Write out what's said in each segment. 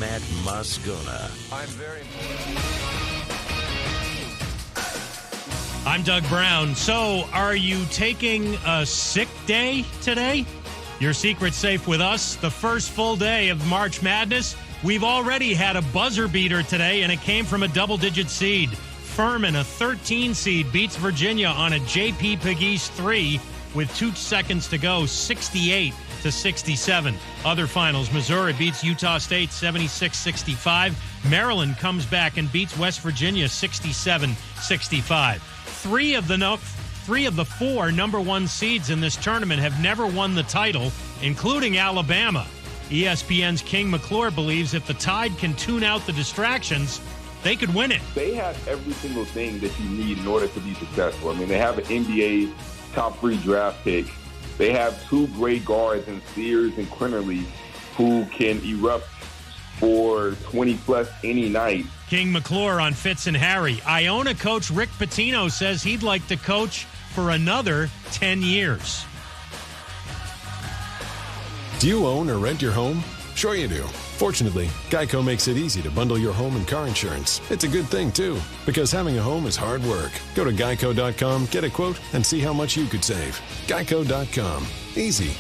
Matt Moscona. I'm very important. I'm Doug Brown. So, are you taking a sick day today? Your secret's safe with us. The first full day of March Madness. We've already had a buzzer beater today, and it came from a double-digit seed. Furman, a 13 seed, beats Virginia on a J.P. Pegues 3 with 2 seconds to go, 68-67. Other finals, Missouri beats Utah State 76-65. Maryland comes back and beats West Virginia 67-65. Three of the 4 number 1 seeds in this tournament have never won the title, including Alabama. ESPN's King McClure believes if the Tide can tune out the distractions, they could win it. They have every single thing that you need in order to be successful. I mean, they have an NBA top 3 draft pick. They have 2 great guards in Sears and Quinterly who can erupt for 20-plus any night. King McClure on Fitz and Harry. Iona coach Rick Pitino says he'd like to coach for another 10 years. Do you own or rent your home? Sure you do. Fortunately, Geico makes it easy to bundle your home and car insurance. It's a good thing, too, because having a home is hard work. Go to geico.com, get a quote, and see how much you could save. Geico.com. Easy.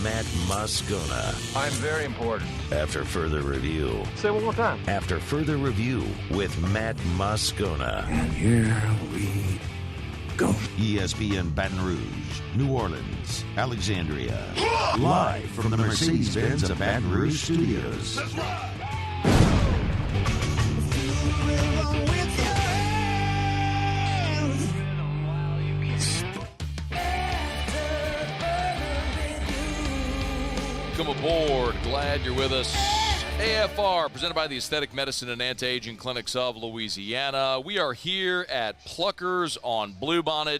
Matt Moscona. I'm very important. After further review. Say it one more time. After further review with Matt Moscona. And here we go. ESPN Baton Rouge, New Orleans, Alexandria. Live from the Mercedes-Benz of Baton Rouge studios. Let's ride. Welcome aboard. Glad you're with us. AFR, presented by the Aesthetic Medicine and Anti-Aging Clinics of Louisiana. We are here at Pluckers on Bluebonnet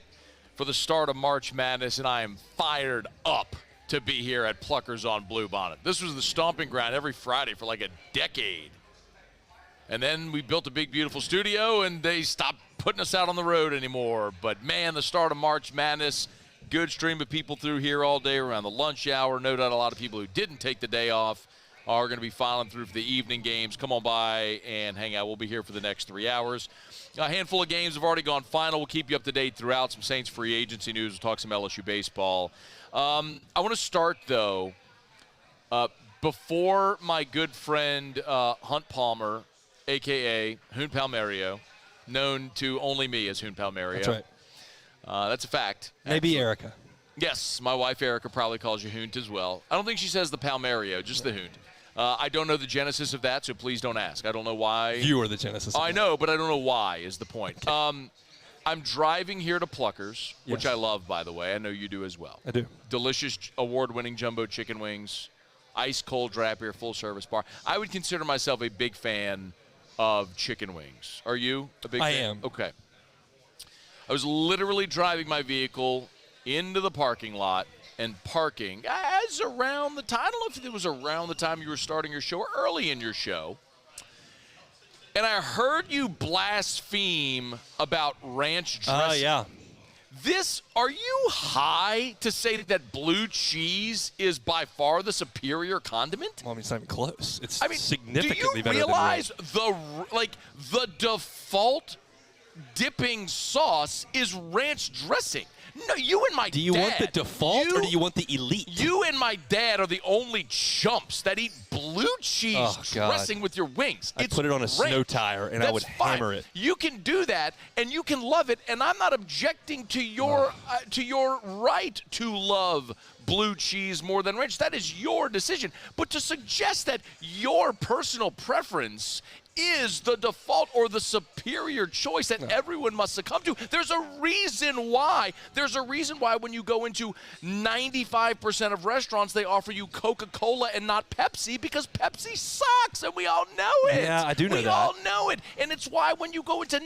for the start of March Madness, and I am fired up to be here at Pluckers on Bluebonnet. This was the stomping ground every Friday for like a decade. And then we built a big, beautiful studio, and they stopped putting us out on the road anymore. But, man, the start of March Madness, good stream of people through here all day around the lunch hour. No doubt a lot of people who didn't take the day off are going to be filing through for the evening games. Come on by and hang out. We'll be here for the next 3 hours. A handful of games have already gone final. We'll keep you up to date throughout. Some Saints free agency news. We'll talk some LSU baseball. I want to start, though, before my good friend Hunt Palmer, a.k.a. Hoon Palmario, known to only me as Hoon Palmario. That's right. That's a fact. Maybe Erica. Yes, my wife Erica probably calls you Hoont as well. I don't think she says the Palmario, just the Hoont. I don't know the genesis of that, so please don't ask. I don't know why. You are the genesis of I know, but I don't know why is the point. Okay. I'm driving here to Pluckers, which I love, by the way. I know you do as well. I do. Delicious, award-winning jumbo chicken wings, ice-cold draft beer, full-service bar. I would consider myself a big fan of chicken wings. Are you a big fan? I am. Okay. I was literally driving my vehicle into the parking lot and parking as around the time, I don't know if it was around the time you were starting your show or early in your show, and I heard you blaspheme about ranch dressing. Yeah. Are you high to say that blue cheese is by far the superior condiment? Well, I mean, it's not even close. It's do significantly better than you realize the default dipping sauce is ranch dressing? No, you and my dad. Do you want the default or do you want the elite? You and my dad are the only chumps that eat blue cheese dressing with your wings. I'd put it on a snow tire and I would hammer it. You can do that and you can love it, and I'm not objecting to your right to love blue cheese more than ranch. That is your decision. But to suggest that your personal preference is the default or the superior choice that everyone must succumb to. There's a reason why. There's a reason why when you go into 95% of restaurants, they offer you Coca-Cola and not Pepsi, because Pepsi sucks, and we all know it. Yeah, I do know that. We all know it. And it's why when you go into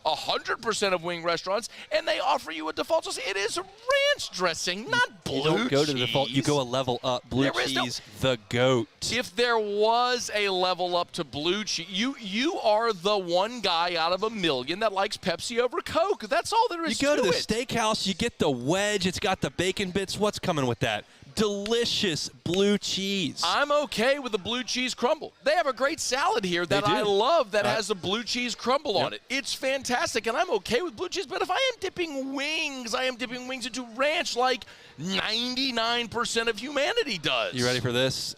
100% of wing restaurants, and they offer you a default sauce, it is ranch dressing, not blue cheese. You don't go to the default. You go a level up. Blue cheese, the GOAT. If there was a level up to blue cheese, you are the one guy out of a million that likes Pepsi over Coke. That's all there is to it. You go to the steakhouse, you get the wedge. It's got the bacon bits. What's coming with that? delicious blue cheese. I'm okay with the blue cheese crumble. They have a great salad here that I love that has a blue cheese crumble on it. It's fantastic, and I'm okay with blue cheese. But if I am dipping wings, I am dipping wings into ranch like 99% of humanity does. You ready for this?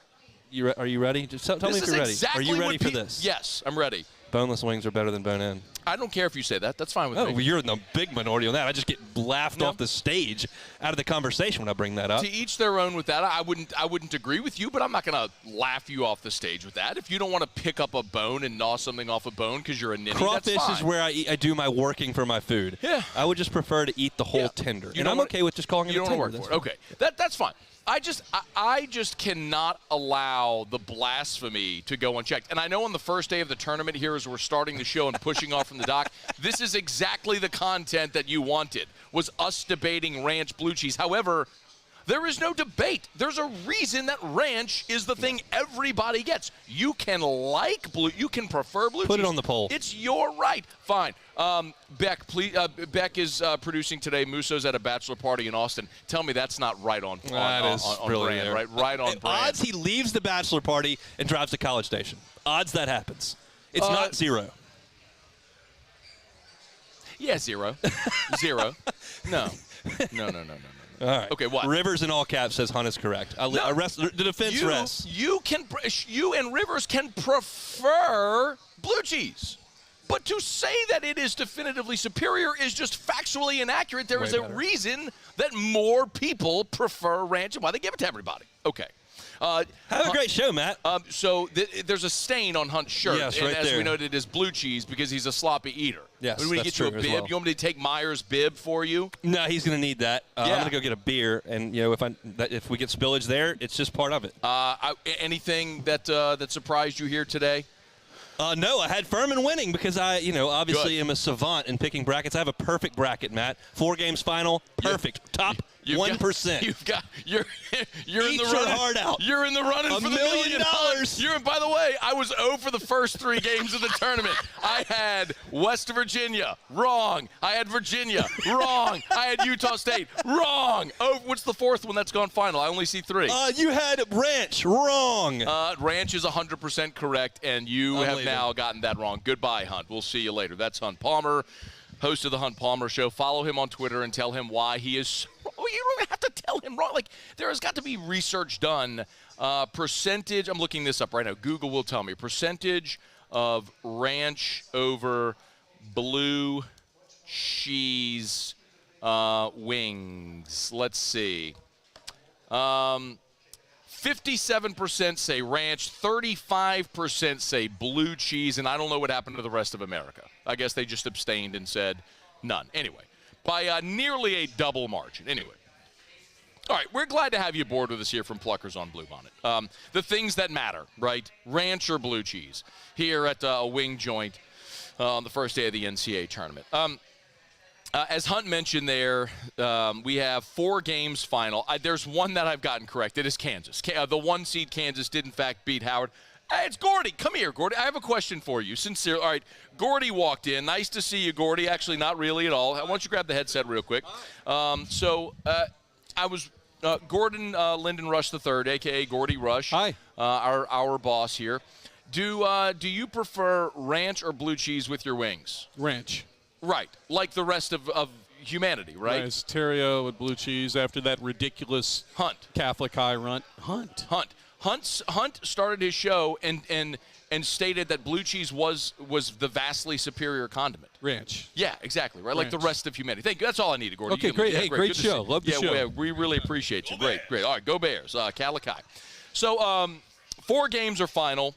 Are you ready? Just tell me if you're ready. Exactly are you ready for this? Yes, I'm ready. Boneless wings are better than bone-in. I don't care if you say that. That's fine with me. Oh, well, you're in the big minority on that. I just get laughed off the stage out of the conversation when I bring that up. To each their own with that. I wouldn't agree with you, but I'm not going to laugh you off the stage with that. If you don't want to pick up a bone and gnaw something off a bone because you're a ninny, crawfish that's fine. is where I do my working for my food. Yeah. I would just prefer to eat the whole tender. And I'm okay with just calling it a tender. You don't work for it. Okay. That's fine. I just cannot allow the blasphemy to go unchecked. And I know on the first day of the tournament here as we're starting the show and pushing off from the dock, this is exactly the content that you wanted, was us debating ranch blue cheese. However, there is no debate. There's a reason that ranch is the thing everybody gets. You can you can prefer blue cheese. Put it on the poll. It's your right. Fine. Beck, please. Beck is producing today. Muso's at a bachelor party in Austin. Tell me that's not right on brand, right? Right on brand. Odds he leaves the bachelor party and drives to College Station. Odds that happens. It's not zero. Yeah, zero. Zero. No. All right. Okay, what? Rivers in all caps says Hunt is correct. The defense rests. You and Rivers can prefer blue cheese. But to say that it is definitively superior is just factually inaccurate. There is a reason that more people prefer ranch and why they give it to everybody. Okay. Have a great show, Matt. So there's a stain on Hunt's shirt. Yes, and right as there. we noted, it is blue cheese because he's a sloppy eater. Yes, when we that's get you a true bib, as well. you want me to take Meyer's bib for you? No, he's going to need that. I'm going to go get a beer, and if we get spillage there, it's just part of it. Anything that surprised you here today? No, I had Furman winning because I, obviously am a savant in picking brackets. I have a perfect bracket, Matt. 4 games final, perfect. Top 1%. You're in the running hard out. You're in the running for the $1 million. By the way, I was 0 for the first 3 games of the tournament. I had West Virginia, wrong. I had Virginia, wrong. I had Utah State, wrong. Oh, what's the 4th one that's gone final? I only see 3. You had Ranch, wrong. Ranch is 100% correct, and you have now gotten that wrong. Goodbye, Hunt. We'll see you later. That's Hunt Palmer, host of the Hunt Palmer Show. Follow him on Twitter and tell him why he is. You don't even have to tell him wrong. Like, there has got to be research done. Percentage. I'm looking this up right now. Google will tell me. Percentage of ranch over blue cheese wings. Let's see. 57% say ranch, 35% say blue cheese, and I don't know what happened to the rest of America. I guess they just abstained and said none. Anyway, by nearly a double margin. Anyway. All right, we're glad to have you aboard with us here from Pluckers on Bluebonnet. The things that matter, right? Ranch or blue cheese here at a wing joint on the first day of the NCAA tournament. As Hunt mentioned there, we have 4 games final. There's one that I've gotten correct. It is Kansas. The 1 seed Kansas did, in fact, beat Howard. Hey, it's Gordy. Come here, Gordy. I have a question for you. Sincerely. All right, Gordy walked in. Nice to see you, Gordy. Actually, not really at all. Why don't you grab the headset real quick? I was Gordon Lyndon Rush III, a.k.a. Gordy Rush. Hi. Our boss here. Do you prefer ranch or blue cheese with your wings? Ranch. Right, like the rest of humanity, right? Nice. Terrio with blue cheese after that ridiculous Hunt Catholic high run. Hunt started his show and stated that blue cheese was the vastly superior condiment. Ranch. Yeah, exactly. Right, Ranch. like the rest of humanity. Thank you. That's all I needed, Gordon. Okay, great. Hey, great show. Love the show. Yeah, we really appreciate you. Great. All right, go Bears. Calici. So 4 games are final.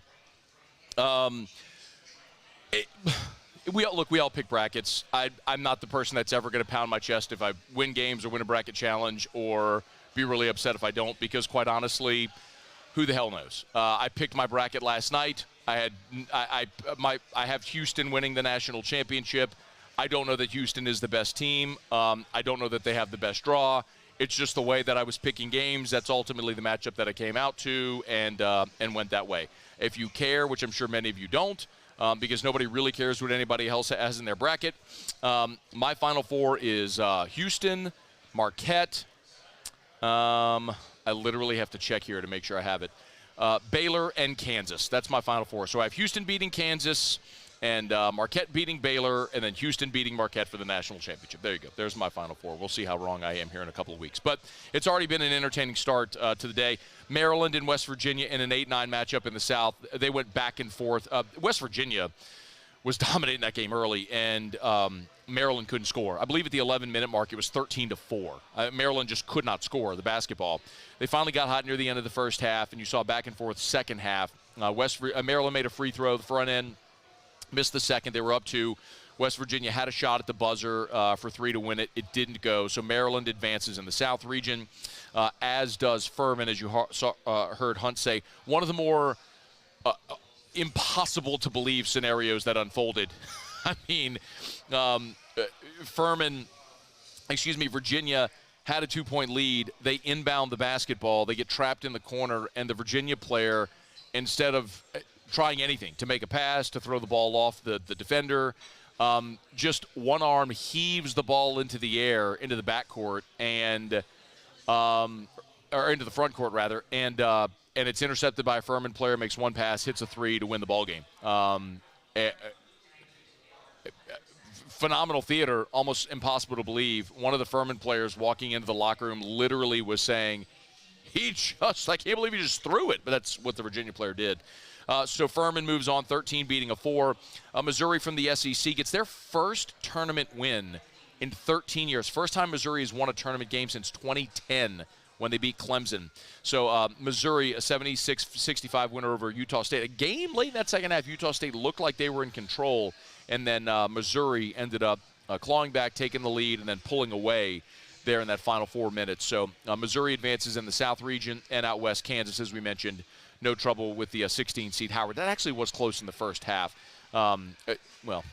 We all pick brackets. I'm not the person that's ever going to pound my chest if I win games or win a bracket challenge or be really upset if I don't, because quite honestly, who the hell knows? I picked my bracket last night. I have Houston winning the national championship. I don't know that Houston is the best team. I don't know that they have the best draw. It's just the way that I was picking games. That's ultimately the matchup that I came out to and went that way. If you care, which I'm sure many of you don't, because nobody really cares what anybody else has in their bracket. My Final Four is Houston, Marquette, I literally have to check here to make sure I have it. Baylor and Kansas. That's my Final Four. So I have Houston beating Kansas and Marquette beating Baylor, and then Houston beating Marquette for the national championship. There you go. There's my Final Four. We'll see how wrong I am here in a couple of weeks. But it's already been an entertaining start to the day. Maryland and West Virginia in an 8-9 matchup in the South. They went back and forth. West Virginia was dominating that game early, and Maryland couldn't score. I believe at the 11-minute mark it was 13-4. Maryland just could not score the basketball. They finally got hot near the end of the first half, and you saw back and forth second half. Maryland made a free throw, the front end, missed the second. They were up 2. West Virginia had a shot at the buzzer for 3 to win it. It didn't go. So Maryland advances in the South region, as does Furman, as you heard Hunt say. One of the more impossible to believe scenarios that unfolded. I mean, Virginia had a 2-point lead. They inbound the basketball. They get trapped in the corner, and the Virginia player, instead of trying anything to make a pass, to throw the ball off the defender, just one arm heaves the ball into the air, into the backcourt, and or into the front court rather, and it's intercepted by a Furman player, makes one pass, hits a 3 to win the ball game. Phenomenal theater, almost impossible to believe. One of the Furman players walking into the locker room literally was saying, I can't believe he just threw it. But that's what the Virginia player did. So Furman moves on, 13 beating a 4. Missouri from the SEC gets their first tournament win in 13 years. First time Missouri has won a tournament game since 2010 when they beat Clemson. So Missouri, a 76-65 winner over Utah State. A game late in that second half, Utah State looked like they were in control, and then Missouri ended up clawing back, taking the lead, and then pulling away there in that final 4 minutes. So Missouri advances in the South region, and out west, Kansas, as we mentioned, no trouble with the 16-seed Howard. That actually was close in the first half. Well,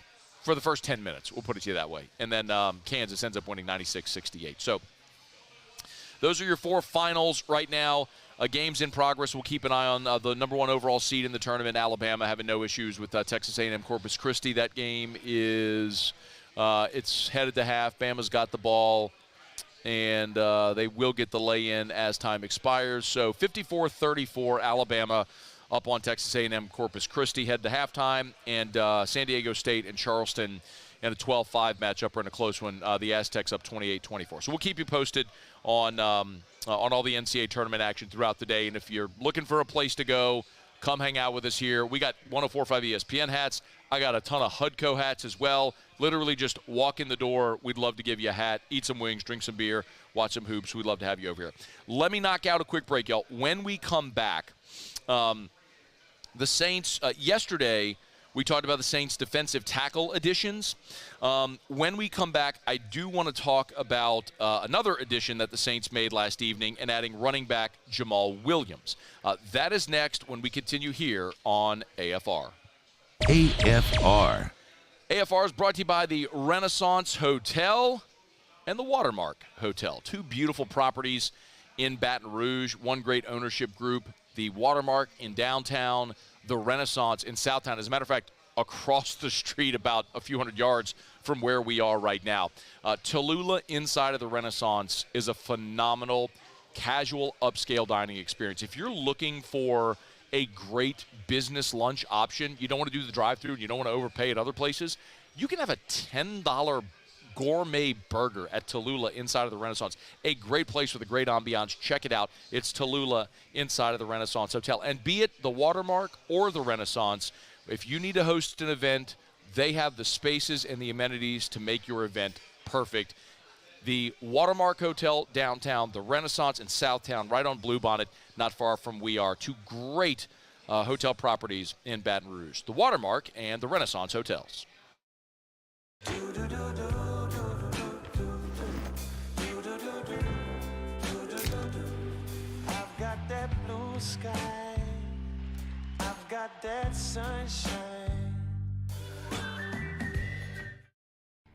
for the first 10 minutes, we'll put it to you that way. And then Kansas ends up winning 96-68. So those are your 4 finals right now. Games in progress. We'll keep an eye on the number 1 overall seed in the tournament, Alabama, having no issues with Texas A&M Corpus Christi. That game is it's headed to half. Bama's got the ball, and they will get the lay-in as time expires. So 54-34, Alabama up on Texas A&M Corpus Christi, head to halftime, and San Diego State and Charleston in a 12-5 matchup are in a close one. The Aztecs up 28-24. So we'll keep you posted on all the NCAA tournament action throughout the day. And if you're looking for a place to go, come hang out with us here. We got 104.5 ESPN hats. I got a ton of Hudco hats as well. Literally just walk in the door. We'd love to give you a hat, eat some wings, drink some beer, watch some hoops. We'd love to have you over here. Let me knock out a quick break, y'all. When we come back, the Saints, yesterday, we talked about the Saints' defensive tackle additions. When we come back, I do want to talk about another addition that the Saints made last evening and adding running back Jamaal Williams. That is next when we continue here on AFR. AFR. AFR is brought to you by the Renaissance Hotel and the Watermark Hotel. 2 beautiful properties in Baton Rouge. One great ownership group, the Watermark in downtown, the Renaissance in Southtown. As a matter of fact, across the street about a few hundred yards from where we are right now. Tallulah inside of the Renaissance is a phenomenal casual upscale dining experience. If you're looking for a great business lunch option, you don't want to do the drive-thru and you don't want to overpay at other places, you can have a $10 gourmet burger at Tallulah inside of the Renaissance. A great place with a great ambiance. Check it out. It's Tallulah inside of the Renaissance Hotel. And be it the Watermark or the Renaissance, if you need to host an event, they have the spaces and the amenities to make your event perfect. The Watermark Hotel downtown, the Renaissance in Southtown, right on Bluebonnet, not far from We Are. 2 great hotel properties in Baton Rouge. The Watermark and the Renaissance Hotels. Sky, I've got that sunshine.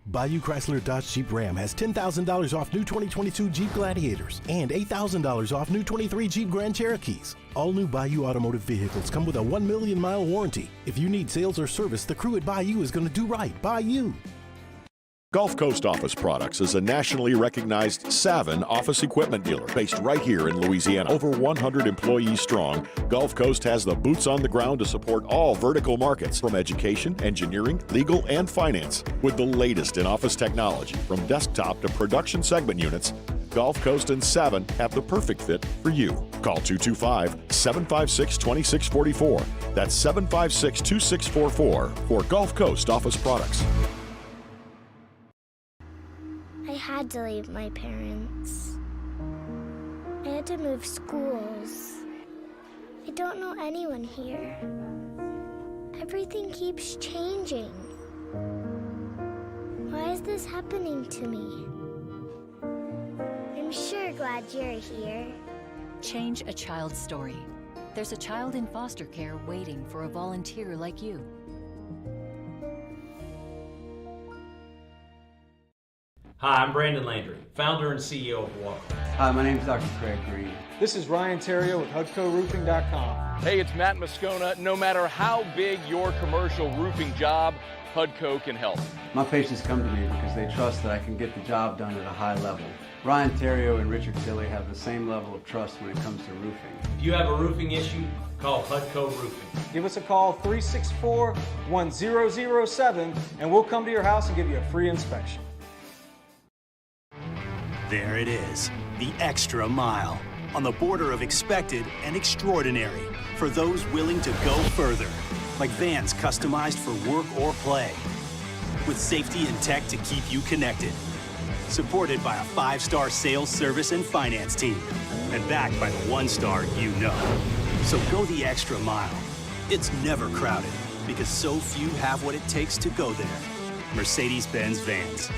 Bayou Chrysler Dodge Jeep Ram has $10,000 off new 2022 Jeep Gladiators and $8,000 off new 23 Jeep Grand Cherokees. All new Bayou automotive vehicles come with a 1 million mile warranty. If you need sales or service, the crew at Bayou is going to do right by you. Gulf Coast Office Products is a nationally recognized Savin office equipment dealer based right here in Louisiana. Over 100 employees strong, Gulf Coast has the boots on the ground to support all vertical markets from education, engineering, legal, and finance. With the latest in office technology from desktop to production segment units, Gulf Coast and Savin have the perfect fit for you. Call 225-756-2644. That's 756-2644 for Gulf Coast Office Products. I had to leave my parents. I had to move schools. I don't know anyone here. Everything keeps changing. Why is this happening to me? I'm sure glad you're here. Change a child's story. There's a child in foster care waiting for a volunteer like you. Hi, I'm Brandon Landry, founder and CEO of Walker. Hi, my name is Dr. Craig Green. This is Ryan Terrio with HUDCORoofing.com. Hey, it's Matt Moscona. No matter how big your commercial roofing job, HUDCO can help. My patients come to me because they trust that I can get the job done at a high level. Ryan Terrio and Richard Tilley have the same level of trust when it comes to roofing. If you have a roofing issue, call HUDCO Roofing. Give us a call, 364-1007, and we'll come to your house and give you a free inspection. There it is, the extra mile, on the border of expected and extraordinary, for those willing to go further, like vans customized for work or play, with safety and tech to keep you connected, supported by a 5-star sales, service, and finance team, and backed by the 1-star you know. So go the extra mile. It's never crowded, because so few have what it takes to go there. Mercedes-Benz Vans.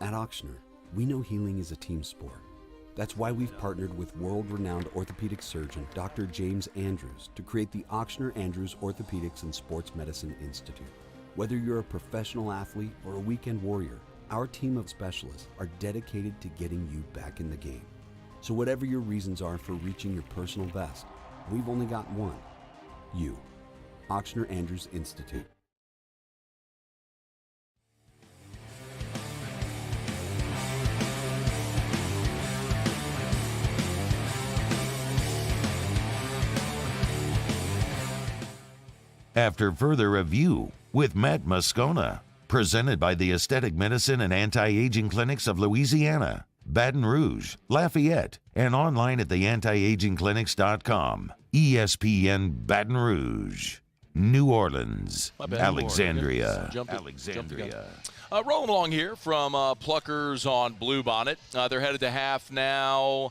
At Auctioner, we know healing is a team sport. That's why we've partnered with world-renowned orthopedic surgeon Dr. James Andrews to create the Auctioner Andrews Orthopedics and Sports Medicine Institute. Whether you're a professional athlete or a weekend warrior, our team of specialists are dedicated to getting you back in the game. So whatever your reasons are for reaching your personal best, we've only got one: you. Auctioner Andrews Institute. After further review with Matt Moscona, presented by the Aesthetic Medicine and Anti-Aging Clinics of Louisiana, Baton Rouge, Lafayette, and online at theantiagingclinics.com. ESPN Baton Rouge, New Orleans, Alexandria. Rolling along here from Pluckers on Bluebonnet. They're headed to half now.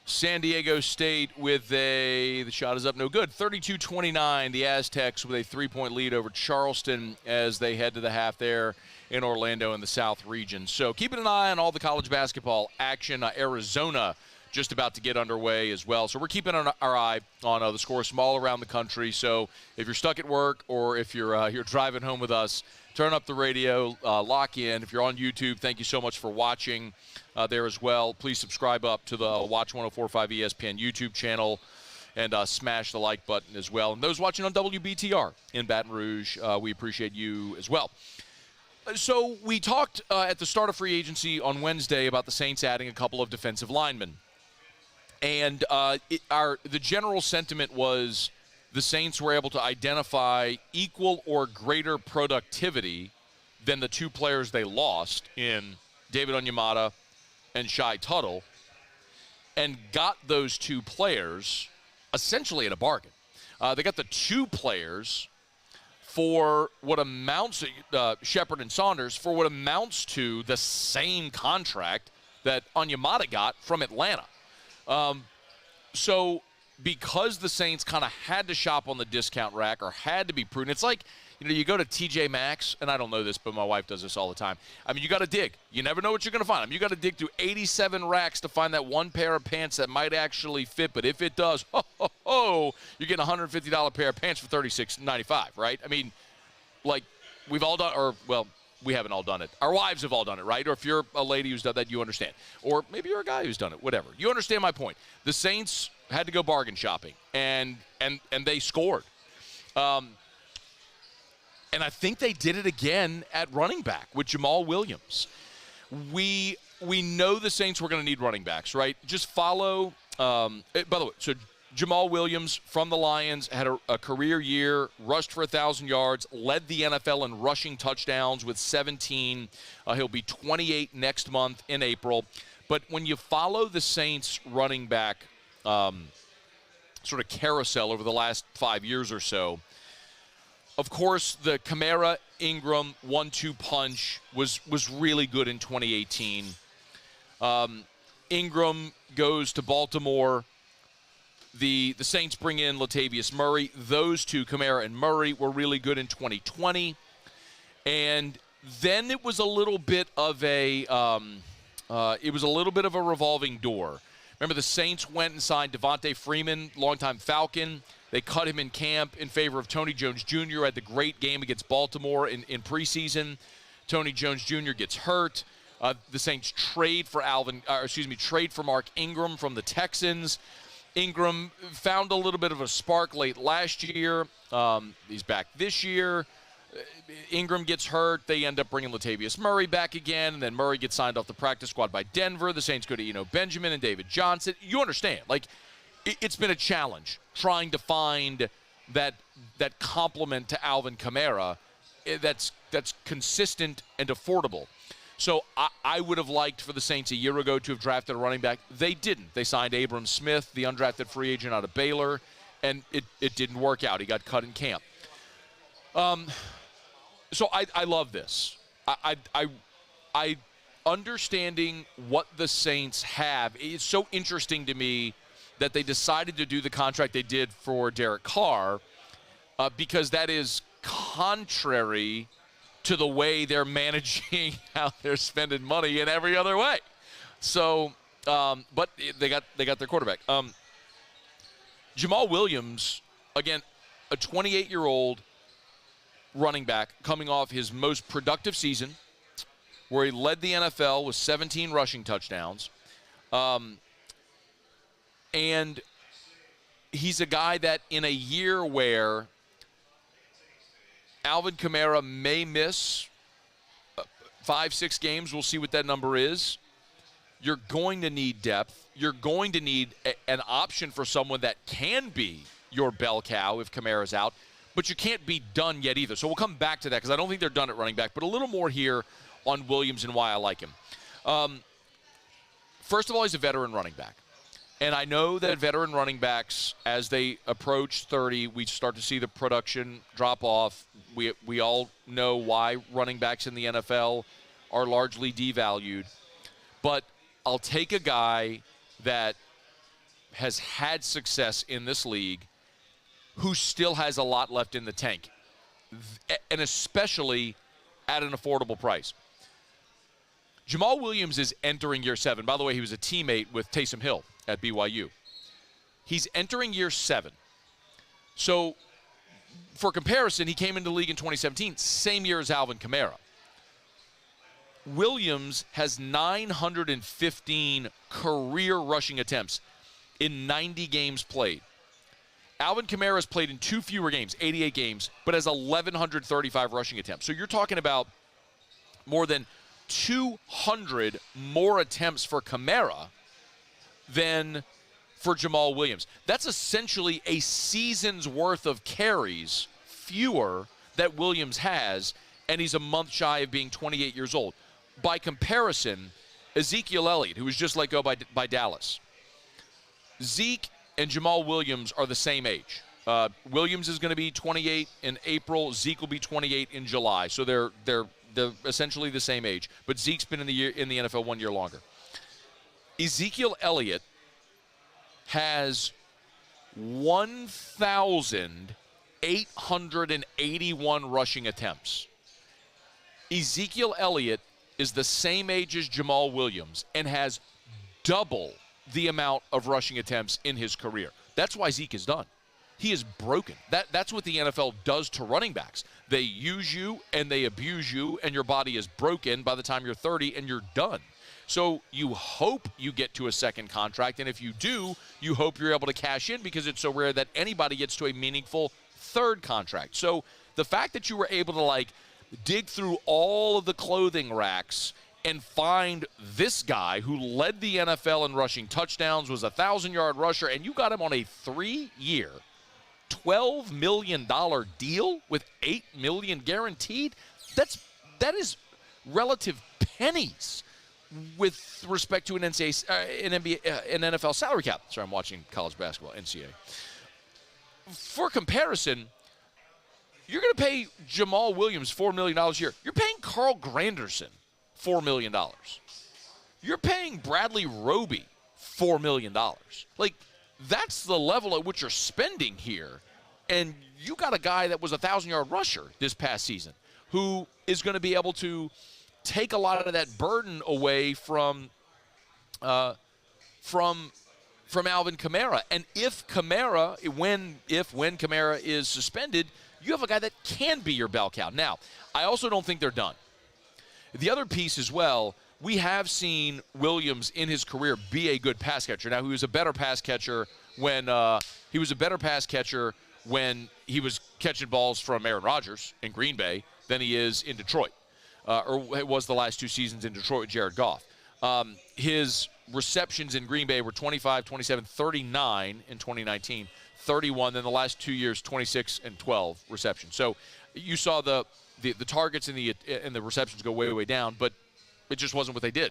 San Diego State with the shot is up, no good. 32-29, the Aztecs with a 3-point lead over Charleston as they head to the half there in Orlando in the South region. So keeping an eye on all the college basketball action. Arizona just about to get underway as well. So we're keeping our eye on the scores from all around the country. So if you're stuck at work or if you're driving home with us, turn up the radio, lock in. If you're on YouTube, thank you so much for watching there as well. Please subscribe up to the Watch 104.5 ESPN YouTube channel and smash the like button as well. And those watching on WBTR in Baton Rouge, we appreciate you as well. So we talked at the start of free agency on Wednesday about the Saints adding a couple of defensive linemen. And the general sentiment was the Saints were able to identify equal or greater productivity than the two players they lost in David Onyemata and Shai Tuttle, and got those two players essentially at a bargain. They got the two players for what amounts to Shepard and Saunders for what amounts to the same contract that Onyemata got from Atlanta. So because the Saints kind of had to shop on the discount rack or had to be prudent, it's like, you go to TJ Maxx, and I don't know this, but my wife does this all the time. I mean, you got to dig. You never know what you're going to find. I mean, you got to dig through 87 racks to find that one pair of pants that might actually fit. But if it does, you're getting a $150 pair of pants for $36.95, right? I mean, like we've all done, or well, we haven't all done it. Our wives have all done it, right? Or if you're a lady who's done that, you understand. Or maybe you're a guy who's done it, whatever. You understand my point. The Saints had to go bargain shopping, and they scored. And I think they did it again at running back with Jamaal Williams. We know the Saints were going to need running backs, right? Just follow. By the way, so Jamaal Williams from the Lions had a career year, rushed for 1,000 yards, led the NFL in rushing touchdowns with 17. He'll be 28 next month in April. But when you follow the Saints running back sort of carousel over the last 5 years or so, of course, the Kamara-Ingram 1-2 punch was really good in 2018. Ingram goes to Baltimore. The Saints bring in Latavius Murray. Those two, Kamara and Murray, were really good in 2020. And then it was a little bit of a revolving door. Remember, the Saints went and signed Devontae Freeman, longtime Falcon. They cut him in camp in favor of Tony Jones Jr. Had the great game against Baltimore in preseason. Tony Jones Jr. gets hurt. The Saints trade for Mark Ingram from the Texans. Ingram found a little bit of a spark late last year. He's back this year. Ingram gets hurt. They end up bringing Latavius Murray back again, and then Murray gets signed off the practice squad by Denver. The Saints go to Benjamin and David Johnson. You understand. It's been a challenge trying to find that complement to Alvin Kamara that's consistent and affordable. So I would have liked for the Saints a year ago to have drafted a running back. They didn't. They signed Abram Smith, the undrafted free agent out of Baylor, and it didn't work out. He got cut in camp. So I love this. I understanding what the Saints have. It's so interesting to me that they decided to do the contract they did for Derek Carr because that is contrary to the way they're managing how they're spending money in every other way. So, but they got their quarterback. Jamaal Williams, again, a 28-year-old running back coming off his most productive season where he led the NFL with 17 rushing touchdowns. And he's a guy that in a year where Alvin Kamara may miss 5-6 games, we'll see what that number is, you're going to need depth. You're going to need an option for someone that can be your bell cow if Kamara's out. But you can't be done yet either. So we'll come back to that because I don't think they're done at running back. But a little more here on Williams and why I like him. First of all, he's a veteran running back. And I know that veteran running backs, as they approach 30, we start to see the production drop off. We all know why running backs in the NFL are largely devalued. But I'll take a guy that has had success in this league who still has a lot left in the tank, and especially at an affordable price. Jamaal Williams is entering year 7. By the way, he was a teammate with Taysom Hill at BYU. He's entering year 7. So, for comparison, he came into the league in 2017, same year as Alvin Kamara. Williams has 915 career rushing attempts in 90 games played. Alvin Kamara has played in 2 fewer games, 88 games, but has 1,135 rushing attempts. So you're talking about more than 200 more attempts for Kamara than for Jamaal Williams. That's essentially a season's worth of carries fewer that Williams has, and he's a month shy of being 28 years old. By comparison, Ezekiel Elliott, who was just let go by Dallas. Zeke and Jamaal Williams are the same age. Williams is going to be 28 in April. Zeke will be 28 in July. So they're essentially the same age. But Zeke's been in the NFL 1 year longer. Ezekiel Elliott has 1,881 rushing attempts. Ezekiel Elliott is the same age as Jamaal Williams and has double the amount of rushing attempts in his career. That's why Zeke is done. He is broken. That's what the NFL does to running backs. They use you and they abuse you, and your body is broken by the time you're 30 and you're done. So you hope you get to a second contract, and if you do, you hope you're able to cash in because it's so rare that anybody gets to a meaningful third contract. So The fact that you were able to, like, dig through all of the clothing racks and find this guy who led the NFL in rushing touchdowns, was a 1,000-yard rusher, and you got him on a 3-year, $12 million deal with $8 million guaranteed, that is relative pennies with respect to an NFL salary cap. Sorry, I'm watching college basketball, NCAA. For comparison, you're going to pay Jamaal Williams $4 million a year. You're paying Carl Granderson $4 million. You're paying Bradley Roby $4 million. Like, that's the level at which you're spending here. And you got a guy that was a 1,000-yard rusher this past season who is going to be able to take a lot of that burden away from Alvin Kamara. And when Kamara is suspended, you have a guy that can be your bell cow. Now, I also don't think they're done. The other piece as well, we have seen Williams in his career be a good pass catcher. Now, he was a better pass catcher when he was catching balls from Aaron Rodgers in Green Bay than he is in Detroit, or it was the last 2 seasons in Detroit with Jared Goff. His receptions in Green Bay were 25, 27, 39 in 2019, 31. Then the last 2 years, 26 and 12 receptions. So you saw the targets and the receptions go way, way down, but it just wasn't what they did.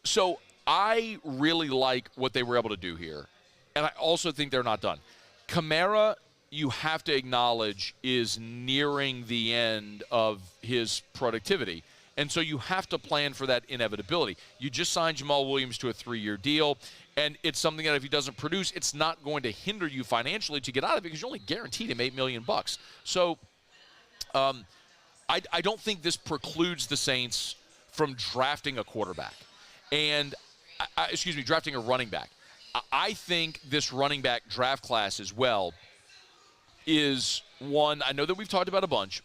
So I really like what they were able to do here, and I also think they're not done. Kamara, you have to acknowledge, is nearing the end of his productivity. And so you have to plan for that inevitability. You just signed Jamaal Williams to a 3-year deal, and it's something that if he doesn't produce, it's not going to hinder you financially to get out of it because you only guaranteed him $8 million. So I don't think this precludes the Saints from drafting a quarterback. And, drafting a running back. I think this running back draft class as well is one, I know that we've talked about a bunch,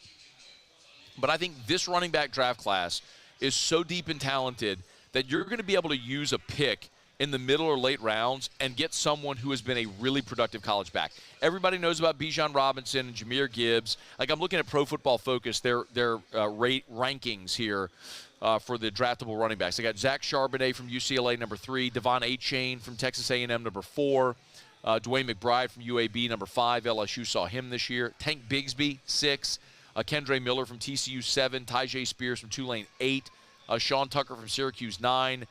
but I think this running back draft class is so deep and talented that you're going to be able to use a pick in the middle or late rounds and get someone who has been a really productive college back. Everybody knows about Bijan Robinson and Jahmyr Gibbs. Like, I'm looking at Pro Football Focus, their rankings here for the draftable running backs. They got Zach Charbonnet from UCLA, number 3. Devon Achane from Texas A&M, number 4. Dwayne McBride from UAB, number 5. LSU saw him this year. Tank Bigsby, 6. Kendra Miller from TCU, 7. Tyjae Spears from Tulane, 8. Sean Tucker from Syracuse, 9.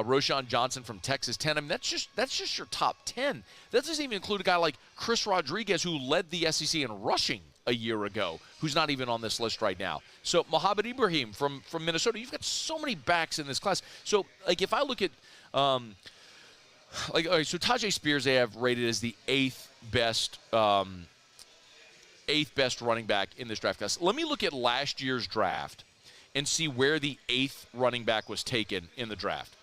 Roshan Johnson from Texas, 10. I mean, that's just your top 10. That doesn't even include a guy like Chris Rodriguez, who led the SEC in rushing a year ago, who's not even on this list right now. So Mohamed Ibrahim from Minnesota. You've got so many backs in this class. So, like, if I look at so Tyjae Spears they have rated as the 8th best running back in this draft class. Let me look at last year's draft and see where the 8th running back was taken in the draft.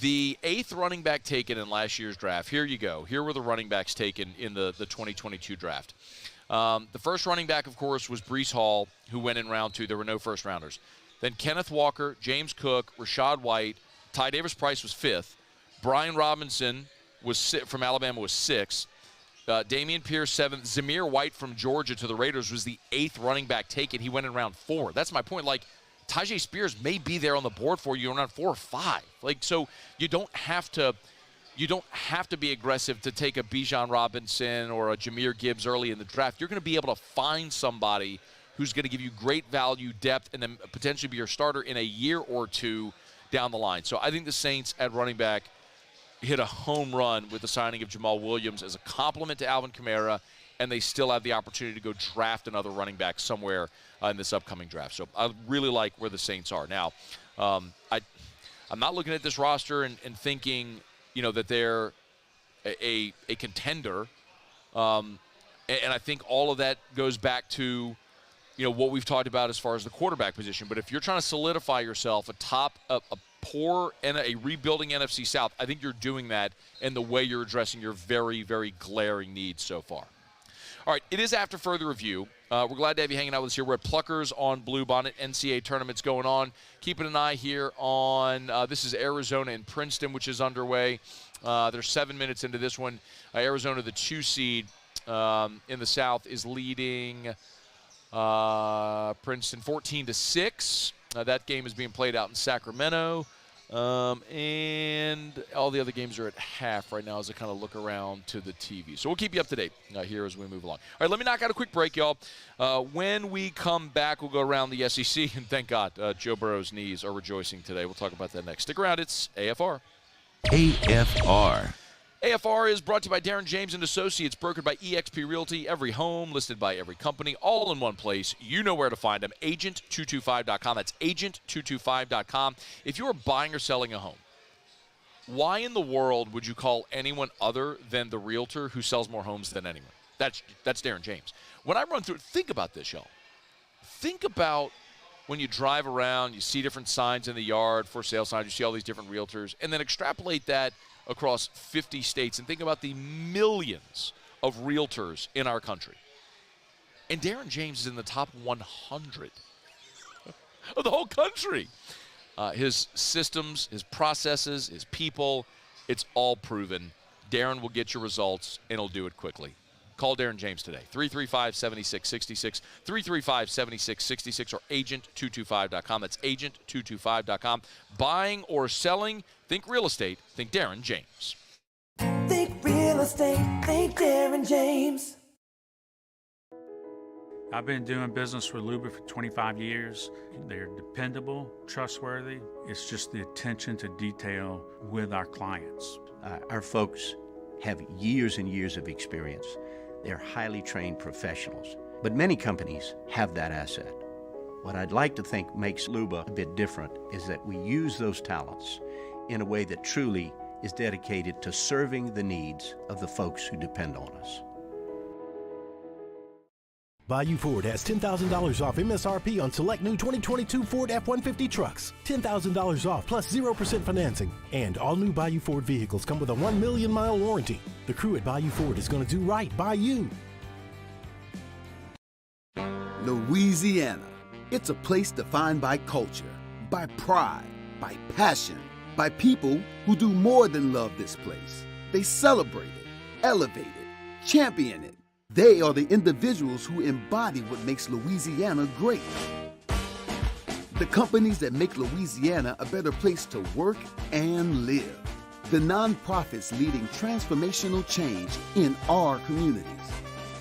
The 8th running back taken in last year's draft, here you go. Here were the running backs taken in the 2022 draft. The first running back, of course, was Breece Hall, who went in round 2. There were no first-rounders. Then Kenneth Walker, James Cook, Rashad White, Ty Davis-Price was 5th. Brian Robinson from Alabama was 6th. Dameon Pierce, 7th. Zamir White from Georgia to the Raiders was the 8th running back taken. He went in round 4. That's my point. Like, Tyjae Spears may be there on the board for you in round 4 or 5. Like, so you don't have to be aggressive to take a Bijan Robinson or a Jahmyr Gibbs early in the draft. You're going to be able to find somebody who's going to give you great value, depth, and then potentially be your starter in a year or 2 down the line. So I think the Saints at running back hit a home run with the signing of Jamaal Williams as a compliment to Alvin Kamara, and they still have the opportunity to go draft another running back somewhere in this upcoming draft. So I really like where the Saints are. Now, I'm not looking at this roster and thinking, that they're a contender. And I think all of that goes back to, what we've talked about as far as the quarterback position. But if you're trying to solidify yourself atop a poor and a rebuilding NFC South, I think you're doing that in the way you're addressing your very, very glaring needs so far. All right, it is after further review. We're glad to have you hanging out with us here. We're at Pluckers on Bluebonnet. NCAA Tournament's going on. Keeping an eye here on, this is Arizona and Princeton, which is underway. They're 7 minutes into this one. Arizona, the 2 seed, in the South is leading Princeton 14-6. That game is being played out in Sacramento. And all the other games are at half right now as I kind of look around to the TV. So we'll keep you up to date here as we move along. All right, let me knock out a quick break, y'all. When we come back, we'll go around the SEC. And thank God, Joe Burrow's knees are rejoicing today. We'll talk about that next. Stick around. It's AFR. AFR. AFR is brought to you by Darren James & Associates, brokered by eXp Realty. Every home, listed by every company, all in one place. You know where to find them. Agent225.com. That's agent225.com. If you're buying or selling a home, why in the world would you call anyone other than the realtor who sells more homes than anyone? That's Darren James. When I run through it, think about this, y'all. Think about when you drive around, you see different signs in the yard, for sale signs, you see all these different realtors, and then extrapolate that across 50 states and think about the millions of realtors in our country. And Darren James is in the top 100 of the whole country. His systems, his processes, his people, it's all proven. Darren will get your results, and he'll do it quickly. Call Darren James today, 335-7666, 335-7666, or agent225.com. That's agent225.com. Buying or selling, think real estate, think Darren James. Think real estate, think Darren James. I've been doing business with Luba for 25 years. They're dependable, trustworthy. It's just the attention to detail with our clients. Our folks have years and years of experience. They're highly trained professionals, but many companies have that asset. What I'd like to think makes Luba a bit different is that we use those talents in a way that truly is dedicated to serving the needs of the folks who depend on us. Bayou Ford has $10,000 off MSRP on select new 2022 Ford F-150 trucks. $10,000 off plus 0% financing. And all new Bayou Ford vehicles come with a 1 million mile warranty. The crew at Bayou Ford is going to do right by you. Louisiana. It's a place defined by culture, by pride, by passion, by people who do more than love this place. They celebrate it, elevate it, champion it. They are the individuals who embody what makes Louisiana great. The companies that make Louisiana a better place to work and live. The nonprofits leading transformational change in our communities.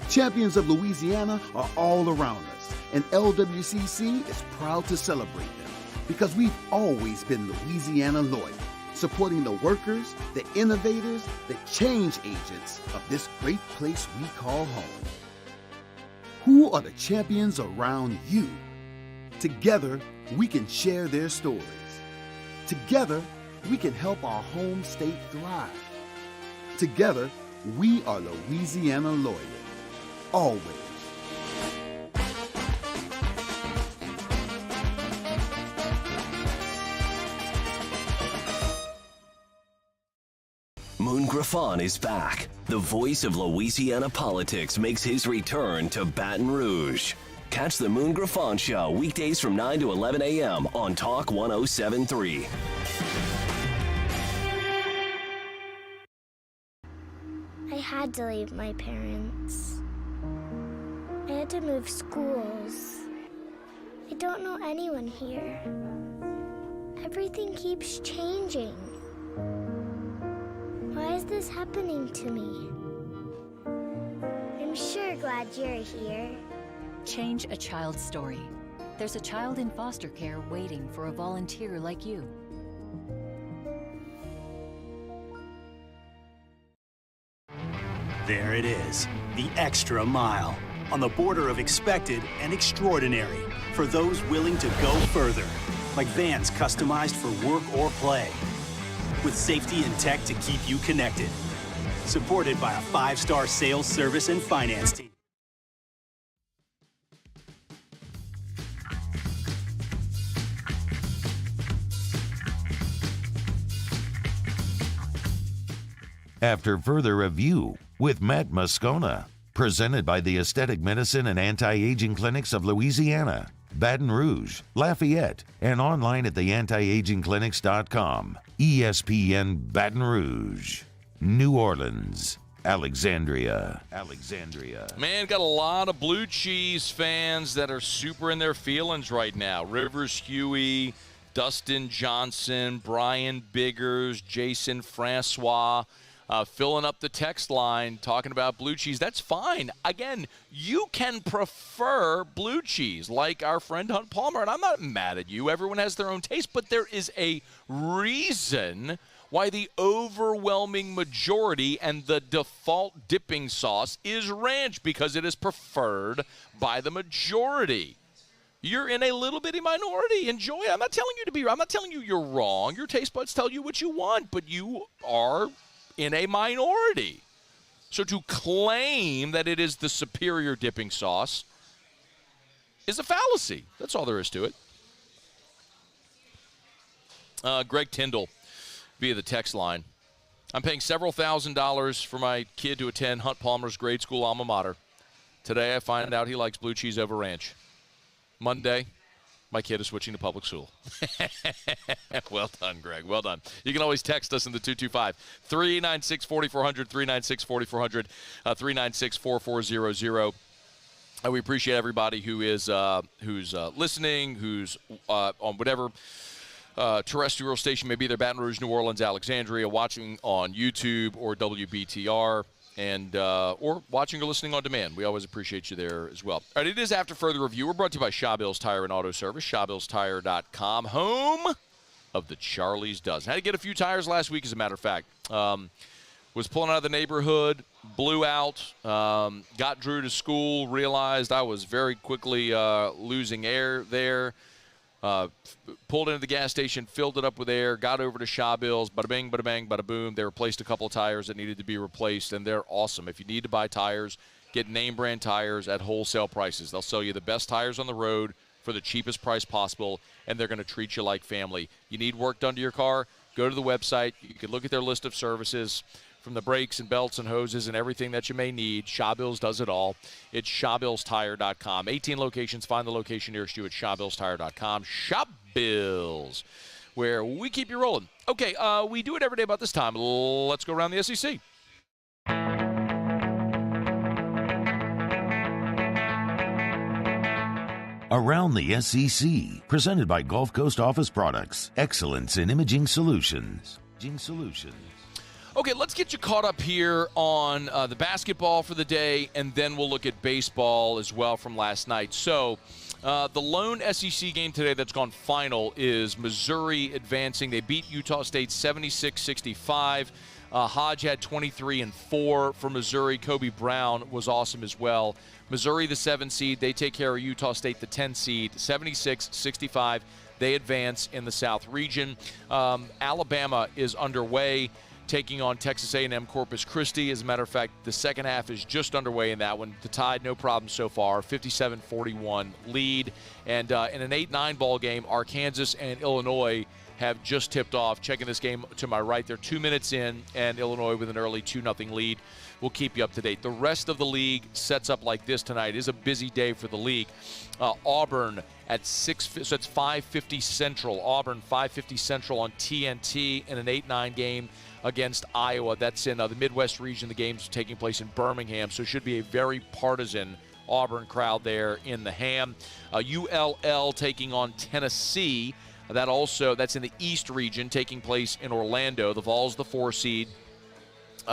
Champions of Louisiana are all around us, and LWCC is proud to celebrate them because we've always been Louisiana loyal, supporting the workers, the innovators, the change agents of this great place we call home. Who are the champions around you? Together, we can share their stories. Together, we can help our home state thrive. Together, we are Louisiana loyal. Always. Moon Griffon is back. The voice of Louisiana politics makes his return to Baton Rouge. Catch the Moon Griffon Show weekdays from 9 to 11 a.m. on Talk 107.3. I had to leave my parents. I had to move schools. I don't know anyone here. Everything keeps changing. Why is this happening to me? I'm sure glad you're here. Change a child's story. There's a child in foster care waiting for a volunteer like you. There it is, the extra mile, on the border of expected and extraordinary, for those willing to go further, like vans customized for work or play, with safety and tech to keep you connected, supported by a 5-star sales, service, and finance team. After further review with Matt Moscona, presented by the Aesthetic Medicine and Anti-Aging Clinics of Louisiana, Baton Rouge, Lafayette, and online at theantiagingclinics.com. ESPN Baton Rouge, New Orleans. Alexandria. Man, got a lot of blue cheese fans that are super in their feelings right now. Rivers Huey, Dustin Johnson, Brian Biggers, Jason Francois, filling up the text line, talking about blue cheese. That's fine. Again, you can prefer blue cheese, like our friend Hunt Palmer, and I'm not mad at you. Everyone has their own taste, but there is a reason why the overwhelming majority and the default dipping sauce is ranch, because it is preferred by the majority. You're in a little bitty minority. Enjoy it. I'm not telling you you're wrong. Your taste buds tell you what you want, but you are in a minority. So to claim that it is the superior dipping sauce is a fallacy. That's all there is to it. Greg Tyndall via the text line. I'm paying several $1,000s for my kid to attend Hunt Palmer's grade school alma mater. Today I find out he likes blue cheese over ranch. Monday, my kid is switching to public school. Well done, Greg. Well done. You can always text us in the 225-396-4400, 396-4400, 396-4400. We appreciate everybody who is listening, who's on whatever terrestrial station, maybe either Baton Rouge, New Orleans, Alexandria, watching on YouTube or WBTR, and or watching or listening on demand. We always appreciate you there as well. All right, it is After Further Review. We're brought to you by Shawbills Tire and Auto Service, ShawBillsTire.com, home of the Charlie's Dozen. Had to get a few tires last week, as a matter of fact. Was pulling out of the neighborhood, blew out, got Drew to school, realized I was very quickly losing air there. Pulled into the gas station, filled it up with air, got over to Shawbills, bada bing, bada bang, bada boom. They replaced a couple of tires that needed to be replaced, and they're awesome. If you need to buy tires, get name brand tires at wholesale prices. They'll sell you the best tires on the road for the cheapest price possible, and they're going to treat you like family. You need work done to your car, go to the website. You can look at their list of services, from the brakes and belts and hoses and everything that you may need. Shawbills does it all. It's ShawBillsTire.com. 18 locations. Find the location nearest you at ShawBillsTire.com. Shawbills, where we keep you rolling. Okay, we do it every day about this time. Let's go around the SEC. Around the SEC, presented by Gulf Coast Office Products. Excellence in imaging solutions. Okay, let's get you caught up here on the basketball for the day, and then we'll look at baseball as well from last night. So the lone SEC game today that's gone final is Missouri advancing. They beat Utah State 76-65. Hodge had 23-4 for Missouri. Kobe Brown was awesome as well. Missouri, the 7 seed. They take care of Utah State, the 10 seed, 76-65. They advance in the South region. Alabama is underway, taking on Texas A&M Corpus Christi. As a matter of fact, the second half is just underway in that one. The Tide, no problem so far, 57-41 lead. And in an 8-9 ball game, Arkansas and Illinois have just tipped off. Checking this game to my right, they're 2 minutes in, and Illinois with an early 2-0 lead. We'll keep you up to date. The rest of the league sets up like this tonight. It is a busy day for the league. Auburn at 6, so it's 5:50 Central. Auburn 5:50 Central on TNT in an 8-9 game against Iowa. That's in the Midwest region. The game's taking place in Birmingham, so it should be a very partisan Auburn crowd there in the Ham. ULL taking on Tennessee. That's in the East region, taking place in Orlando. The Vols, the 4 seed,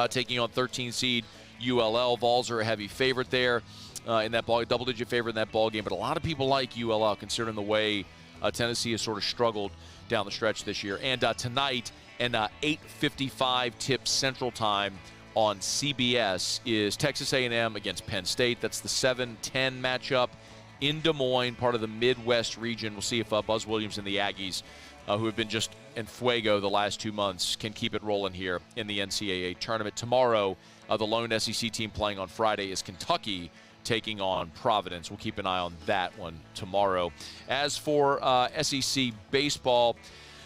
taking on 13 seed ULL. Vols are a heavy favorite there in that ball, double-digit favorite in that ball game. But a lot of people like ULL, considering the way Tennessee has sort of struggled down the stretch this year. And tonight, and 8:55 tip Central Time on CBS is Texas A&M against Penn State. That's the 7-10 matchup in Des Moines, part of the Midwest region. We'll see if Buzz Williams and the Aggies, who have been just in fuego the last 2 months, can keep it rolling here in the NCAA Tournament. Tomorrow, the lone SEC team playing on Friday is Kentucky taking on Providence. We'll keep an eye on that one tomorrow. As for SEC baseball,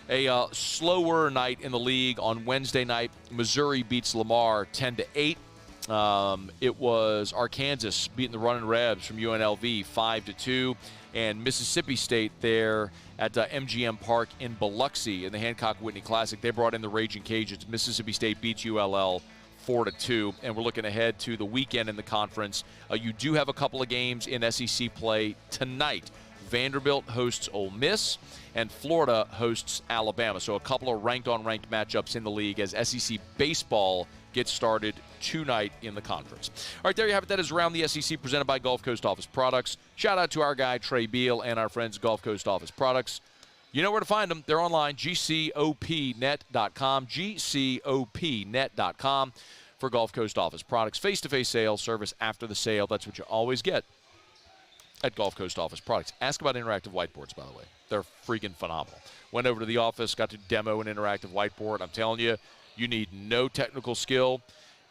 a slower night in the league on Wednesday night. Missouri beats Lamar 10-8. It was Arkansas beating the Runnin' Rebs from UNLV 5-2, and Mississippi State there at MGM Park in Biloxi in the Hancock Whitney Classic. They brought in the Raging Cajuns. Mississippi State beats ULL 4-2, and we're looking ahead to the weekend in the conference. You do have a couple of games in SEC play tonight. Vanderbilt hosts Ole Miss, and Florida hosts Alabama. So a couple of ranked-on-ranked matchups in the league as SEC baseball gets started tonight in the conference. All right, there you have it. That is Around the SEC presented by Gulf Coast Office Products. Shout out to our guy Trey Beal and our friends Gulf Coast Office Products. You know where to find them. They're online, gcopnet.com, gcopnet.com for Gulf Coast Office Products. Face-to-face sales, service after the sale. That's what you always get at Gulf Coast Office Products. Ask about interactive whiteboards, by the way. They're freaking phenomenal. Went over to the office, got to demo an interactive whiteboard. I'm telling you, you need no technical skill,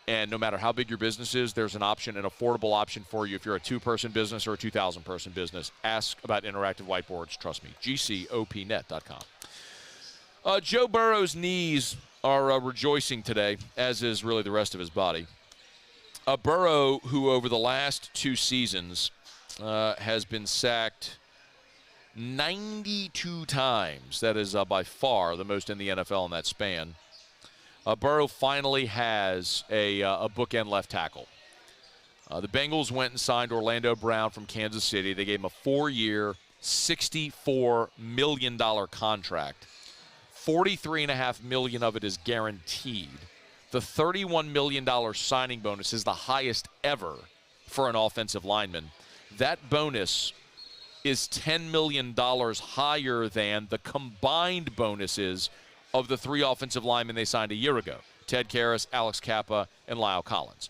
and no matter how big your business is, there's an option, an affordable option for you if you're a 2-person business or a 2,000-person business. Ask about interactive whiteboards. Trust me, gcopnet.com. Joe Burrow's knees are rejoicing today, as is really the rest of his body. Burrow, who over the last 2 seasons has been sacked 92 times. That is by far the most in the NFL in that span. Burrow finally has a bookend left tackle. The Bengals went and signed Orlando Brown from Kansas City. They gave him a 4-year, $64 million contract. $43.5 million of it is guaranteed. The $31 million signing bonus is the highest ever for an offensive lineman. That bonus is $10 million higher than the combined bonuses of the 3 offensive linemen they signed a year ago, Ted Karras, Alex Kappa, and Lyle Collins.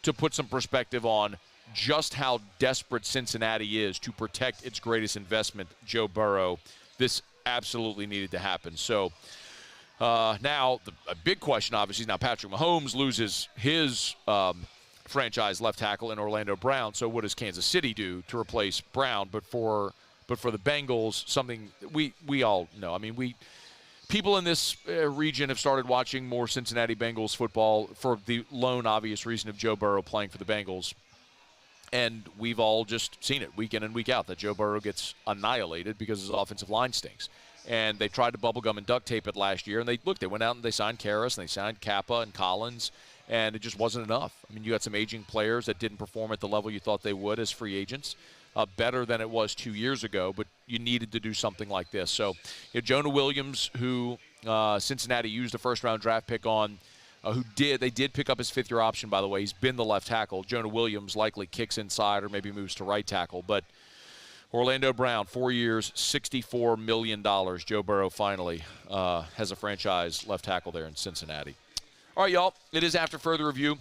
To put some perspective on just how desperate Cincinnati is to protect its greatest investment, Joe Burrow, this absolutely needed to happen. So now a big question, obviously, is now Patrick Mahomes loses his franchise left tackle in Orlando Brown. So what does Kansas City do to replace Brown? But for the Bengals, something we all know. I mean, people in this region have started watching more Cincinnati Bengals football for the lone obvious reason of Joe Burrow playing for the Bengals. And we've all just seen it week in and week out that Joe Burrow gets annihilated because his offensive line stinks. And they tried to bubblegum and duct tape it last year. And they went out and they signed Karras and they signed Kappa and Collins. And it just wasn't enough. I mean, you got some aging players that didn't perform at the level you thought they would as free agents. Better than it was 2 years ago, but you needed to do something like this. So, Jonah Williams, who Cincinnati used a first-round draft pick on, they did pick up his 5th-year option, by the way. He's been the left tackle. Jonah Williams likely kicks inside or maybe moves to right tackle. But Orlando Brown, 4 years, $64 million. Joe Burrow finally has a franchise left tackle there in Cincinnati. All right, y'all, it is After Further Review.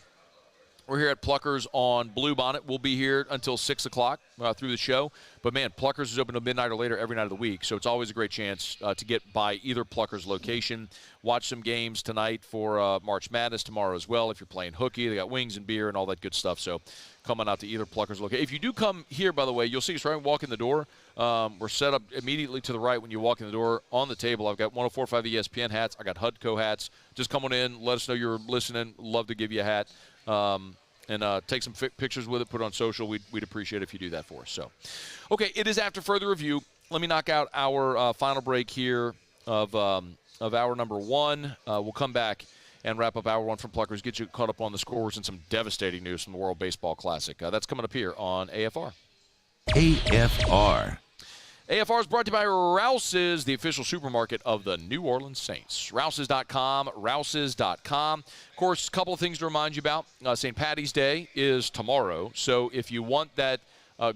We're here at Pluckers on Bluebonnet. We'll be here until 6 o'clock through the show. But, man, Pluckers is open till midnight or later every night of the week, so it's always a great chance to get by either Pluckers location. Watch some games tonight for March Madness, tomorrow as well. If you're playing hooky, they got wings and beer and all that good stuff. So come on out to either Pluckers location. If you do come here, by the way, you'll see us right when you walk in the door. We're set up immediately to the right when you walk in the door. On the table, I've got 104.5 ESPN hats. I got HUDCO hats. Just come on in. Let us know you're listening. Love to give you a hat. And take some pictures with it, put it on social. We'd appreciate it if you do that for us. So, okay, it is After Further Review. Let me knock out our final break here of hour number 1. We'll come back and wrap up hour 1 from Pluckers, get you caught up on the scores and some devastating news from the World Baseball Classic. That's coming up here on AFR. AFR. AFR is brought to you by Rouse's, the official supermarket of the New Orleans Saints. Rouse's.com, Rouse's.com. Of course, a couple of things to remind you about. St. Patty's Day is tomorrow, so if you want that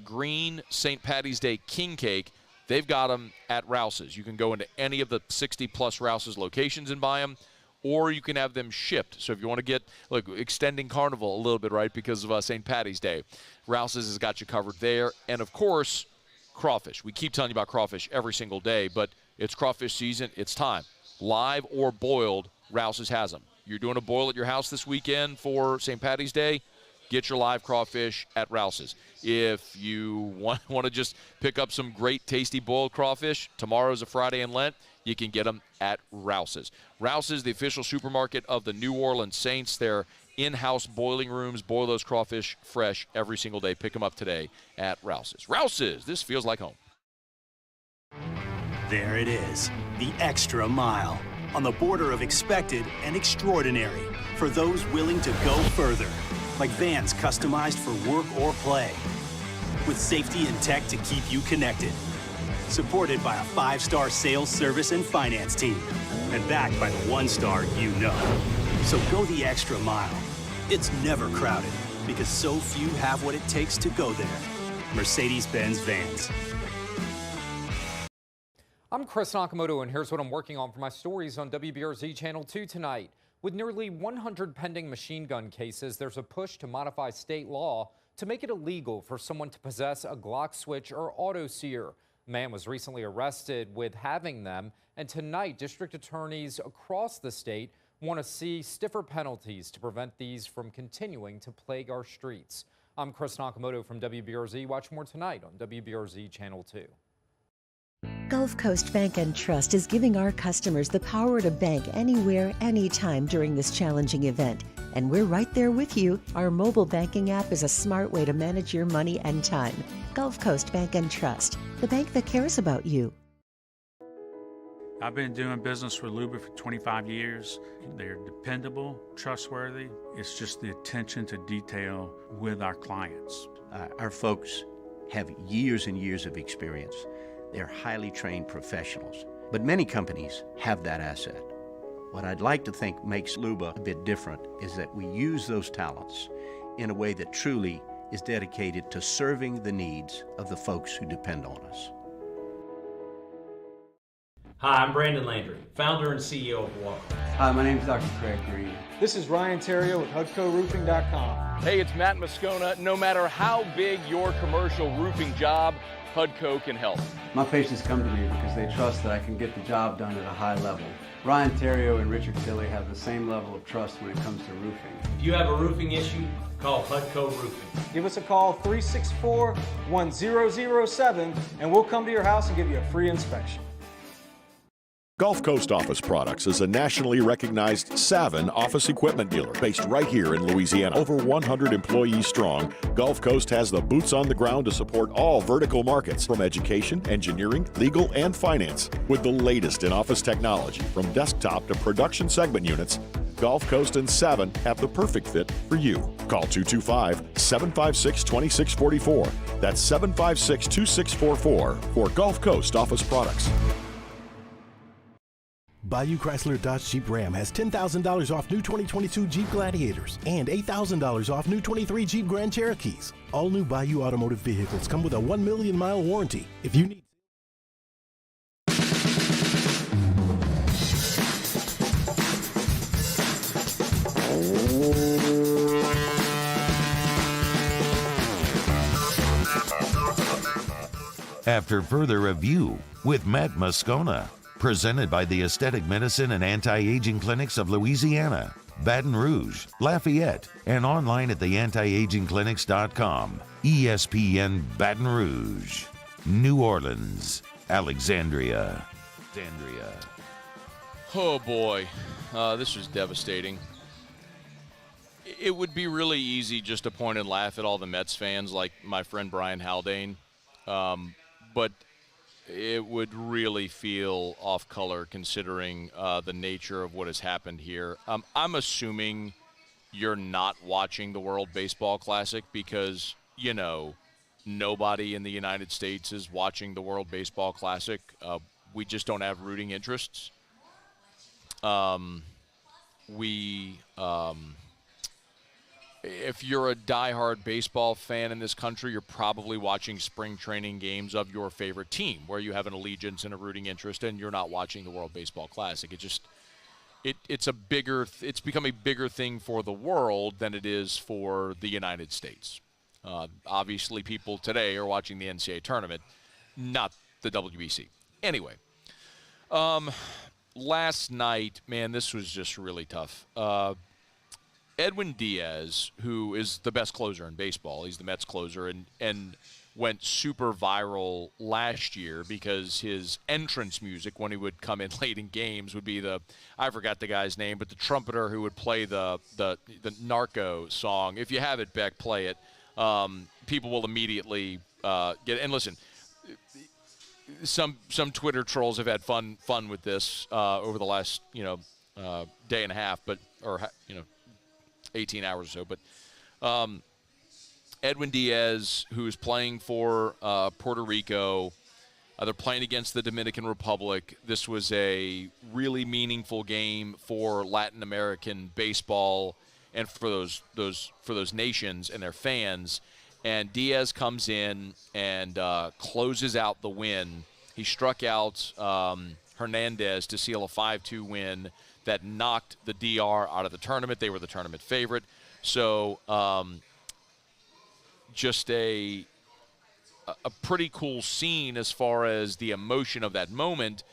green St. Patty's Day king cake, they've got them at Rouse's. You can go into any of the 60-plus Rouse's locations and buy them, or you can have them shipped. So if you want to get, extending Carnival a little bit, right, because of St. Patty's Day, Rouse's has got you covered there. And, of course, crawfish. We keep telling you about crawfish every single day, but it's crawfish season. It's time. Live or boiled, Rouse's has them. You're doing a boil at your house this weekend for St. Patty's Day, get your live crawfish at Rouse's. If you want to just pick up some great, tasty boiled crawfish, tomorrow's a Friday in Lent, you can get them at Rouse's. Rouse's, the official supermarket of the New Orleans Saints. Their in-house boiling rooms boil those crawfish fresh every single day. Pick them up today at Rouse's. Rouse's, this feels like home. There it is, the extra mile. On the border of expected and extraordinary. for those willing to go further, like vans customized for work or play, with safety and tech to keep you connected. Supported by a 5-star sales, service, and finance team, and backed by the 1-star you know. So go the extra mile. It's never crowded, because so few have what it takes to go there. Mercedes-Benz Vans. I'm Chris Nakamoto, and here's what I'm working on for my stories on WBRZ Channel 2 tonight. With nearly 100 pending machine gun cases, there's a push to modify state law to make it illegal for someone to possess a Glock switch or auto sear. A man was recently arrested with having them, and tonight district attorneys across the state want to see stiffer penalties to prevent these from continuing to plague our streets. I'm Chris Nakamoto from WBRZ. Watch more tonight on WBRZ Channel 2. Gulf Coast Bank and Trust is giving our customers the power to bank anywhere, anytime during this challenging event. And we're right there with you. Our mobile banking app is a smart way to manage your money and time. Gulf Coast Bank and Trust, the bank that cares about you. I've been doing business with Luba for 25 years. They're dependable, trustworthy. It's just the attention to detail with our clients. Our folks have years and years of experience. They're highly trained professionals, but many companies have that asset. What I'd like to think makes Luba a bit different is that we use those talents in a way that truly is dedicated to serving the needs of the folks who depend on us. Hi, I'm Brandon Landry, founder and CEO of Otter. Hi, my name is Dr. Craig Green. This is Ryan Terrio with HUDCORoofing.com. Hey, it's Matt Moscona. No matter how big your commercial roofing job, HUDCO can help. My patients come to me because they trust that I can get the job done at a high level. Ryan Terrio and Richard Tilley have the same level of trust when it comes to roofing. If you have a roofing issue, call HUDCO Roofing. Give us a call, 364-1007, and we'll come to your house and give you a free inspection. Gulf Coast Office Products is a nationally recognized Savin office equipment dealer based right here in Louisiana. Over 100 employees strong, Gulf Coast has the boots on the ground to support all vertical markets, from education, engineering, legal, and finance. With the latest in office technology, from desktop to production segment units, Gulf Coast and Savin have the perfect fit for you. Call 225-756-2644. That's 756-2644 for Gulf Coast Office Products. Bayou Chrysler Dodge Jeep Ram has $10,000 off new 2022 Jeep Gladiators and $8,000 off new 23 Jeep Grand Cherokees. All new Bayou automotive vehicles come with a 1 million mile warranty. If you need After further review with Matt Moscona. Presented by the Aesthetic Medicine and Anti-Aging Clinics of Louisiana, Baton Rouge, Lafayette, and online at theantiagingclinics.com. ESPN Baton Rouge, New Orleans, Alexandria. Oh boy, this was devastating. It would be really easy just to point and laugh at all the Mets fans like my friend Brian Haldane, but it would really feel off color considering the nature of what has happened here. I'm assuming you're not watching the World Baseball Classic because, you know, nobody in the United States is watching the World Baseball Classic. We just don't have rooting interests. If you're a diehard baseball fan in this country, you're probably watching spring training games of your favorite team where you have an allegiance and a rooting interest, and you're not watching the World Baseball Classic. It's become a bigger thing for the world than it is for the United States. Obviously, people today are watching the NCAA Tournament, not the WBC. Anyway, last night, man, this was just really tough. Edwin Diaz, who is the best closer in baseball, he's the Mets closer, and went super viral last year because his entrance music when he would come in late in games would be I forgot the guy's name, but the trumpeter who would play the Narco song. If you have it, Beck, play it. People will immediately get it. And listen, some Twitter trolls have had fun with this over the last day and a half, 18 hours or so. But Edwin Diaz, who is playing for Puerto Rico, they're playing against the Dominican Republic. This was a really meaningful game for Latin American baseball and for those nations and their fans. And Diaz comes in and closes out the win. He struck out Hernandez to seal a 5-2 win that knocked the DR out of the tournament. They were the tournament favorite. So just a pretty cool scene as far as the emotion of that moment.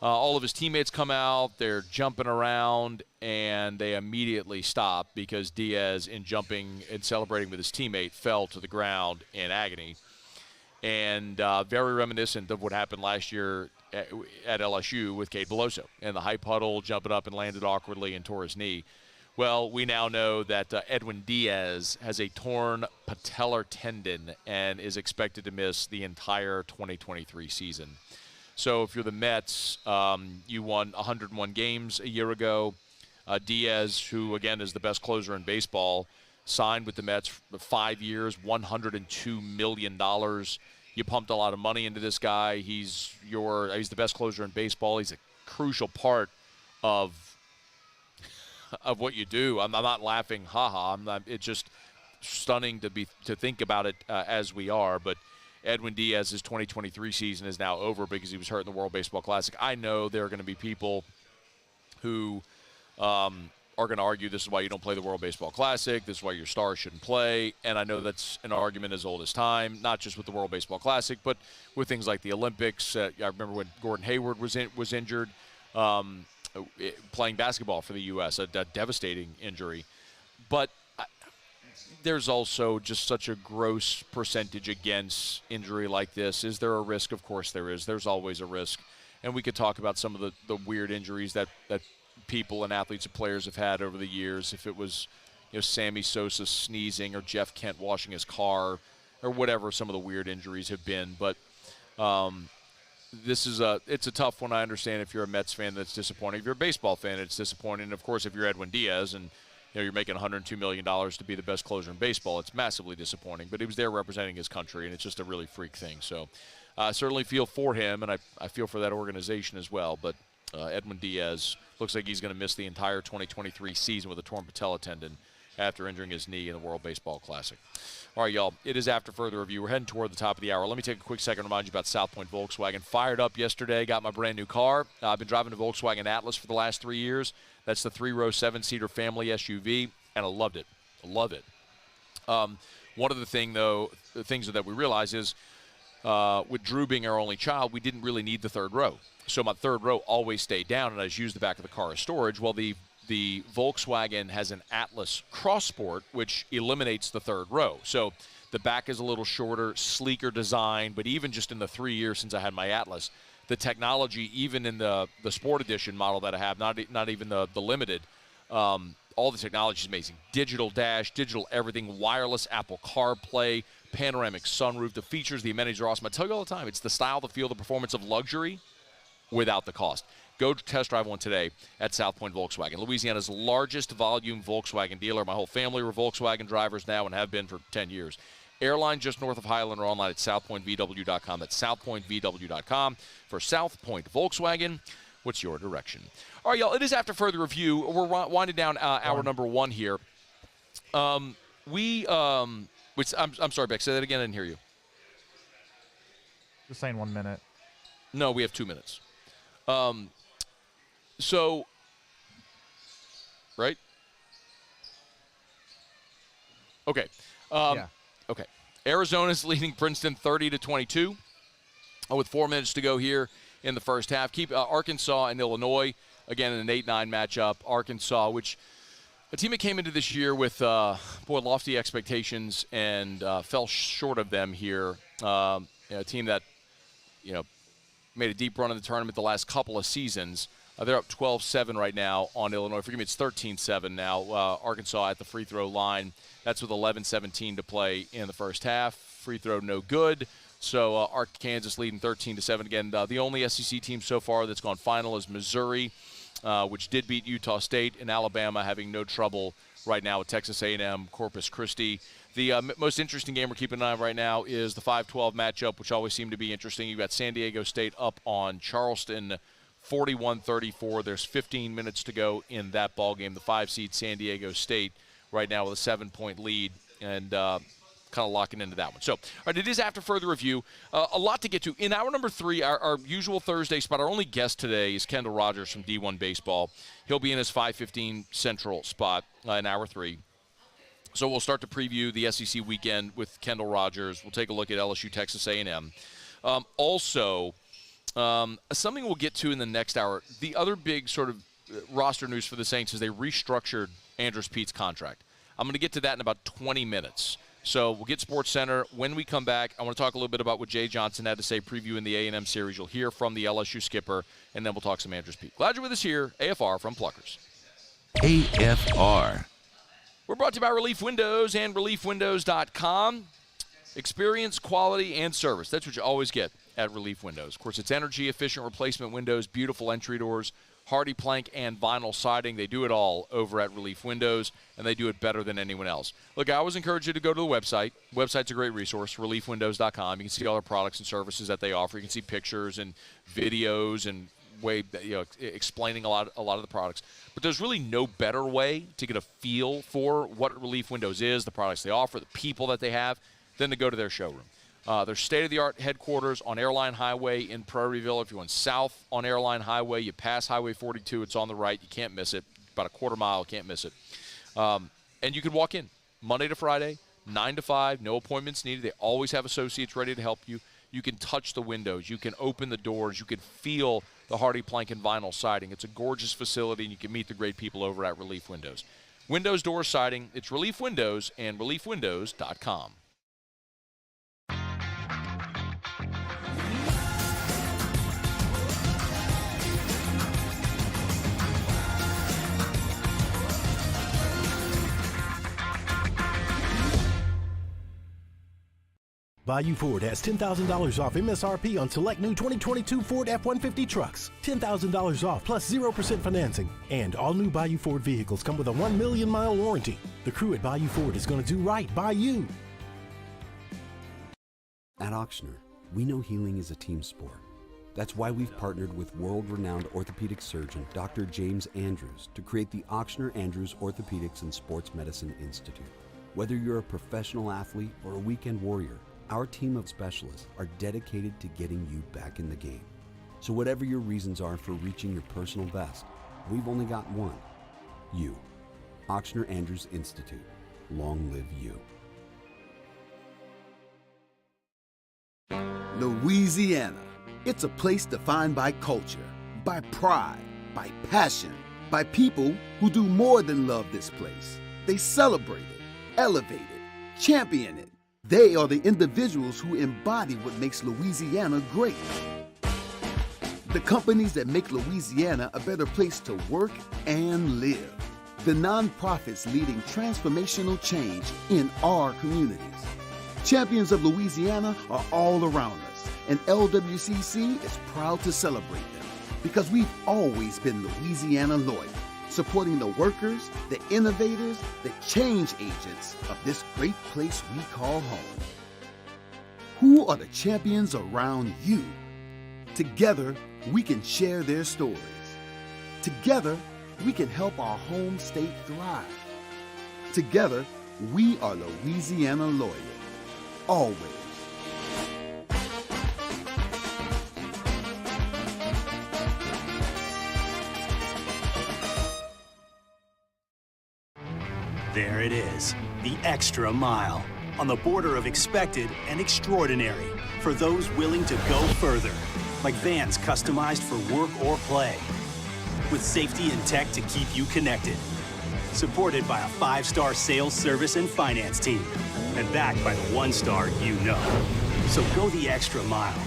All of his teammates come out, they're jumping around, and they immediately stop because Diaz, in jumping and celebrating with his teammate, fell to the ground in agony. And very reminiscent of what happened last year at LSU with Cade Beloso and the hype huddle, jumping up and landed awkwardly and tore his knee. Well, we now know that Edwin Diaz has a torn patellar tendon and is expected to miss the entire 2023 season. So if you're the Mets, you won 101 games a year ago. Diaz, who, again, is the best closer in baseball, signed with the Mets for 5 years, $102 million. You pumped a lot of money into this guy. He's the best closer in baseball. He's a crucial part of what you do. I'm not laughing, it's just stunning to think about it as we are. But Edwin Diaz's 2023 season is now over because he was hurt in the World Baseball Classic. I know there are going to be people who are going to argue this is why you don't play the World Baseball Classic, this is why your stars shouldn't play, and I know that's an argument as old as time, not just with the World Baseball Classic, but with things like the Olympics. I remember when Gordon Hayward was injured. Playing basketball for the U.S., a devastating injury. But there's also just such a gross percentage against injury like this. Is there a risk? Of course there is. There's always a risk. And we could talk about some of the weird injuries that people and athletes and players have had over the years. If it was Sammy Sosa sneezing or Jeff Kent washing his car or whatever some of the weird injuries have been. But it's a tough one. I understand if you're a Mets fan, that's disappointing. If you're a baseball fan, it's disappointing. And of course, if you're Edwin Diaz and you're making $102 million to be the best closer in baseball, it's massively disappointing. But he was there representing his country, and it's just a really freak thing. So I certainly feel for him, and I feel for that organization as well. But Edwin Diaz looks like he's going to miss the entire 2023 season with a torn patella tendon after injuring his knee in the World Baseball Classic. All right, y'all, it is after further review. We're heading toward the top of the hour. Let me take a quick second to remind you about South Point Volkswagen. Fired up yesterday, got my brand new car. I've been driving the Volkswagen Atlas for the last 3 years. That's the 3-row, 7-seater family SUV, and I loved it. I love it. One of the things that we realize is with Drew being our only child, we didn't really need the third row. So my third row always stayed down, and I just used the back of the car as storage. Well, the Volkswagen has an Atlas Cross Sport, which eliminates the third row. So the back is a little shorter, sleeker design, but even just in the 3 years since I had my Atlas, the technology, even in the Sport Edition model that I have, not even the limited, all the technology is amazing. Digital dash, digital everything, wireless Apple CarPlay, panoramic sunroof. The features, the amenities are awesome. I tell you all the time, it's the style, the feel, the performance of luxury without the cost. Go test drive one today at South Point Volkswagen, Louisiana's largest volume Volkswagen dealer. My whole family were Volkswagen drivers now and have been for 10 years. Airline just north of Highland or online at southpointvw.com. That's southpointvw.com. For South Point Volkswagen, what's your direction? All right, y'all, it is after further review. We're winding down hour number one here. I'm sorry, Beck, say that again. I didn't hear you. Just saying 1 minute. No, we have 2 minutes. Right? Okay. Yeah. Okay. Arizona's leading Princeton 30-22 with 4 minutes to go here in the first half. Keep Arkansas and Illinois, again, in an 8-9 matchup. Arkansas, which a team that came into this year with, lofty expectations and fell short of them here. A team that, made a deep run in the tournament the last couple of seasons. They're up 12-7 right now on Illinois. Forgive me, it's 13-7 now. Arkansas at the free throw line. That's with 11:17 to play in the first half. Free throw no good. So Arkansas leading 13-7 again. The only SEC team so far that's gone final is Missouri. which did beat Utah State, and Alabama having no trouble right now with Texas A&M, Corpus Christi. The most interesting game we're keeping an eye on right now is the 5-12 matchup, which always seem to be interesting. You've got San Diego State up on Charleston, 41-34. There's 15 minutes to go in that ball game. The 5-seed San Diego State right now with a 7-point lead, and kind of locking into that one. So, all right, it is after further review. A lot to get to. In hour number 3, our usual Thursday spot, our only guest today is Kendall Rogers from D1 Baseball. He'll be in his 5:15 Central spot in hour 3. So we'll start to preview the SEC weekend with Kendall Rogers. We'll take a look at LSU, Texas A&M. Something we'll get to in the next hour, the other big sort of roster news for the Saints is they restructured Andrus Peat's contract. I'm going to get to that in about 20 minutes. So we'll get Sports Center. When we come back, I want to talk a little bit about what Jay Johnson had to say previewing the A&M series. You'll hear from the LSU skipper, and then we'll talk some Andrus Peat. Glad you're with us here. AFR from Pluckers. AFR. We're brought to you by Relief Windows and ReliefWindows.com. Experience, quality, and service. That's what you always get at Relief Windows. Of course, it's energy-efficient replacement windows, beautiful entry doors, hardy plank and vinyl siding. They do it all over at Relief Windows, and they do it better than anyone else. Look, I always encourage you to go to the website. The website's a great resource, ReliefWindows.com. You can see all their products and services that they offer. You can see pictures and videos and explaining a lot of the products. But there's really no better way to get a feel for what Relief Windows is, the products they offer, the people that they have, than to go to their showroom. Their state-of-the-art headquarters on Airline Highway in Prairieville. If you're going south on Airline Highway, you pass Highway 42. It's on the right. You can't miss it. About a quarter mile. Can't miss it. And you can walk in Monday to Friday, 9 to 5. No appointments needed. They always have associates ready to help you. You can touch the windows. You can open the doors. You can feel the hardy plank and vinyl siding. It's a gorgeous facility, and you can meet the great people over at Relief Windows. Windows, doors, siding. It's Relief Windows and ReliefWindows.com. Bayou Ford has $10,000 off MSRP on select new 2022 Ford F-150 trucks. $10,000 off plus 0% financing. And all new Bayou Ford vehicles come with a 1 million mile warranty. The crew at Bayou Ford is going to do right by you. At Auctioner, we know healing is a team sport. That's why we've partnered with world-renowned orthopedic surgeon Dr. James Andrews to create the Auctioner Andrews Orthopedics and Sports Medicine Institute. Whether you're a professional athlete or a weekend warrior, our team of specialists are dedicated to getting you back in the game. So whatever your reasons are for reaching your personal best, we've only got one. You. Auctioner Andrews Institute. Long live you. Louisiana. It's a place defined by culture, by pride, by passion, by people who do more than love this place. They celebrate it, elevate it, champion it. They are the individuals who embody what makes Louisiana great. The companies that make Louisiana a better place to work and live. The nonprofits leading transformational change in our communities. Champions of Louisiana are all around us, and LWCC is proud to celebrate them because we've always been Louisiana loyal, supporting the workers, the innovators, the change agents of this great place we call home. Who are the champions around you? Together, we can share their stories. Together, we can help our home state thrive. Together, we are Louisiana loyal. Always. There it is, the extra mile, on the border of expected and extraordinary for those willing to go further, like vans customized for work or play, with safety and tech to keep you connected, supported by a 5-star sales, service, and finance team, and backed by the 1-star you know. So go the extra mile.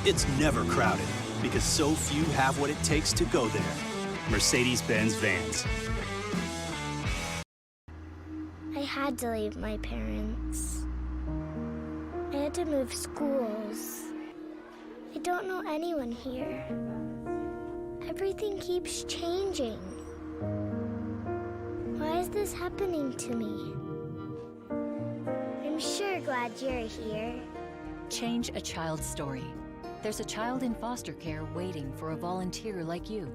It's never crowded, because so few have what it takes to go there. Mercedes-Benz Vans. I had to leave my parents. I had to move schools. I don't know anyone here. Everything keeps changing. Why is this happening to me? I'm sure glad you're here. Change a child's story. There's a child in foster care waiting for a volunteer like you.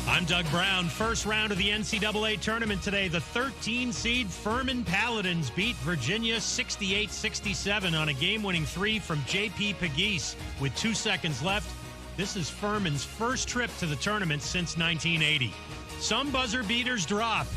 I'm Doug Brown. First round of the NCAA Tournament today. The 13-seed Furman Paladins beat Virginia 68-67 on a game-winning three from J.P. Pegues with 2 seconds left. This is Furman's first trip to the tournament since 1980. Some buzzer beaters drop,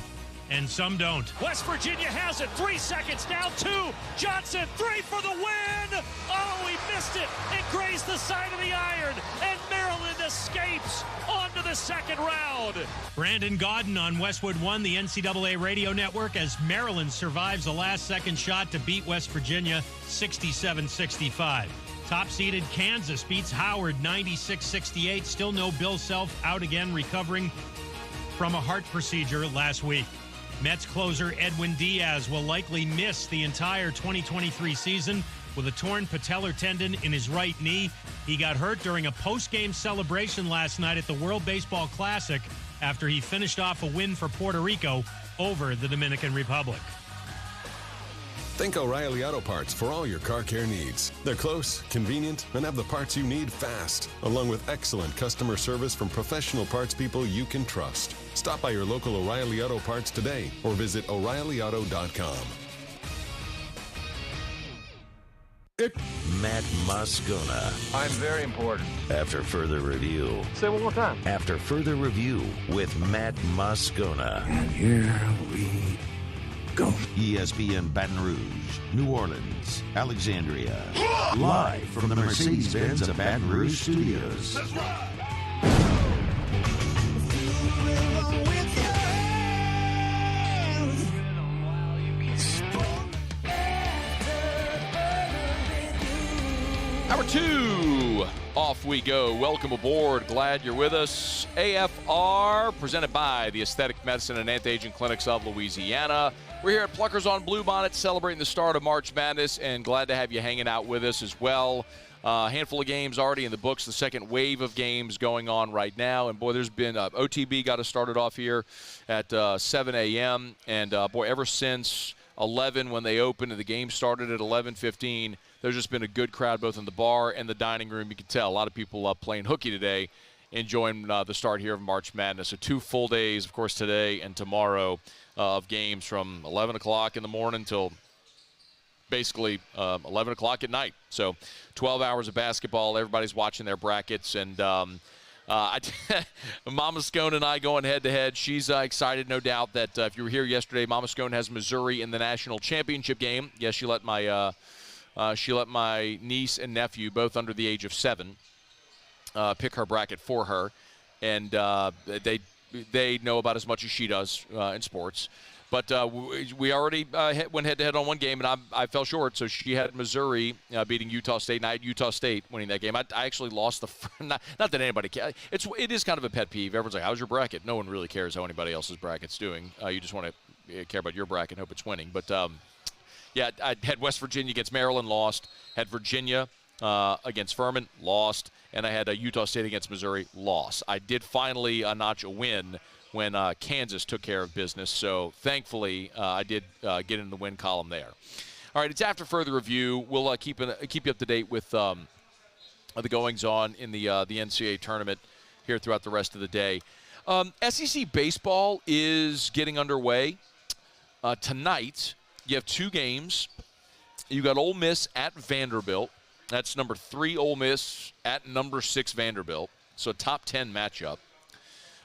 and some don't. West Virginia has it. 3 seconds down. 2. Johnson, 3 for the win. Oh, he missed it. It grazed the side of the iron, and Maryland escapes onto the second round. Brandon Gaudin on Westwood One, the NCAA radio network, as Maryland survives a last-second shot to beat West Virginia 67-65. Top-seeded Kansas beats Howard 96-68. Still no Bill Self, out again, recovering from a heart procedure last week. Mets closer Edwin Diaz will likely miss the entire 2023 season with a torn patellar tendon in his right knee. He got hurt during a post-game celebration last night at the World Baseball Classic after he finished off a win for Puerto Rico over the Dominican Republic. Think O'Reilly Auto Parts for all your car care needs. They're close, convenient, and have the parts you need fast, along with excellent customer service from professional parts people you can trust. Stop by your local O'Reilly Auto Parts today or visit O'ReillyAuto.com. Matt Moscona. I'm very important. After further review. Say it one more time. After further review with Matt Moscona. And here we go. ESPN Baton Rouge, New Orleans, Alexandria. Live from the Mercedes-Benz of Baton Rouge Studios. That's right. Hour 2, off we go. Welcome aboard. Glad you're with us. AFR, presented by the Aesthetic Medicine and Anti-Aging Clinics of Louisiana. We're here at Pluckers on Bluebonnet, celebrating the start of March Madness, and glad to have you hanging out with us as well. A handful of games already in the books, the second wave of games going on right now. And, boy, there's been OTB got us started off here at 7 a.m. And, boy, ever since 11 when they opened and the game started at 11:15, there's just been a good crowd both in the bar and the dining room. You can tell a lot of people playing hooky today, enjoying the start here of March Madness. So 2 full days, of course, today and tomorrow of games from 11 o'clock in the morning till basically 11 o'clock at night. So 12 hours of basketball. Everybody's watching their brackets. And Mama Scone and I going head-to-head. She's excited, no doubt, that if you were here yesterday, Mama Scone has Missouri in the national championship game. Yes, she let my niece and nephew, both under the age of 7, pick her bracket for her. And they know about as much as she does in sports. But we already went head-to-head on one game, and I fell short. So she had Missouri beating Utah State, and I had Utah State winning that game. I actually lost the not that anybody cares. It is kind of a pet peeve. Everyone's like, how's your bracket? No one really cares how anybody else's bracket's doing. You just want to care about your bracket and hope it's winning. But, yeah, I had West Virginia against Maryland, lost. Had Virginia against Furman, lost. And I had Utah State against Missouri, lost. I did finally notch a win when Kansas took care of business. So, thankfully, I did get in the win column there. All right, it's after further review. We'll keep you up to date with the goings-on in the NCAA tournament here throughout the rest of the day. SEC baseball is getting underway. Tonight, you have 2 games. You got Ole Miss at Vanderbilt. That's number 3 Ole Miss at number 6 Vanderbilt. So, a top 10 matchup.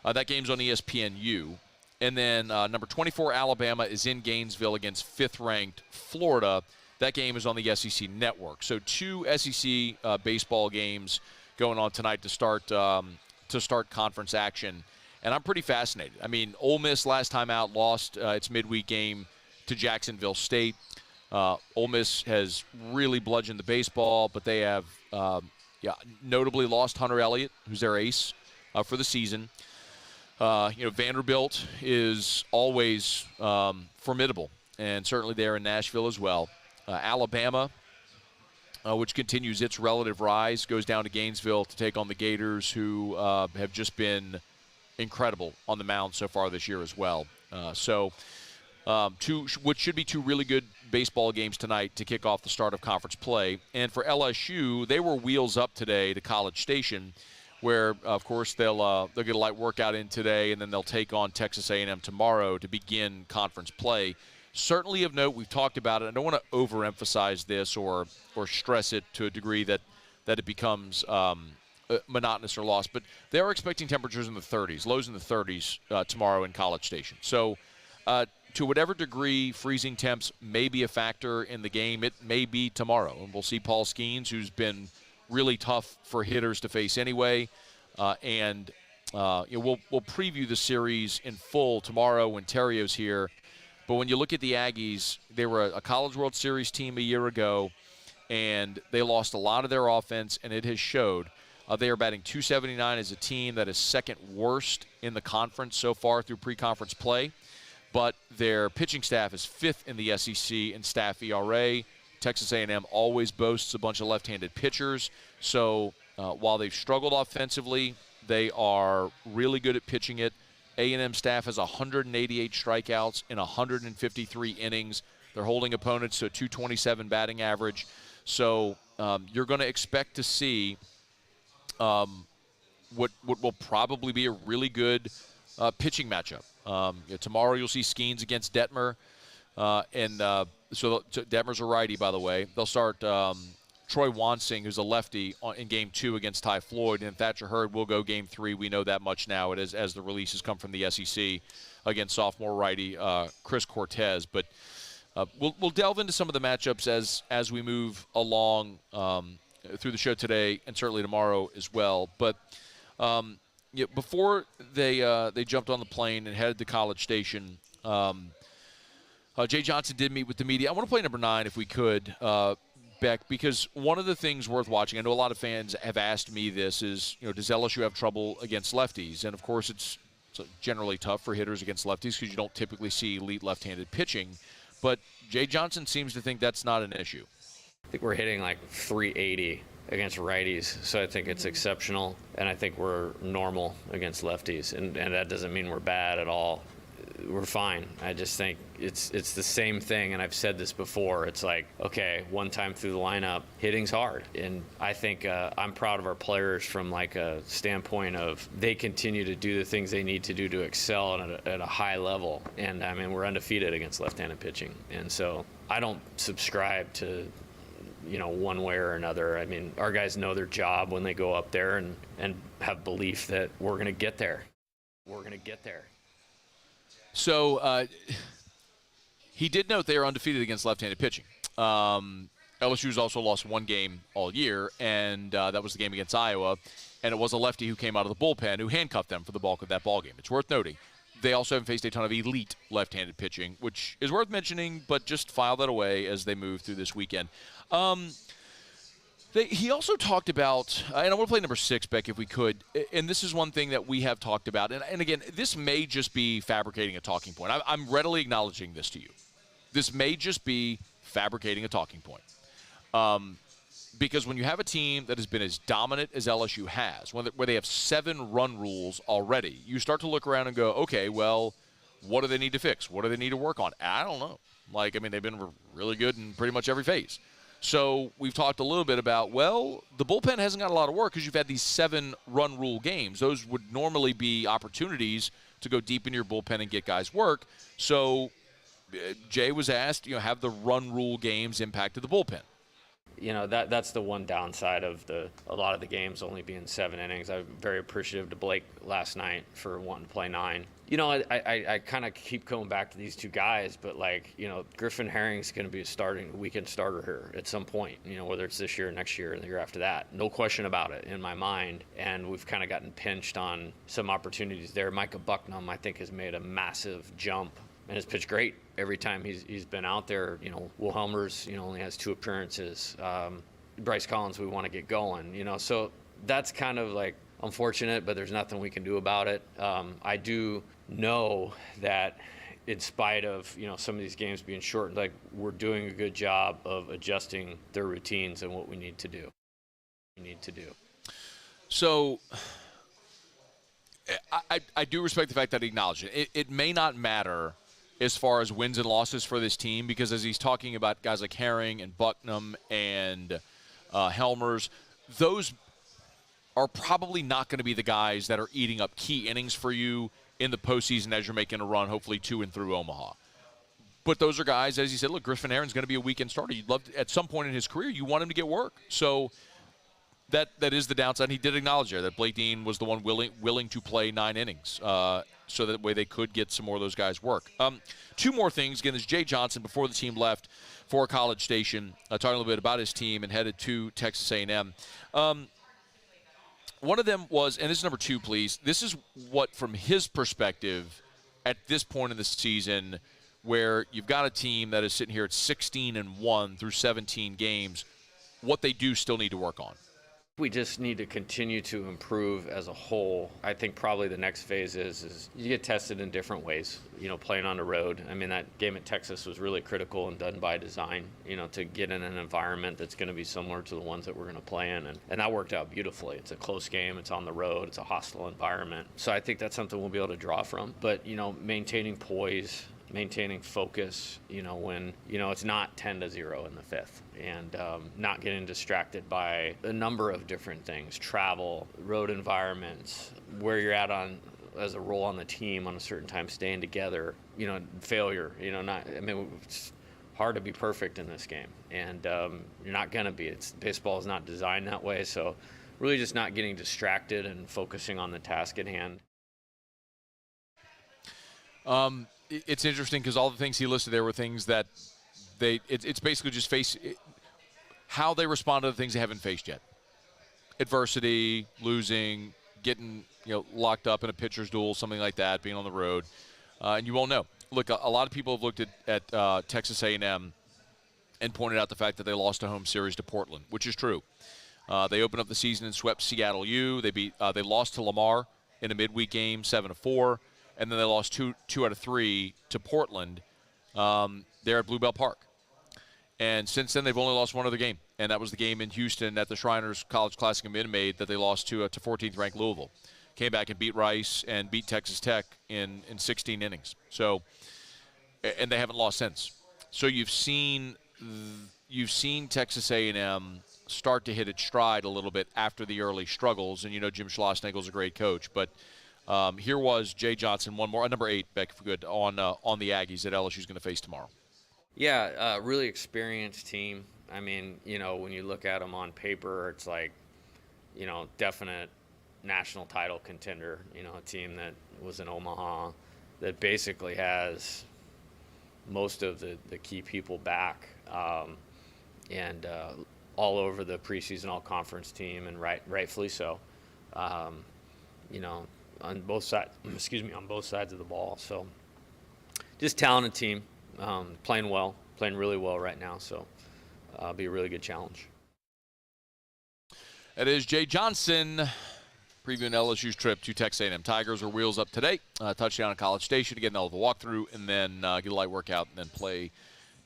That game's on ESPNU. And then number 24 Alabama is in Gainesville against 5th-ranked Florida. That game is on the SEC Network. So 2 SEC baseball games going on tonight to start conference action. And I'm pretty fascinated. I mean, Ole Miss last time out lost its midweek game to Jacksonville State. Ole Miss has really bludgeoned the baseball, but they have notably lost Hunter Elliott, who's their ace for the season. Vanderbilt is always formidable and certainly there in Nashville as well. Alabama, which continues its relative rise, goes down to Gainesville to take on the Gators, who have just been incredible on the mound so far this year as well. Which should be two really good baseball games tonight to kick off the start of conference play. And for LSU, they were wheels up today to College Station, where, of course, they'll get a light workout in today, and then they'll take on Texas A&M tomorrow to begin conference play. Certainly of note, we've talked about it. I don't want to overemphasize this or stress it to a degree that it becomes monotonous or lost, but they are expecting temperatures in the 30s, lows in the 30s tomorrow in College Station. So to whatever degree freezing temps may be a factor in the game, it may be tomorrow. And we'll see Paul Skeens, who's been really tough for hitters to face anyway. We'll preview the series in full tomorrow when Terrio's here. But when you look at the Aggies, they were a College World Series team a year ago, and they lost a lot of their offense, and it has showed. They are batting .279 as a team. That is second worst in the conference so far through pre-conference play. But their pitching staff is fifth in the SEC in staff ERA. Texas A&M always boasts a bunch of left-handed pitchers. So while they've struggled offensively, they are really good at pitching it. A&M staff has 188 strikeouts in 153 innings. They're holding opponents to a .227 batting average. So you're going to expect to see what will probably be a really good pitching matchup. Tomorrow you'll see Skeens against Detmer. So Detmer's a righty, by the way. They'll start Troy Wansing, who's a lefty, in Game 2 against Ty Floyd. And Thatcher Hurd will go Game 3. We know that much now as the releases come from the SEC against sophomore righty Chris Cortez. But we'll delve into some of the matchups as we move along through the show today and certainly tomorrow as well. But before they jumped on the plane and headed to College Station, Jay Johnson did meet with the media. I want to play number 9 if we could, Beck, because one of the things worth watching, I know a lot of fans have asked me this, is, does LSU have trouble against lefties? And, of course, it's generally tough for hitters against lefties because you don't typically see elite left-handed pitching. But Jay Johnson seems to think that's not an issue. I think we're hitting like 380 against righties, so I think it's exceptional, and I think we're normal against lefties, and that doesn't mean we're bad at all. We're fine. I just think it's the same thing, and I've said this before. It's like, okay, one time through the lineup, hitting's hard, and I think I'm proud of our players from like a standpoint of they continue to do the things they need to do to excel at a high level, and I mean, we're undefeated against left-handed pitching, and so I don't subscribe to one way or another. I mean, our guys know their job when they go up there and have belief that we're going to get there. We're going to get there. So he did note they are undefeated against left-handed pitching. LSU's also lost one game all year, and that was the game against Iowa. And it was a lefty who came out of the bullpen who handcuffed them for the bulk of that ballgame. It's worth noting. They also haven't faced a ton of elite left-handed pitching, which is worth mentioning, but just file that away as they move through this weekend. He also talked about, and I want to play number 6, Beck, if we could, and this is one thing that we have talked about, and again, this may just be fabricating a talking point. I'm readily acknowledging this to you. This may just be fabricating a talking point. Because when you have a team that has been as dominant as LSU has, where they have 7 run rules already, you start to look around and go, okay, well, what do they need to fix? What do they need to work on? I don't know. They've been really good in pretty much every phase. So we've talked a little bit about, well, the bullpen hasn't got a lot of work because you've had these 7 run rule games. Those would normally be opportunities to go deep in your bullpen and get guys work. So Jay was asked, have the run rule games impacted the bullpen? That's the one downside of a lot of the games only being 7 innings. I'm very appreciative to Blake last night for wanting to play 9. I kind of keep coming back to these 2 guys, but Griffin Herring's going to be a weekend starter here at some point, whether it's this year or next year or the year after that. No question about it in my mind. And we've kind of gotten pinched on some opportunities there. Micah Bucknum, I think, has made a massive jump and has pitched great every time he's been out there. Will Helmers, only has 2 appearances. Bryce Collins, we want to get going. So that's kind of like unfortunate, but there's nothing we can do about it. I do know that in spite of, some of these games being shortened, like we're doing a good job of adjusting their routines and what we need to do. So I do respect the fact that he acknowledged it. It may not matter as far as wins and losses for this team, because as he's talking about guys like Herring and Bucknam and Helmers, those are probably not going to be the guys that are eating up key innings for you in the postseason as you're making a run, hopefully to and through Omaha. But those are guys, as you said, look, Griffin Herring's going to be a weekend starter. You'd love to, at some point in his career, you want him to get work. So that is the downside. He did acknowledge there that Blake Dean was the one willing to play 9 innings, so that way they could get some more of those guys work. 2 more things. Again, there's Jay Johnson before the team left for College Station, talking a little bit about his team and headed to Texas A&M. One of them was, and this is number 2, please. This is what, from his perspective, at this point in the season, where you've got a team that is sitting here at 16-1 through 17 games, what they do still need to work on. We just need to continue to improve as a whole. I think probably the next phase is you get tested in different ways, playing on the road. I mean, that game at Texas was really critical and done by design, to get in an environment that's going to be similar to the ones that we're going to play in. And that worked out beautifully. It's a close game. It's on the road. It's a hostile environment. So I think that's something we'll be able to draw from. But, maintaining poise, maintaining focus, when, it's not 10-0 in the 5th, and not getting distracted by a number of different things, travel, road environments, where you're at on as a role on the team on a certain time, staying together, failure, it's hard to be perfect in this game, and you're not going to be. Baseball is not designed that way, so really just not getting distracted and focusing on the task at hand. It's interesting because all the things he listed there were things that it's basically just how they respond to the things they haven't faced yet. Adversity, losing, getting locked up in a pitcher's duel, something like that, being on the road, and you won't know. Look, a lot of people have looked at Texas A&M and pointed out the fact that they lost a home series to Portland, which is true. They opened up the season and swept Seattle U. They lost to Lamar in a midweek game, 7-4. And then they lost two out of 3 to Portland there at Blue Bell Park. And since then, they've only lost one other game, and that was the game in Houston at the Shriners College Classic in Minute that they lost to 14th-ranked Louisville. Came back and beat Rice and beat Texas Tech in 16 innings. So, and they haven't lost since. So you've seen Texas A&M start to hit its stride a little bit after the early struggles, and Jim Schlossnagle's a great coach, but. Here was Jay Johnson, one more, number 8, Beck, if we could, on the Aggies that LSU's going to face tomorrow. Yeah, really experienced team. I mean, when you look at them on paper, it's like, definite national title contender. A team that was in Omaha that basically has most of the key people back, and all over the preseason all-conference team, and rightfully so. On both sides of the ball. So just talented team, playing really well right now. So it'll be a really good challenge. That is Jay Johnson previewing LSU's trip to Texas A&M. Tigers are wheels up today. Touchdown at College Station. Again, they'll have a walkthrough and then get a light workout and then play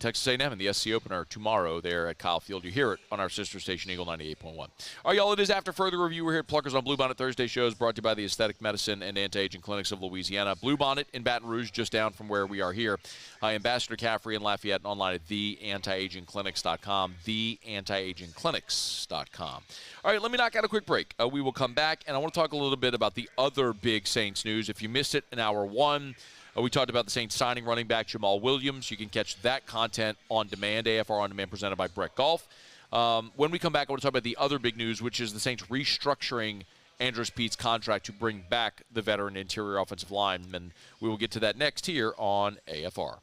Texas A&M in the SC opener tomorrow there at Kyle Field. You hear it on our sister station, Eagle 98.1. All right, y'all, it is After Further Review. We're here at Pluckers on Bluebonnet Thursday shows, brought to you by the Aesthetic Medicine and Anti-Aging Clinics of Louisiana. Bluebonnet in Baton Rouge, just down from where we are here. Ambassador Caffrey in Lafayette, and online at theantiagingclinics.com, theantiagingclinics.com. All right, let me knock out a quick break. We will come back, and I want to talk a little bit about the other big Saints news. If you missed it in hour 1, we talked about the Saints signing running back Jamaal Williams. You can catch that content on demand, AFR on demand, presented by Brett Golf. When we come back, I want to talk about the other big news, which is the Saints restructuring Andrus Peat's contract to bring back the veteran interior offensive lineman. We will get to that next here on AFR.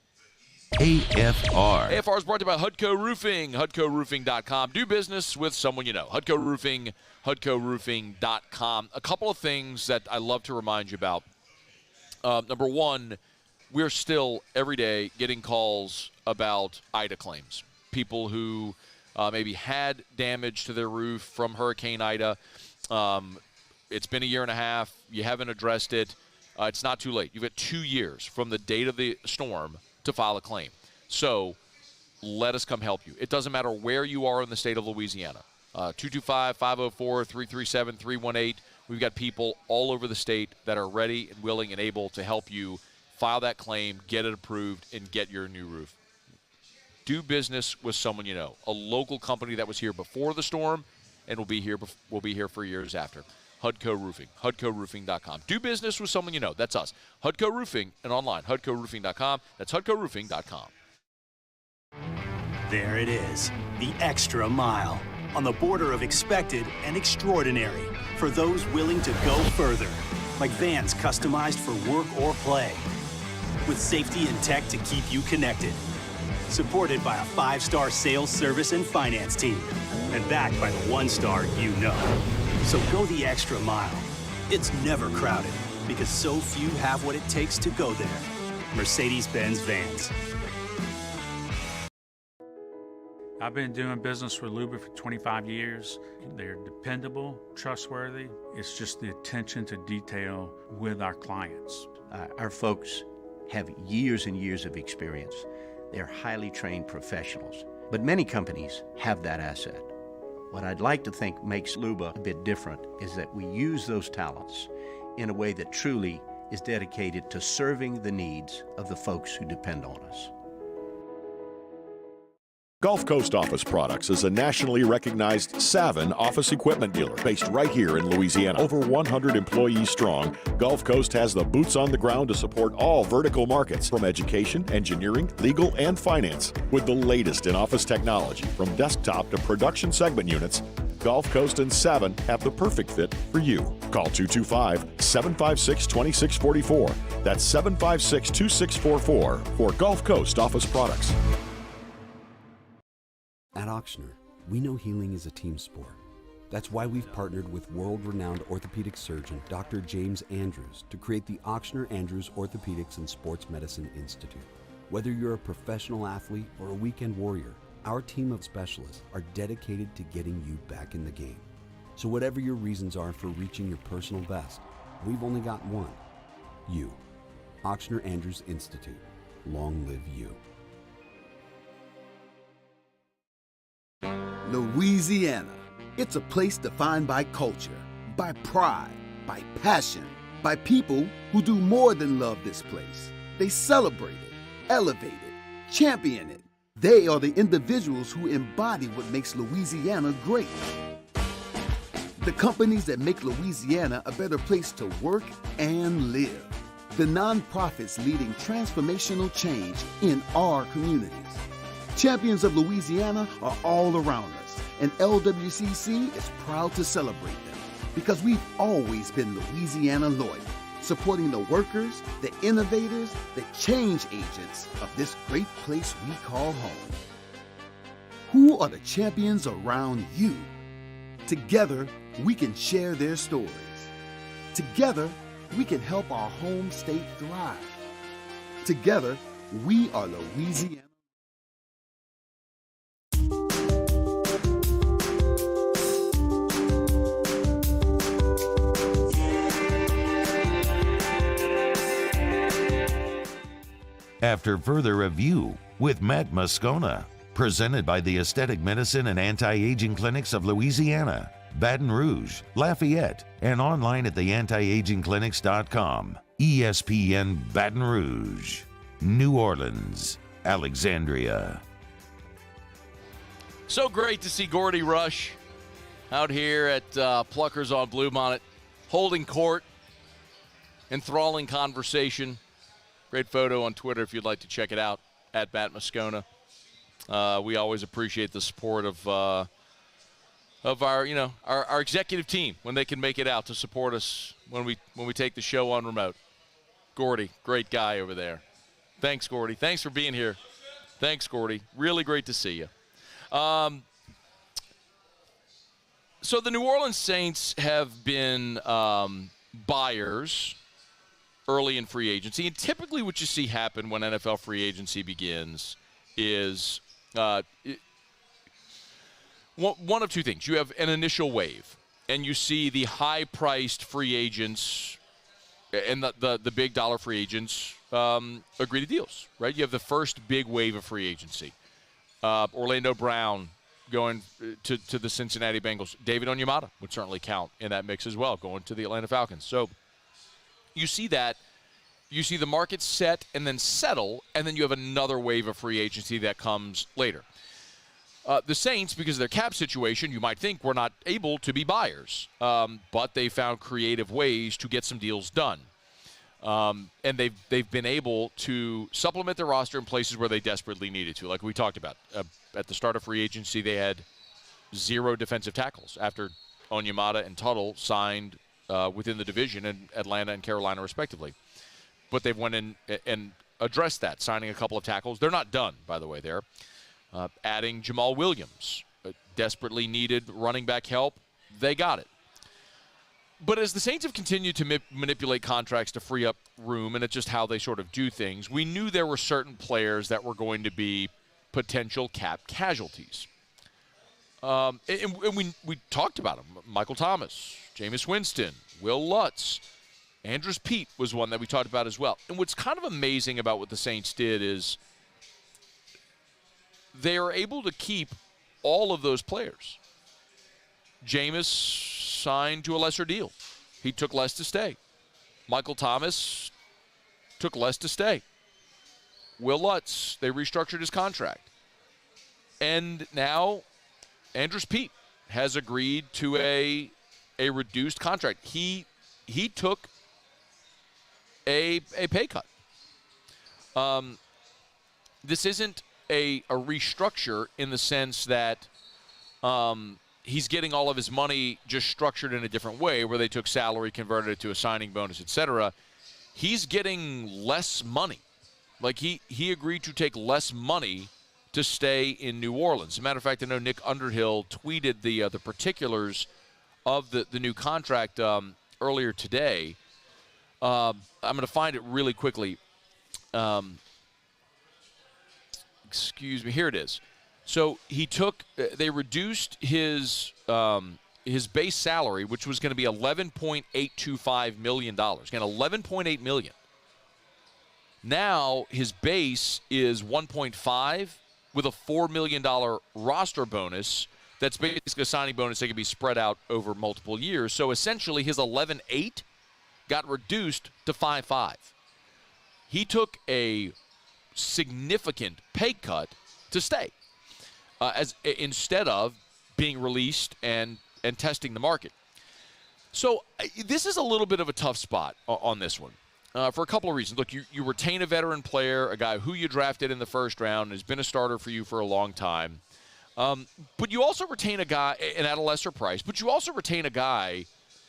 AFR is brought to you by Hudco Roofing, HudcoRoofing.com. Do business with someone you know. Hudco Roofing, HudcoRoofing.com. A couple of things that I love to remind you about. Number one, we're still every day getting calls about Ida claims. People who maybe had damage to their roof from Hurricane Ida. It's been a year and a half. You haven't addressed it. It's not too late. You've got 2 years from the date of the storm to file a claim. So let us come help you. It doesn't matter where you are in the state of Louisiana. 225-504-337-318. We've got people all over the state that are ready and willing and able to help you file that claim, get it approved, and get your new roof. Do business with someone you know, a local company that was here before the storm and will be here for years after. Hudco Roofing, HudcoRoofing.com. Do business with someone you know. That's us. Hudco Roofing and online, HudcoRoofing.com. That's HudcoRoofing.com. There it is, the extra mile, on the border of expected and extraordinary, for those willing to go further, like vans customized for work or play, with safety and tech to keep you connected. Supported by a 5-star sales, service, and finance team, and backed by the 1-star you know. So go the extra mile. It's never crowded, because so few have what it takes to go there. Mercedes-Benz Vans. I've been doing business with Luba for 25 years. They're dependable, trustworthy. It's just the attention to detail with our clients. Our folks have years and years of experience. They're highly trained professionals, but many companies have that asset. What I'd like to think makes Luba a bit different is that we use those talents in a way that truly is dedicated to serving the needs of the folks who depend on us. Gulf Coast Office Products is a nationally recognized Savin office equipment dealer based right here in Louisiana. Over 100 employees strong, Gulf Coast has the boots on the ground to support all vertical markets, from education, engineering, legal, and finance. With the latest in office technology, from desktop to production segment units, Gulf Coast and Savin have the perfect fit for you. Call 225-756-2644. That's 756-2644 for Gulf Coast Office Products. At Ochsner, we know healing is a team sport. That's why we've partnered with world-renowned orthopedic surgeon Dr. James Andrews to create the Ochsner-Andrews Orthopedics and Sports Medicine Institute. Whether you're a professional athlete or a weekend warrior, our team of specialists are dedicated to getting you back in the game. So whatever your reasons are for reaching your personal best, we've only got one: you. Ochsner-Andrews Institute. Long live you. Louisiana. It's a place defined by culture, by pride, by passion, by people who do more than love this place. They celebrate it, elevate it, champion it. They are the individuals who embody what makes Louisiana great. The companies that make Louisiana a better place to work and live. The nonprofits leading transformational change in our communities. Champions of Louisiana are all around us, and LWCC is proud to celebrate them because we've always been Louisiana loyal, supporting the workers, the innovators, the change agents of this great place we call home. Who are the champions around you? Together, we can share their stories. Together, we can help our home state thrive. Together, we are Louisiana. After further review with Matt Moscona, presented by the Aesthetic Medicine and Anti-Aging Clinics of Louisiana, Baton Rouge, Lafayette, and online at theantiagingclinics.com. ESPN Baton Rouge, New Orleans, Alexandria. So great to see Gordy Rush out here at Pluckers on Bluebonnet, holding court, enthralling conversation. Great photo on Twitter if you'd like to check it out, at Matt Moscona. We always appreciate the support of our our executive team when they can make it out to support us when we take the show on remote. Gordy, great guy over there. Thanks, Gordy. Thanks for being here. Thanks, Gordy. Really great to see you. So the New Orleans Saints have been buyers early in free agency, and typically what you see happen when NFL free agency begins is one of two things. You have an initial wave, and you see the high-priced free agents and the big dollar free agents agree to deals, right? You have the first big wave of free agency. Orlando Brown going to the Cincinnati Bengals. David Onyemata would certainly count in that mix as well, going to the Atlanta Falcons. So you see that. You see the market set and then settle, and then you have another wave of free agency that comes later. The Saints, because of their cap situation, you might think were not able to be buyers, but they found creative ways to get some deals done. And they've been able to supplement their roster in places where they desperately needed to, like we talked about. At the start of free agency, they had 0 defensive tackles after Onyemata and Tuttle signed within the division in Atlanta and Carolina, respectively. But they've went in and addressed that, signing a couple of tackles. They're not done, by the way, there. Adding Jamaal Williams, desperately needed running back help. They got it. But as the Saints have continued to manipulate contracts to free up room, and it's just how they sort of do things, we knew there were certain players that were going to be potential cap casualties. And we talked about them. Michael Thomas, Jameis Winston, Will Lutz. Andrus Peat was one that we talked about as well. And what's kind of amazing about what the Saints did is they are able to keep all of those players. Jameis signed to a lesser deal. He took less to stay. Michael Thomas took less to stay. Will Lutz, they restructured his contract. And now Andrus Peat has agreed to a reduced contract. He took a pay cut. This isn't a restructure in the sense that he's getting all of his money just structured in a different way where they took salary, converted it to a signing bonus, etc. He's getting less money. Like he agreed to take less money to stay in New Orleans. As a matter of fact, I know Nick Underhill tweeted the particulars of the new contract earlier today. I'm going to find it really quickly. Excuse me. Here it is. So they reduced his base salary, which was going to be $11.825 million. Again, $11.8 million. Now his base is $1.5 with a $4 million roster bonus. That's basically a signing bonus that can be spread out over multiple years. So essentially his $11.8 got reduced to $5.5. He took a significant pay cut to stay instead of being released and testing the market. So this is a little bit of a tough spot on this one for a couple of reasons. Look, you retain a veteran player, a guy who you drafted in the first round and has been a starter for you for a long time. But you also retain a guy, and at a lesser price, but you also retain a guy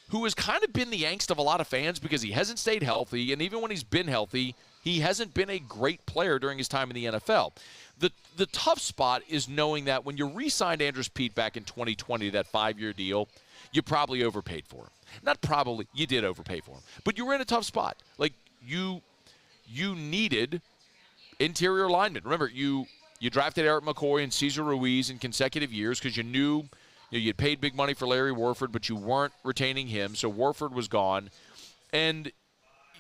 who has kind of been the angst of a lot of fans because he hasn't stayed healthy, and even when he's been healthy, he hasn't been a great player during his time in the NFL. The tough spot is knowing that when you re-signed Andrus Peat back in 2020, that 5-year deal, you probably overpaid for him. Not probably, you did overpay for him. But you were in a tough spot. Like, you needed interior linemen. Remember, you drafted Eric McCoy and Cesar Ruiz in consecutive years because you knew you'd paid big money for Larry Warford, but you weren't retaining him, so Warford was gone. And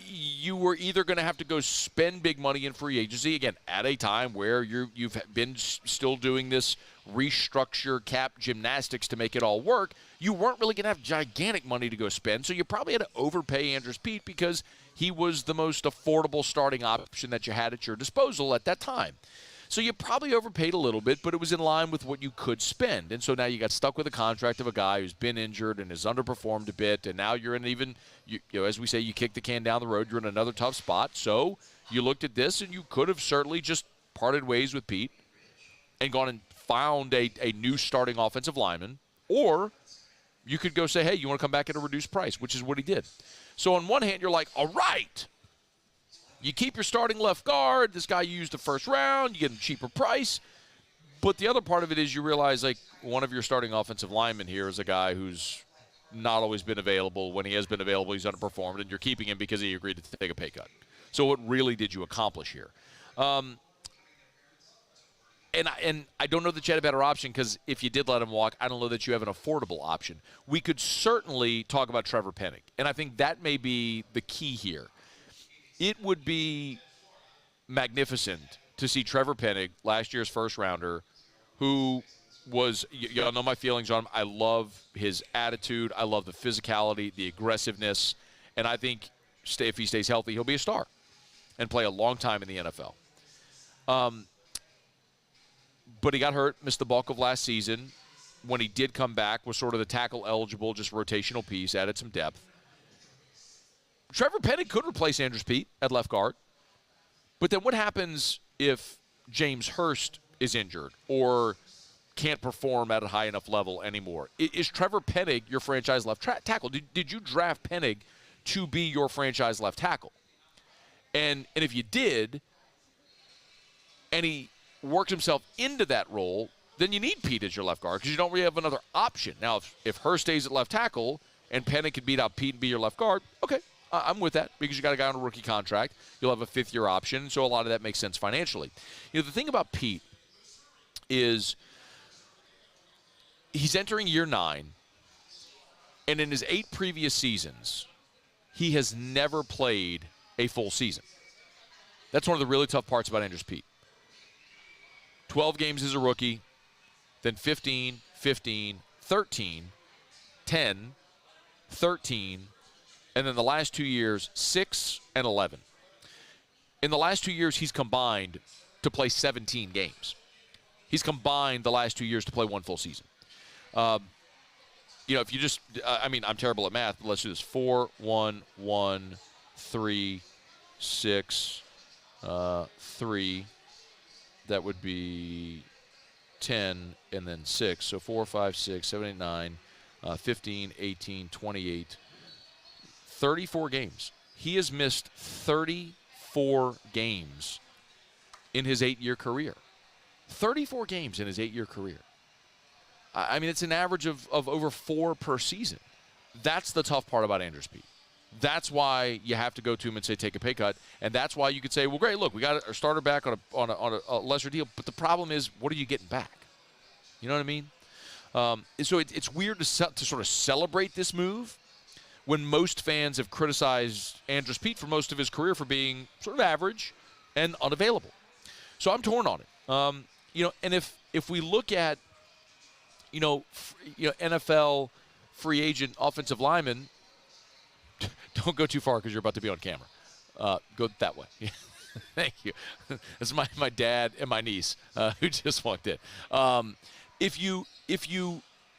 you were either going to have to go spend big money in free agency, again, at a time where you've been still doing this restructure cap gymnastics to make it all work. You weren't really going to have gigantic money to go spend, so you probably had to overpay Andrus Peat because he was the most affordable starting option that you had at your disposal at that time. So you probably overpaid a little bit, but it was in line with what you could spend. And so now you got stuck with a contract of a guy who's been injured and has underperformed a bit, and now you're in as we say, you kick the can down the road, you're in another tough spot. So you looked at this, and you could have certainly just parted ways with Peat and gone and found a new starting offensive lineman, or you could go say, hey, you want to come back at a reduced price, which is what he did. So on one hand, you're like, all right, you keep your starting left guard. This guy you used the first round. You get him a cheaper price. But the other part of it is you realize, like, one of your starting offensive linemen here is a guy who's not always been available. When he has been available, he's underperformed, and you're keeping him because he agreed to take a pay cut. So what really did you accomplish here? And I don't know that you had a better option, because if you did let him walk, I don't know that you have an affordable option. We could certainly talk about Trevor Penning, and I think that may be the key here. It would be magnificent to see Trevor Penning, last year's first-rounder, who was, y'all know my feelings on him. I love his attitude. I love the physicality, the aggressiveness, and I think if he stays healthy, he'll be a star and play a long time in the NFL. But he got hurt, missed the bulk of last season. When he did come back, was sort of the tackle-eligible, just rotational piece, added some depth. Trevor Penning could replace Andrus Peat at left guard. But then what happens if James Hurst is injured or can't perform at a high enough level anymore? Is Trevor Penning your franchise left tackle? Did you draft Penning to be your franchise left tackle? And if you did, and he works himself into that role, then you need Peat as your left guard, because you don't really have another option. Now, if Hurst stays at left tackle and Penning can beat out Peat and be your left guard, okay, I'm with that, because you got a guy on a rookie contract. You'll have a fifth-year option, so a lot of that makes sense financially. The thing about Peat is he's entering year 9, and in his 8 previous seasons, he has never played a full season. That's one of the really tough parts about Andrus Peat. 12 games as a rookie, then 15, 15, 13, 10, 13, and then the last 2 years, 6 and 11. In the last 2 years, he's combined to play 17 games. He's combined the last 2 years to play one full season. If you just, I'm terrible at math, but let's do this. 4, 1, 1, 3, 6, 3. That would be 10 and then 6. So 4, 5, 6, 7, 8, 9, 15, 18, 28, 34 games. He has missed 34 games in his 8-year career. 34 games in his 8-year career. It's an average of over 4 per season. That's the tough part about Andrus Peat. That's why you have to go to him and say, take a pay cut. And that's why you could say, well, great, look, we got our starter back on a lesser deal. But the problem is, what are you getting back? You know what I mean? So it's weird to sort of celebrate this move when most fans have criticized Andrus Peat for most of his career for being sort of average and unavailable. So I'm torn on it. And if we look at, NFL free agent offensive linemen, don't go too far because you're about to be on camera. Go that way. Thank you. This is my dad and my niece who just walked in. If you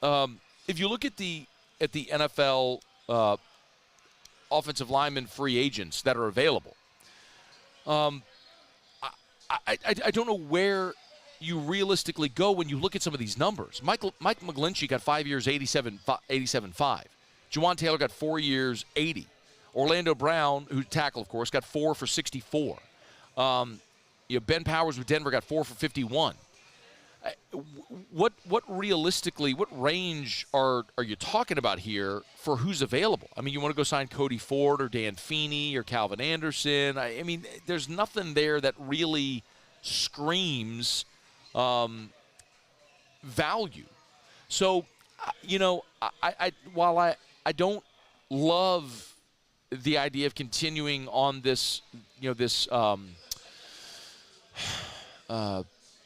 look at the NFL offensive lineman free agents that are available, I don't know where you realistically go when you look at some of these numbers. Mike McGlinchey got 5 years, 87.5. Juwan Taylor got 4 years, 80. Orlando Brown, who tackle, of course, got 4 for 64. Ben Powers with Denver got 4 for 51. What realistically, what range are you talking about here for who's available? You want to go sign Cody Ford or Dan Feeney or Calvin Anderson? There's nothing there that really screams value. So, while I don't love the idea of continuing on this,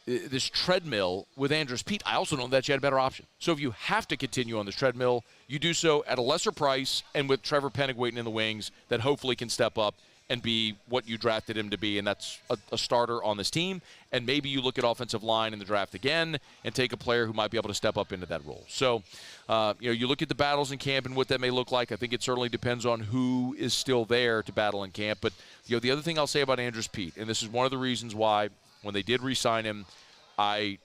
this treadmill with Andrus Peat, I also know that you had a better option. So if you have to continue on this treadmill, you do so at a lesser price and with Trevor Penning waiting in the wings that hopefully can step up and be what you drafted him to be, and that's a starter on this team. And maybe you look at offensive line in the draft again and take a player who might be able to step up into that role. So, you look at the battles in camp and what that may look like. I think it certainly depends on who is still there to battle in camp. But, the other thing I'll say about Andrus Peat, and this is one of the reasons why when they did re-sign him, I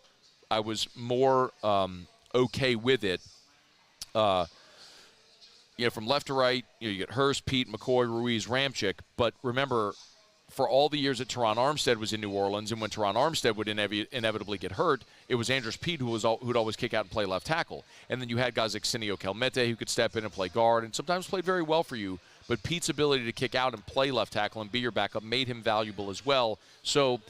was more okay with it. From left to right, you get Hurst, Peat, McCoy, Ruiz, Ramczyk. But remember, for all the years that Teron Armstead was in New Orleans, and when Teron Armstead would inevitably get hurt, it was Andrus Peat who'd always kick out and play left tackle. And then you had guys like Sinio Kelmete who could step in and play guard, and sometimes played very well for you. But Pete's ability to kick out and play left tackle and be your backup made him valuable as well. So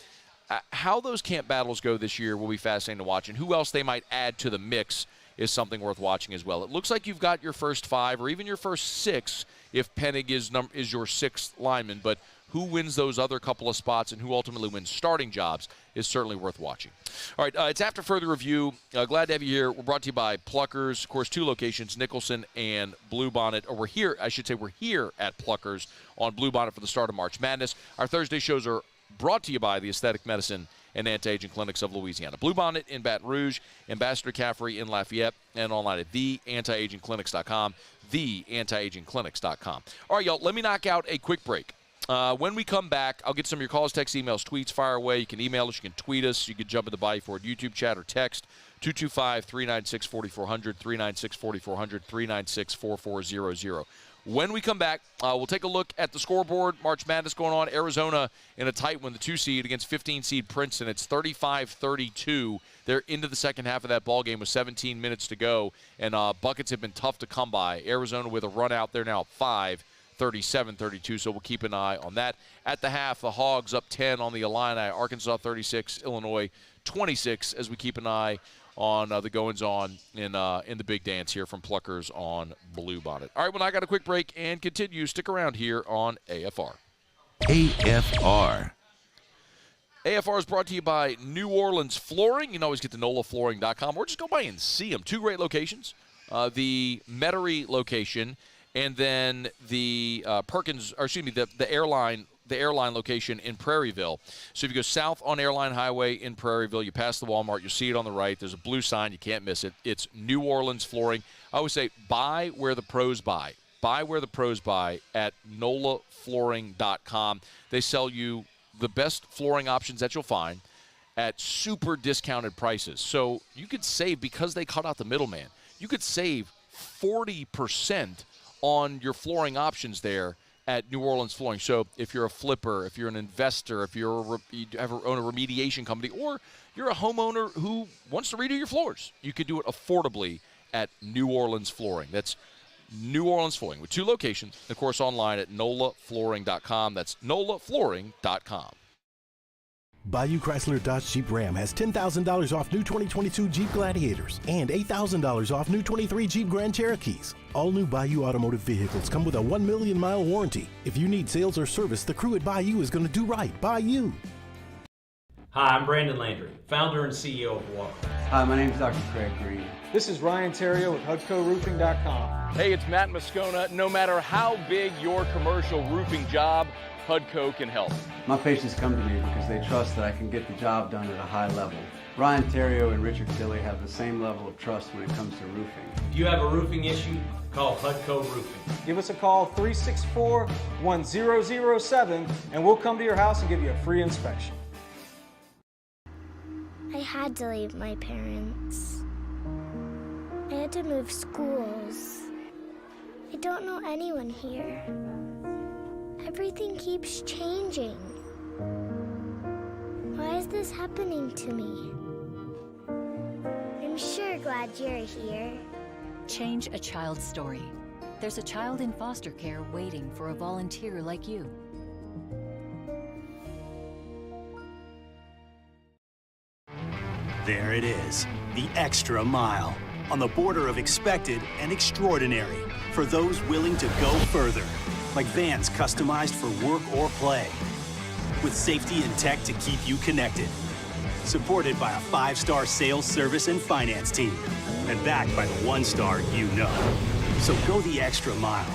How those camp battles go this year will be fascinating to watch, and who else they might add to the mix is something worth watching as well. It looks like you've got your first 5 or even your first 6 if Penning is your 6th lineman, but who wins those other couple of spots and who ultimately wins starting jobs is certainly worth watching. All right, it's After Further Review. Glad to have you here. We're brought to you by Pluckers. Of course, 2 locations, Nicholson and Bluebonnet. Or we're here at Pluckers on Bluebonnet for the start of March Madness. Our Thursday shows are brought to you by the Aesthetic Medicine and Anti-Aging Clinics of Louisiana. Bluebonnet in Baton Rouge, Ambassador Caffrey in Lafayette, and online at theantiagingclinics.com, theantiagingclinics.com. All right, y'all, let me knock out a quick break. When we come back, I'll get some of your calls, texts, emails, tweets, fire away. You can email us, you can tweet us, you can jump in the Bayou Ford YouTube chat or text 225-396-4400, 396-4400, 396-4400. When we come back, we'll take a look at the scoreboard. March Madness going on. Arizona in a tight one, the 2 seed against 15 seed Princeton. It's 35-32. They're into the second half of that ball game with 17 minutes to go, and buckets have been tough to come by. Arizona with a run out there now at 5, 37-32, so we'll keep an eye on that. At the half, the Hogs up 10 on the Illini. Arkansas 36, Illinois 26, as we keep an eye on the goings-on in the big dance here from Pluckers on Bluebonnet. All right, well, I got a quick break and continue. Stick around here on AFR. AFR. AFR is brought to you by New Orleans Flooring. You can always get to NOLAflooring.com or just go by and see them. 2 great locations. The Metairie location and then the the airline location in Prairieville. So if you go south on Airline Highway in Prairieville, you pass the Walmart, you'll see it on the right. There's a blue sign. You can't miss it. It's New Orleans Flooring. I always say buy where the pros buy. Buy where the pros buy at NOLAflooring.com. They sell you the best flooring options that you'll find at super discounted prices. So you could save, because they cut out the middleman, you could save 40% on your flooring options there at New Orleans Flooring. So if you're a flipper, if you're an investor, if you own a remediation company, or you're a homeowner who wants to redo your floors, you could do it affordably at New Orleans Flooring. That's New Orleans Flooring with 2 locations, of course, online at NOLAflooring.com. That's NOLAflooring.com. Bayou Chrysler Dodge Jeep Ram has $10,000 off new 2022 Jeep Gladiators and $8,000 off new 23 Jeep Grand Cherokees. All new Bayou automotive vehicles come with a 1 million mile warranty. If you need sales or service, the crew at Bayou is going to do right by you. Hi, I'm Brandon Landry, founder and CEO of Walker. Hi, my name is Dr. Craig Green. This is Ryan Terrio with HUDCORoofing.com. Hey, it's Matt Moscona. No matter how big your commercial roofing job, HUDCO can help. My patients come to me because they trust that I can get the job done at a high level. Ryan Terrio and Richard Tilley have the same level of trust when it comes to roofing. If you have a roofing issue, call HUDCO Roofing. Give us a call, 364-1007, and we'll come to your house and give you a free inspection. I had to leave my parents. I had to move schools. I don't know anyone here. Everything keeps changing. Why is this happening to me? I'm sure glad you're here. Change a child's story. There's a child in foster care waiting for a volunteer like you. There it is, the extra mile, on the border of expected and extraordinary, for those willing to go further, like vans customized for work or play, with safety and tech to keep you connected, supported by a 5-star sales, service, and finance team, and backed by the 1-star you know. So go the extra mile.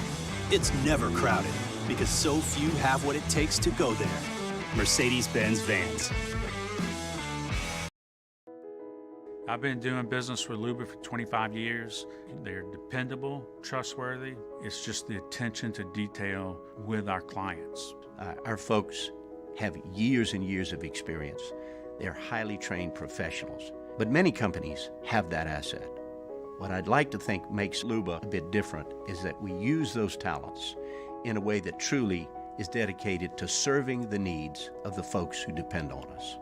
It's never crowded, because so few have what it takes to go there. Mercedes-Benz Vans. I've been doing business with Luba for 25 years. They're dependable, trustworthy. It's just the attention to detail with our clients. Our folks have years and years of experience. They're highly trained professionals, but many companies have that asset. What I'd like to think makes Luba a bit different is that we use those talents in a way that truly is dedicated to serving the needs of the folks who depend on us.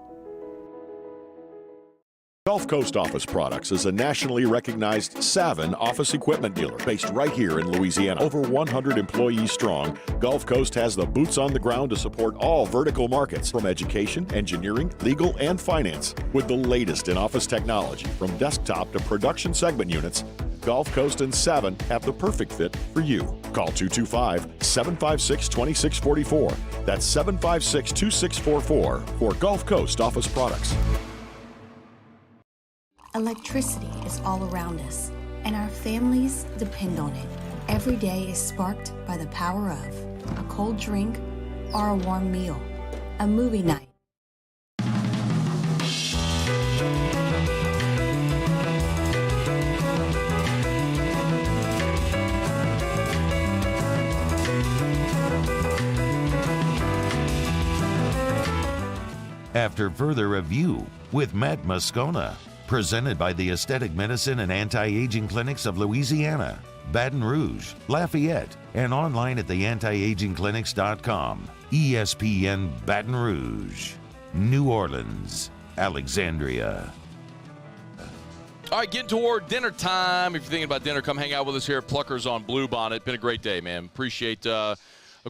Gulf Coast Office Products is a nationally recognized Savin office equipment dealer based right here in Louisiana. Over 100 employees strong, Gulf Coast has the boots on the ground to support all vertical markets, from education, engineering, legal, and finance. With the latest in office technology, from desktop to production segment units, Gulf Coast and Savin have the perfect fit for you. Call 225-756-2644. That's 756-2644 for Gulf Coast Office Products. Electricity is all around us, and our families depend on it. Every day is sparked by the power of a cold drink or a warm meal, a movie night. After further review with Matt Moscona, presented by the Aesthetic Medicine and Anti-Aging Clinics of Louisiana, Baton Rouge, Lafayette, and online at theantiagingclinics.com. ESPN Baton Rouge, New Orleans, Alexandria. All right, getting toward dinner time. If you're thinking about dinner, come hang out with us here at Pluckers on Bluebonnet. Been a great day, man. Appreciate, of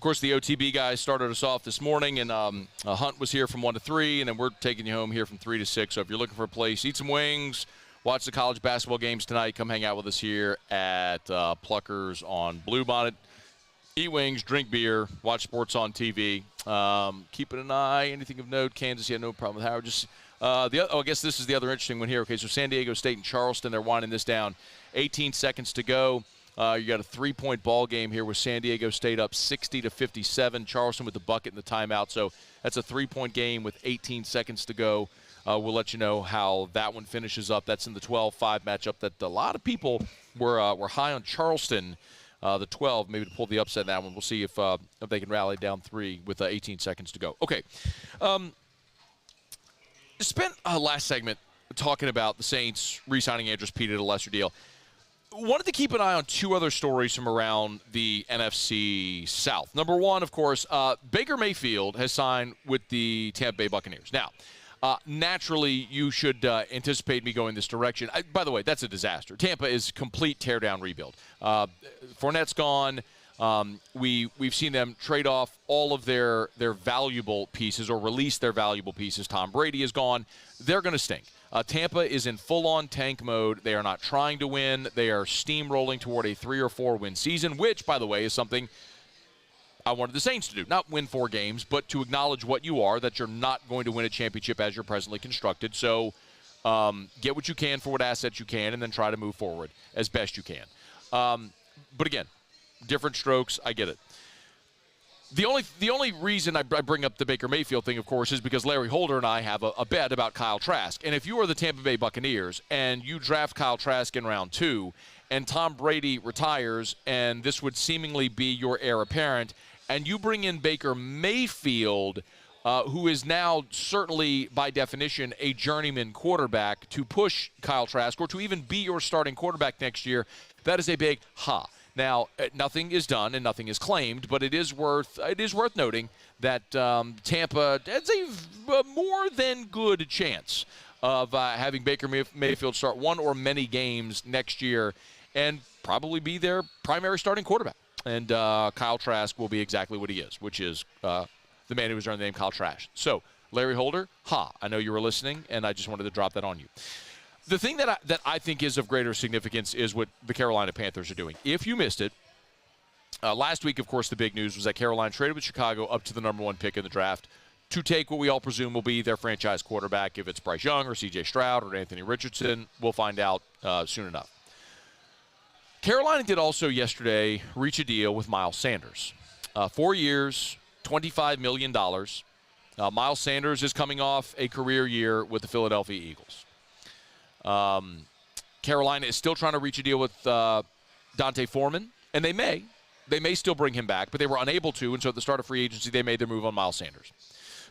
course, the OTB guys started us off this morning, and Hunt was here from 1 to 3, and then we're taking you home here from 3 to 6. So if you're looking for a place, eat some wings, watch the college basketball games tonight, come hang out with us here at Pluckers on Bluebonnet. Eat wings, drink beer, watch sports on TV. Keeping an eye, anything of note. Kansas, no problem with Howard. Just I guess this is the other interesting one here. Okay, so San Diego State and Charleston, they're winding this down. 18 seconds to go. You got a 3-point ball game here with San Diego State up 60-57. Charleston with the bucket and the timeout. So that's a 3-point game with 18 seconds to go. We'll let you know how that one finishes up. That's in the 12-5 matchup that a lot of people were high on Charleston, the 12, maybe to pull the upset in that one. We'll see if they can rally down 3 with 18 seconds to go. Okay. Spent last segment talking about the Saints re-signing Andrus Peat at a lesser deal. Wanted to keep an eye on 2 other stories from around the NFC South. Number one, of course, Baker Mayfield has signed with the Tampa Bay Buccaneers. Now, naturally, you should anticipate me going this direction. By the way, that's a disaster. Tampa is complete tear-down rebuild. Fournette's gone. We've seen them trade off all of their valuable pieces or release their valuable pieces. Tom Brady is gone. They're going to stink. Tampa is in full-on tank mode. They are not trying to win. They are steamrolling toward a 3 or 4 win season, which, by the way, is something I wanted the Saints to do. Not win 4 games, but to acknowledge what you are, that you're not going to win a championship as you're presently constructed. So get what you can for what assets you can and then try to move forward as best you can. But again, different strokes, I get it. The only reason I bring up the Baker Mayfield thing, of course, is because Larry Holder and I have a bet about Kyle Trask. And if you are the Tampa Bay Buccaneers and you draft Kyle Trask in round 2 and Tom Brady retires and this would seemingly be your heir apparent, and you bring in Baker Mayfield, who is now certainly by definition a journeyman quarterback, to push Kyle Trask or to even be your starting quarterback next year, that is a big ha. Now, nothing is done and nothing is claimed, but it is worth noting that Tampa has a more than good chance of having Baker Mayfield start one or many games next year and probably be their primary starting quarterback. And Kyle Trask will be exactly what he is, which is the man who was earned the name Kyle Trask. So, Larry Holder, I know you were listening, and I just wanted to drop that on you. The thing that I think is of greater significance is what the Carolina Panthers are doing. If you missed it, last week, of course, the big news was that Carolina traded with Chicago up to the number 1 pick in the draft to take what we all presume will be their franchise quarterback. If it's Bryce Young or C.J. Stroud or Anthony Richardson, we'll find out soon enough. Carolina did also yesterday reach a deal with Miles Sanders. 4 years, $25 million. Miles Sanders is coming off a career year with the Philadelphia Eagles. Carolina is still trying to reach a deal with Dante Foreman, and they may still bring him back, but they were unable to, and so at the start of free agency, they made their move on Miles Sanders.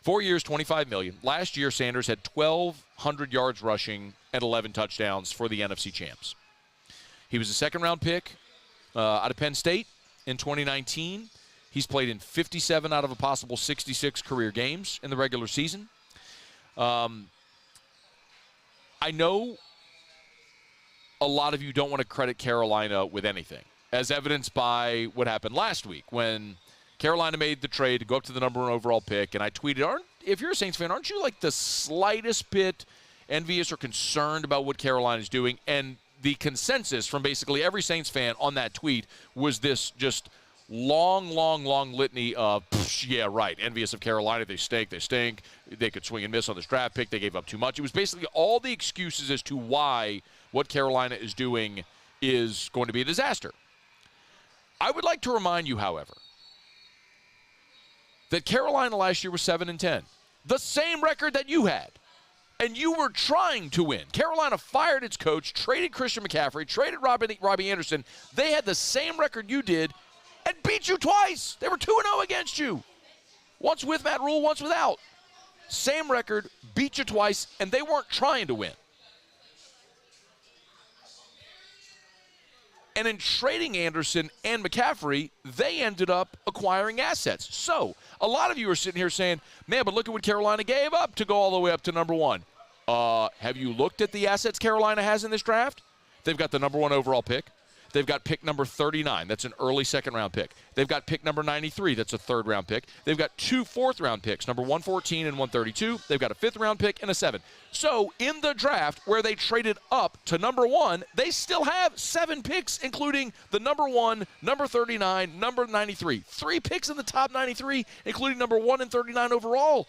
4 years, $25 million. Last year, Sanders had 1,200 yards rushing and 11 touchdowns for the NFC champs. He was a second-round pick out of Penn State in 2019. He's played in 57 out of a possible 66 career games in the regular season. I I know a lot of you don't want to credit Carolina with anything, as evidenced by what happened last week when Carolina made the trade to go up to the number 1 overall pick, and I tweeted, if you're a Saints fan, aren't you like the slightest bit envious or concerned about what Carolina's doing? And the consensus from basically every Saints fan on that tweet was this just long litany of, yeah, right, envious of Carolina, they stink, they could swing and miss on this draft pick, they gave up too much. It was basically all the excuses as to why what Carolina is doing is going to be a disaster. I would like to remind you, however, that Carolina last year was 7-10, the same record that you had, and you were trying to win. Carolina fired its coach, traded Christian McCaffrey, traded Robbie Anderson. They had the same record you did and beat you twice. They were 2-0 against you. Once with Matt Rule, once without. Same record, beat you twice, and they weren't trying to win. And in trading Anderson and McCaffrey, they ended up acquiring assets. So a lot of you are sitting here saying, man, but look at what Carolina gave up to go all the way up to number 1. Have you looked at the assets Carolina has in this draft? They've got the number 1 overall pick. They've got pick number 39. That's an early second-round pick. They've got pick number 93. That's a third-round pick. They've got 2 fourth-round picks, number 114 and 132. They've got a fifth-round pick and a 7. So in the draft where they traded up to number 1, they still have 7 picks, including the number 1, number 39, number 93. 3 picks in the top 93, including number 1 and 39 overall.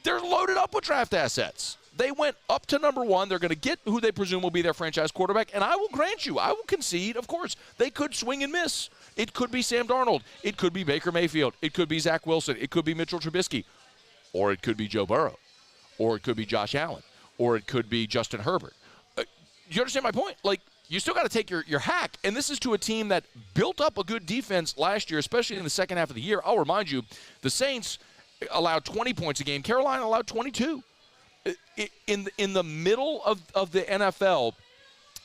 They're loaded up with draft assets. They went up to number 1. They're going to get who they presume will be their franchise quarterback. And I will grant you, I will concede, of course, they could swing and miss. It could be Sam Darnold. It could be Baker Mayfield. It could be Zach Wilson. It could be Mitchell Trubisky. Or it could be Joe Burrow. Or it could be Josh Allen. Or it could be Justin Herbert. You understand my point? Like, you still got to take your hack. And this is to a team that built up a good defense last year, especially in the second half of the year. I'll remind you, the Saints allowed 20 points a game. Carolina allowed 22. In the middle of the NFL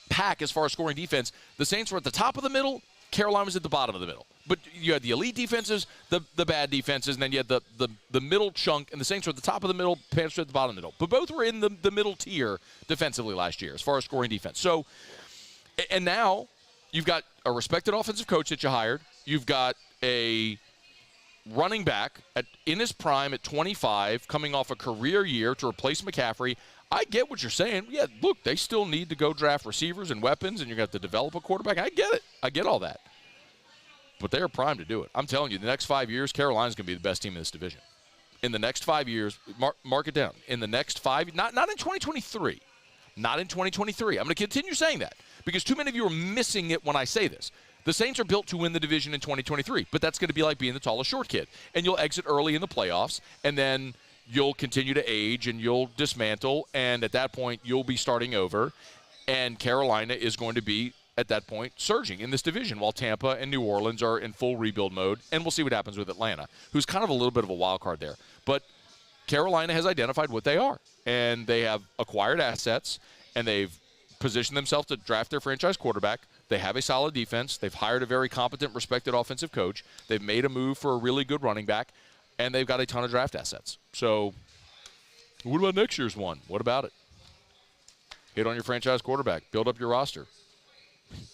pack as far as scoring defense, the Saints were at the top of the middle, Carolina was at the bottom of the middle. But you had the elite defenses, the bad defenses, and then you had the middle chunk, and the Saints were at the top of the middle, Panthers were at the bottom of the middle. But both were in the middle tier defensively last year as far as scoring defense. So, and now you've got a respected offensive coach that you hired. You've got a running back in his prime at 25, coming off a career year to replace McCaffrey. I get what you're saying. Yeah, look, they still need to go draft receivers and weapons, and you're going to have to develop a quarterback. I get it. I get all that. But they are primed to do it. I'm telling you, the next 5 years, Carolina's going to be the best team in this division. In the next 5 years, mark it down. In the next 5, not in 2023. Not in 2023. I'm going to continue saying that because too many of you are missing it when I say this. The Saints are built to win the division in 2023, but that's going to be like being the tallest short kid. And you'll exit early in the playoffs, and then you'll continue to age, and you'll dismantle, and at that point, you'll be starting over. And Carolina is going to be, at that point, surging in this division, while Tampa and New Orleans are in full rebuild mode. And we'll see what happens with Atlanta, who's kind of a little bit of a wild card there. But Carolina has identified what they are, and they have acquired assets, and they've positioned themselves to draft their franchise quarterback. They have a solid defense. They've hired a very competent, respected offensive coach. They've made a move for a really good running back, and they've got a ton of draft assets. So what about next year's one? What about it? Hit on your franchise quarterback. Build up your roster.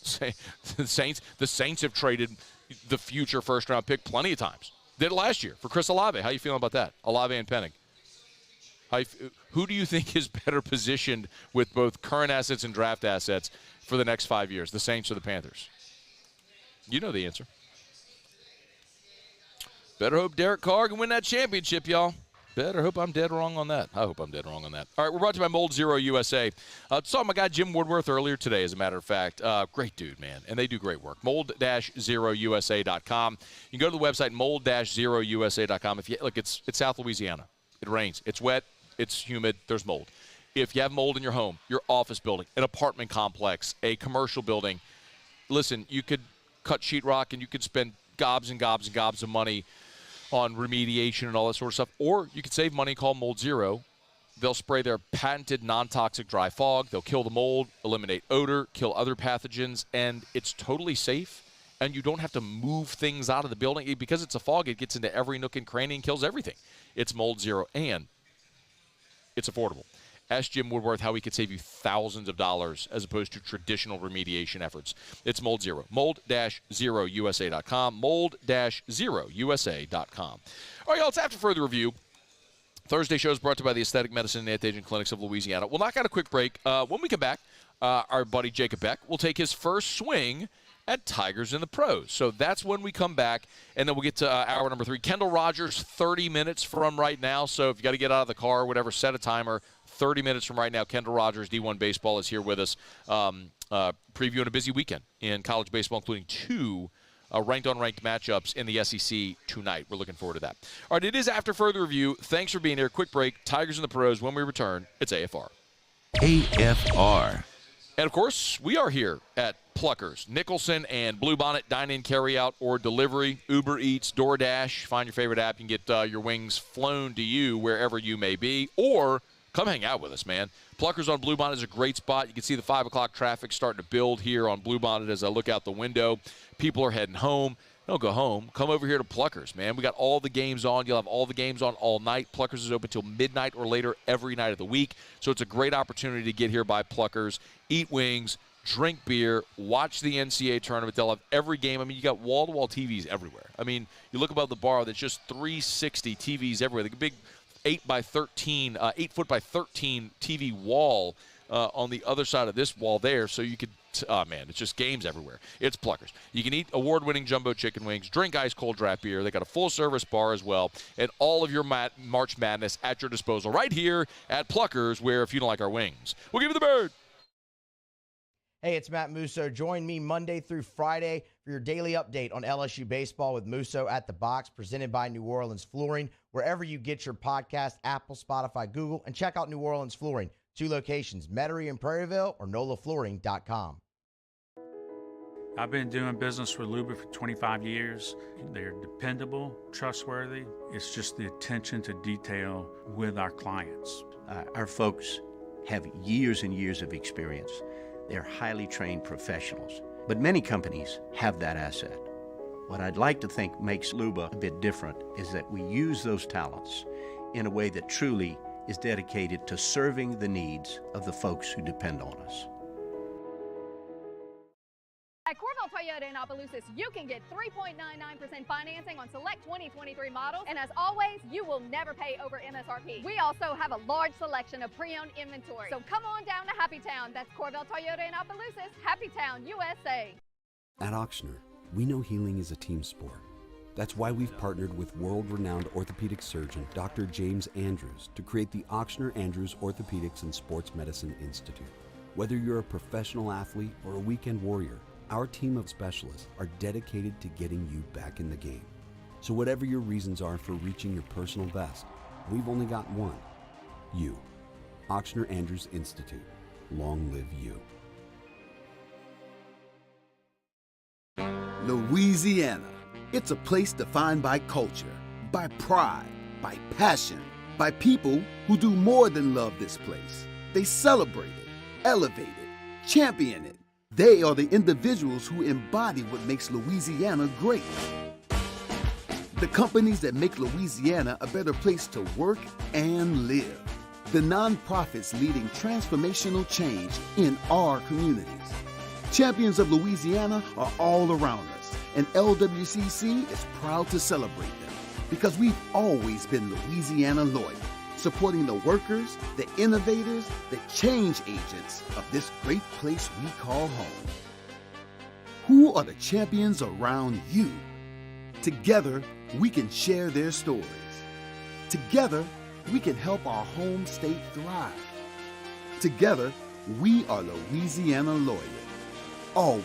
The Saints have traded the future first-round pick plenty of times. Did it last year for Chris Olave. How you feeling about that? Olave and Penning. Who do you think is better positioned with both current assets and draft assets for the next 5 years, the Saints or the Panthers? You know the answer. Better hope Derek Carr can win that championship, y'all. Better hope I'm dead wrong on that. I hope I'm dead wrong on that. All right, we're brought to you by Mold Zero USA. Saw my guy Jim Woodworth earlier today, as a matter of fact. Great dude, man, and they do great work. Mold-0USA.com. You can go to the website, mold-0USA.com. Look, it's South Louisiana. It rains. It's wet. It's humid. There's mold. If you have mold in your home, your office building, an apartment complex, a commercial building, listen, you could cut sheetrock and you could spend gobs and gobs and gobs of money on remediation and all that sort of stuff. Or you could save money, call Mold Zero. They'll spray their patented non-toxic dry fog. They'll kill the mold, eliminate odor, kill other pathogens, and it's totally safe. And you don't have to move things out of the building. Because it's a fog, it gets into every nook and cranny and kills everything. It's Mold Zero, and it's affordable. Ask Jim Woodworth how he could save you thousands of dollars as opposed to traditional remediation efforts. It's Mold Zero. Mold-0USA.com. Mold-0USA.com. All right, y'all, it's After Further Review. Thursday show is brought to you by the Aesthetic Medicine and Anti-Aging Clinics of Louisiana. We'll knock out a quick break. When we come back, our buddy Jacob Beck will take his first swing at Tigers in the Pros. So that's when we come back, and then we'll get to hour number 3. Kendall Rogers, 30 minutes from right now. So if you got to get out of the car or whatever, set a timer. 30 minutes from right now, Kendall Rogers, D1 Baseball, is here with us, previewing a busy weekend in college baseball, including 2 ranked-on-ranked matchups in the SEC tonight. We're looking forward to that. All right, it is After Further Review. Thanks for being here. Quick break. Tigers in the Pros. When we return, it's AFR. AFR. And, of course, we are here at Pluckers, Nicholson, and Bluebonnet, dine-in, carry-out, or delivery, Uber Eats, DoorDash. Find your favorite app. You can get your wings flown to you wherever you may be, or come hang out with us, man. Pluckers on Bluebonnet is a great spot. You can see the 5 o'clock traffic starting to build here on Bluebonnet as I look out the window. People are heading home. Don't go home. Come over here to Pluckers, man. We got all the games on. You'll have all the games on all night. Pluckers is open till midnight or later every night of the week. So it's a great opportunity to get here by Pluckers, eat wings, drink beer, watch the NCAA Tournament. They'll have every game. I mean, you got wall-to-wall TVs everywhere. I mean, you look above the bar, there's just 360 TVs everywhere. The big 8 foot by 13 TV wall on the other side of this wall there, so you could, man, it's just games everywhere. It's Pluckers. You can eat award-winning jumbo chicken wings, drink ice-cold draft beer. They got a full-service bar as well, and all of your March Madness at your disposal right here at Pluckers, where if you don't like our wings, we'll give you the bird. Hey, it's Matt Musso. Join me Monday through Friday for your daily update on LSU baseball with Musso at the Box, presented by New Orleans Flooring, wherever you get your podcast, Apple, Spotify, Google, and check out New Orleans Flooring. 2 locations, Metairie and Prairieville, or NOLAFlooring.com. I've been doing business with Luba for 25 years. They're dependable, trustworthy. It's just the attention to detail with our clients. Our folks have years and years of experience. They're highly trained professionals, but many companies have that asset. What I'd like to think makes Luba a bit different is that we use those talents in a way that truly is dedicated to serving the needs of the folks who depend on us. At Corvell Toyota in Opelousas, you can get 3.99% financing on select 2023 models, and as always, you will never pay over MSRP. We also have a large selection of pre-owned inventory, so come on down to Happy Town. That's Corvell Toyota in Opelousas, Happy Town, USA. At Auctioner, we know healing is a team sport. That's why we've partnered with world-renowned orthopedic surgeon Dr. James Andrews to create the Auctioner Andrews Orthopedics and Sports Medicine Institute. Whether you're a professional athlete or a weekend warrior, our team of specialists are dedicated to getting you back in the game. So whatever your reasons are for reaching your personal best, we've only got one. You. Auctioner Andrews Institute. Long live you. Louisiana. It's a place defined by culture, by pride, by passion, by people who do more than love this place. They celebrate it, elevate it, champion it. They are the individuals who embody what makes Louisiana great. The companies that make Louisiana a better place to work and live. The nonprofits leading transformational change in our communities. Champions of Louisiana are all around us, and LWCC is proud to celebrate them because we've always been Louisiana loyal, supporting the workers, the innovators, the change agents of this great place we call home. Who are the champions around you? Together, we can share their stories. Together, we can help our home state thrive. Together, we are Louisiana loyal. Always.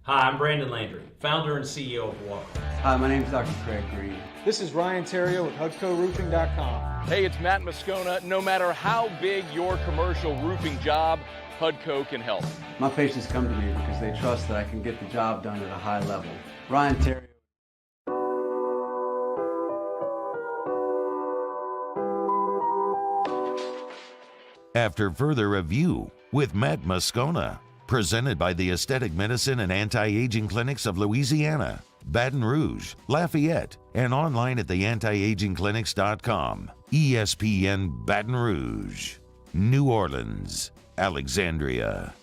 Hi, I'm Brandon Landry, founder and CEO of Otter. Hi, my name is Dr. Craig Green. This is Ryan Terrio with HUDCORoofing.com. Hey, it's Matt Moscona. No matter how big your commercial roofing job, HUDCO can help. My patients come to me because they trust that I can get the job done at a high level. Ryan Terrio. After Further Review with Matt Moscona, Presented by the Aesthetic Medicine and Anti-Aging Clinics of Louisiana, Baton Rouge, Lafayette, and online at theantiagingclinics.com. ESPN Baton Rouge, New Orleans, Alexandria.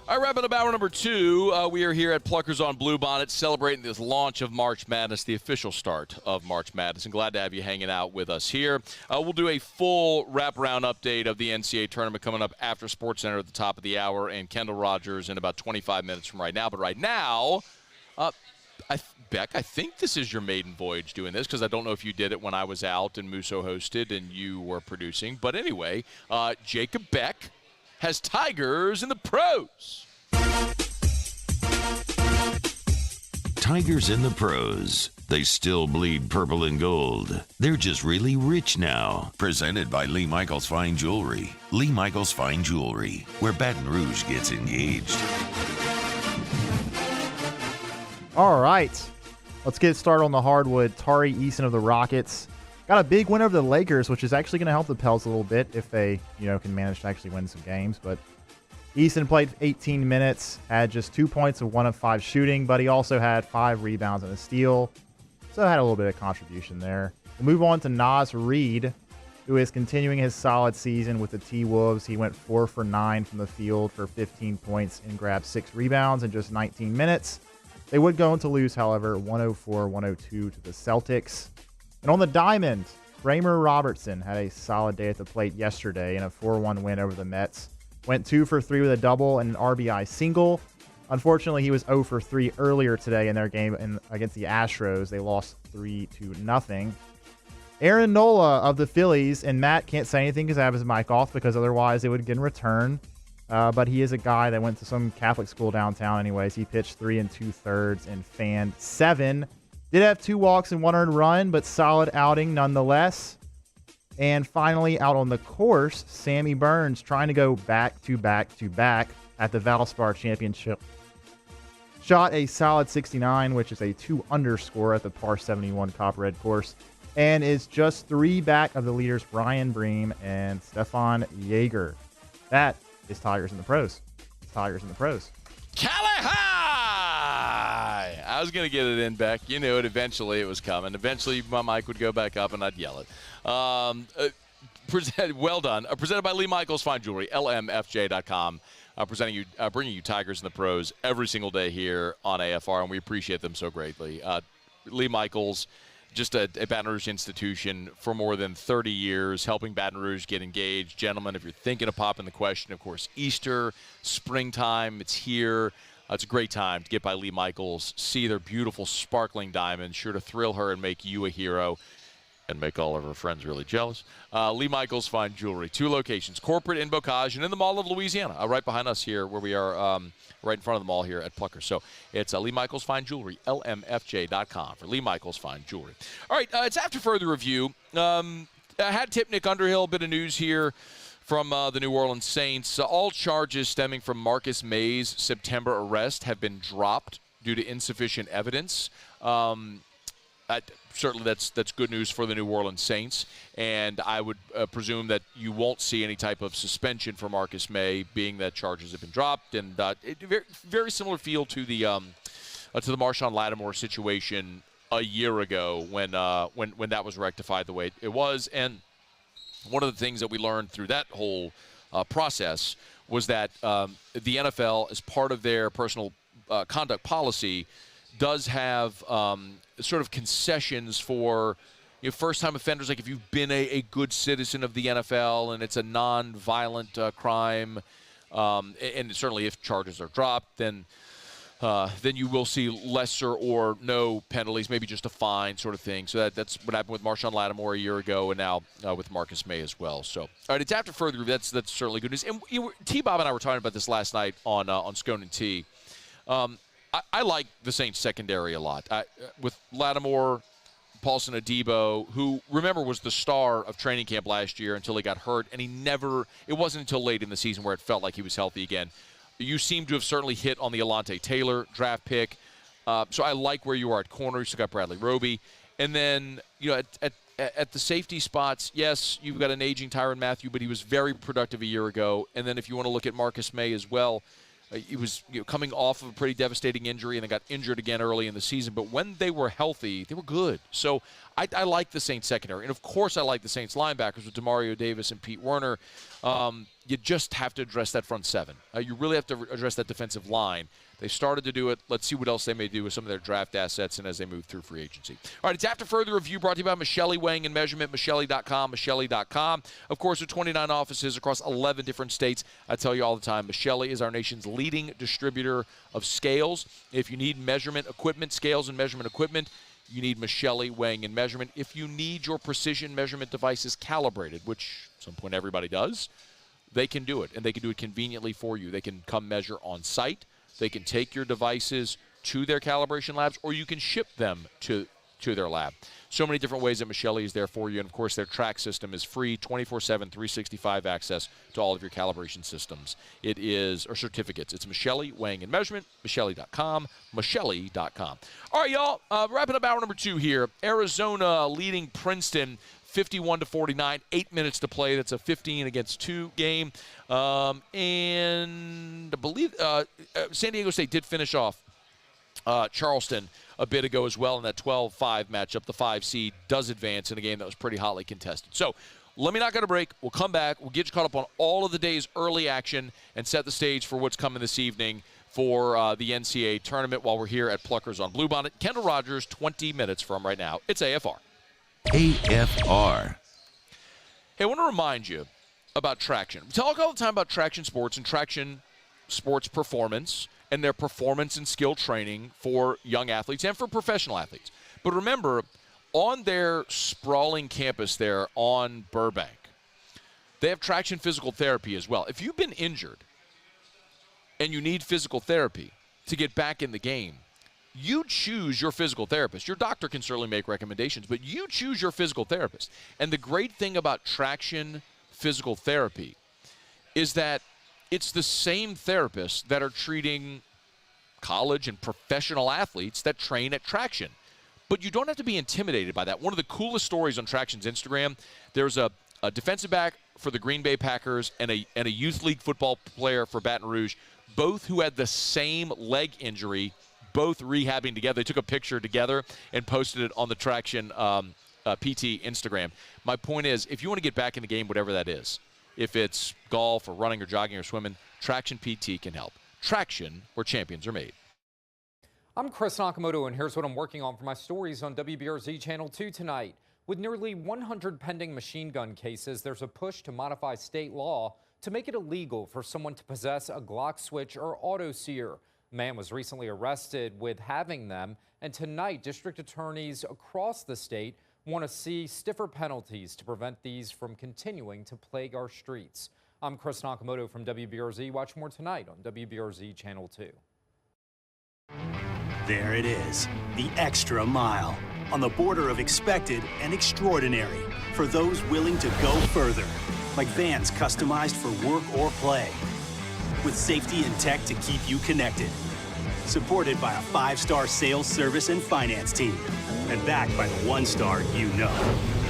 All right, wrapping up hour number 2. We are here at Pluckers on Bluebonnet celebrating this launch of March Madness, the official start of March Madness. And glad to have you hanging out with us here. We'll do a full wraparound update of the NCAA Tournament coming up after SportsCenter at the top of the hour, and Kendall Rogers in about 25 minutes from right now. But right now, Beck, I think this is your maiden voyage doing this, because I don't know if you did it when I was out and Musso hosted and you were producing. But anyway, Jacob Beck has Tigers in the pros. Tigers in the pros. They still bleed purple and gold. They're just really rich now. Presented by Lee Michaels Fine Jewelry. Lee Michaels Fine Jewelry, where Baton Rouge gets engaged. All right. Let's get started on the hardwood. Tari Eason of the Rockets got a big win over the Lakers, which is actually going to help the Pels a little bit if they, can manage to actually win some games. But Eason played 18 minutes, had just 2 points of 1 of 5 shooting, but he also had 5 rebounds and a steal, so had a little bit of contribution there. We'll move on to Naz Reid, who is continuing his solid season with the T-Wolves. He went 4 for 9 from the field for 15 points and grabbed 6 rebounds in just 19 minutes. They would go on to lose, however, 104-102 to the Celtics. And on the diamond, Kramer Robertson had a solid day at the plate yesterday in a 4-1 win over the Mets. Went 2 for 3 with a double and an RBI single. Unfortunately, he was 0 for 3 earlier today in their game against the Astros. They lost 3-0. Aaron Nola of the Phillies, and Matt can't say anything because I have his mic off, because otherwise it would get in return. But he is a guy that went to some Catholic school downtown anyways. He pitched 3 2/3 and fanned 7. Did have 2 walks and 1 earned run, but solid outing nonetheless. And finally, out on the course, Sammy Burns trying to go back-to-back at the Valspar Championship. Shot a solid 69, which is a 2-under score at the par 71 Copperhead course, and is just 3 back of the leaders Brian Bream and Stefan Jaeger. That is Tigers in the pros. It's Tigers in the pros. High! I was going to get it in, Beck. You knew it. Eventually it was coming. Eventually my mic would go back up and I'd yell it. Well done. Presented by Lee Michaels Fine Jewelry, lmfj.com. Bringing you Tigers in the pros every single day here on AFR, and we appreciate them so greatly. Lee Michaels, just a Baton Rouge institution for more than 30 years, helping Baton Rouge get engaged. Gentlemen, if you're thinking of popping the question, of course, Easter, springtime, it's here. It's a great time to get by Lee Michaels, see their beautiful sparkling diamonds, sure to thrill her and make you a hero and make all of her friends really jealous. Lee Michaels Fine Jewelry, 2 locations, corporate in Bocage and in the Mall of Louisiana, right behind us here where we are, right in front of the mall here at Pluckers. So it's Lee Michaels Fine Jewelry, lmfj.com for Lee Michaels Fine Jewelry. All right, it's after further review. I had tip Nick Underhill, a bit of news here from the New Orleans Saints. All charges stemming from Marcus Maye's September arrest have been dropped due to insufficient evidence. Certainly that's good news for the New Orleans Saints, and I would presume that you won't see any type of suspension for Marcus Maye, being that charges have been dropped. And very, very similar feel to the Marshawn Lattimore situation a year ago when that was rectified the way it was. And one of the things that we learned through that whole process was that the NFL, as part of their personal conduct policy, does have sort of concessions for first-time offenders. Like if you've been a good citizen of the NFL and it's a non-violent crime, and certainly if charges are dropped, then you will see lesser or no penalties, maybe just a fine sort of thing. So that's what happened with Marshawn Lattimore a year ago, and now with Marcus Maye as well. So, all right, it's after further review. That's certainly good news. And T-Bob and I were talking about this last night on Scone and T. I like the Saints secondary a lot. With Lattimore, Paulson Adebo, who, remember, was the star of training camp last year until he got hurt, and it wasn't until late in the season where it felt like he was healthy again. You seem to have certainly hit on the Alontae Taylor draft pick. So I like where you are at corner. You still got Bradley Roby. And then, at at the safety spots, yes, you've got an aging Tyrann Mathieu, but he was very productive a year ago. And then if you want to look at Marcus Maye as well, he was coming off of a pretty devastating injury and then got injured again early in the season. But when they were healthy, they were good. So I like the Saints secondary. And, of course, I like the Saints linebackers with Demario Davis and Pete Werner. You just have to address that front seven. You really have to address that defensive line. They started to do it. Let's see what else they may do with some of their draft assets and as they move through free agency. All right, it's After Further Review brought to you by Michelli Weighing and Measurement, Michelli.com, Michelli.com. Of course, with 29 offices across 11 different states, I tell you all the time, Michelli is our nation's leading distributor of scales. If you need measurement equipment, scales and measurement equipment, you need Michelli Weighing and Measurement. If you need your precision measurement devices calibrated, which at some point everybody does, they can do it, and they can do it conveniently for you. They can come measure on site. They can take your devices to their calibration labs, or you can ship them to their lab. So many different ways that Michelli is there for you. And, of course, their track system is free, 24/7, 365 access to all of your calibration systems. It is, or certificates. It's Michelli Weighing and Measurement, Michelli.com, Michelli.com. All right, y'all, wrapping up hour number 2 here. Arizona leading Princeton 51-49, 8 minutes to play. That's a 15-2 game. And I believe San Diego State did finish off Charleston a bit ago as well in that 12-5 matchup. The 5 seed does advance in a game that was pretty hotly contested. So let me not go to break. We'll come back. We'll get you caught up on all of the day's early action and set the stage for what's coming this evening for the NCAA Tournament while we're here at Pluckers on Bluebonnet. Kendall Rogers, 20 minutes from right now. It's AFR. AFR. Hey, I want to remind you about Traction. We talk all the time about Traction Sports and Traction Sports Performance and their performance and skill training for young athletes and for professional athletes. But remember, on their sprawling campus there on Burbank, they have Traction Physical Therapy as well. If you've been injured and you need physical therapy to get back in the game, you choose your physical therapist. Your doctor can certainly make recommendations, but you choose your physical therapist. And the great thing about Traction Physical Therapy is that it's the same therapists that are treating college and professional athletes that train at Traction. But you don't have to be intimidated by that. One of the coolest stories on Traction's Instagram, there's a defensive back for the Green Bay Packers and a youth league football player for Baton Rouge, both who had the same leg injury, both rehabbing together. They took a picture together and posted it on the Traction PT Instagram. My point is, if you want to get back in the game, whatever that is, if it's golf or running or jogging or swimming, Traction PT can help. Traction, where champions are made. I'm Chris Nakamoto, and here's what I'm working on for my stories on WBRZ Channel 2 tonight. With nearly 100 pending machine gun cases, there's a push to modify state law to make it illegal for someone to possess a Glock switch or auto sear. A man was recently arrested with having them, and tonight district attorneys across the state want to see stiffer penalties to prevent these from continuing to plague our streets. I'm Chris Nakamoto from WBRZ. Watch more tonight on WBRZ Channel 2. There it is, the extra mile, on the border of expected and extraordinary for those willing to go further, like vans customized for work or play, with safety and tech to keep you connected. Supported by a 5-star sales, service, and finance team, and backed by the 1-star you know.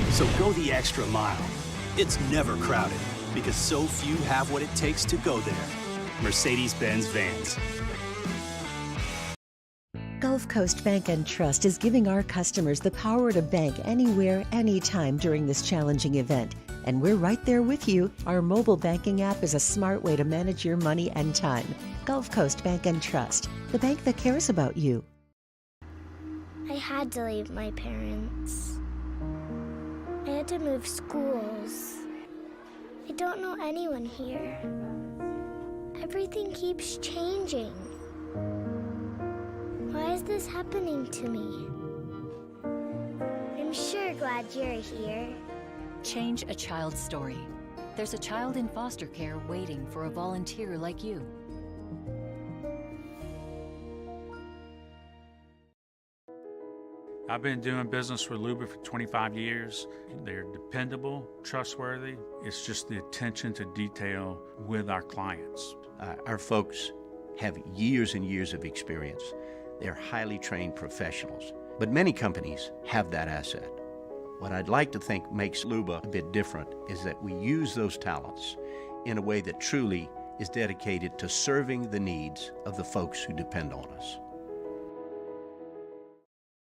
So go the extra mile. It's never crowded, because so few have what it takes to go there. Mercedes-Benz Vans. Gulf Coast Bank & Trust is giving our customers the power to bank anywhere, anytime during this challenging event. And we're right there with you. Our mobile banking app is a smart way to manage your money and time. Gulf Coast Bank & Trust, the bank that cares about you. I had to leave my parents. I had to move schools. I don't know anyone here. Everything keeps changing. Why is this happening to me? I'm sure glad you're here. Change a child's story. There's a child in foster care waiting for a volunteer like you. I've been doing business with Luba for 25 years. They're dependable, trustworthy. It's just the attention to detail with our clients. Our folks have years and years of experience. They're highly trained professionals, but many companies have that asset. What I'd like to think makes LUBA a bit different is that we use those talents in a way that truly is dedicated to serving the needs of the folks who depend on us.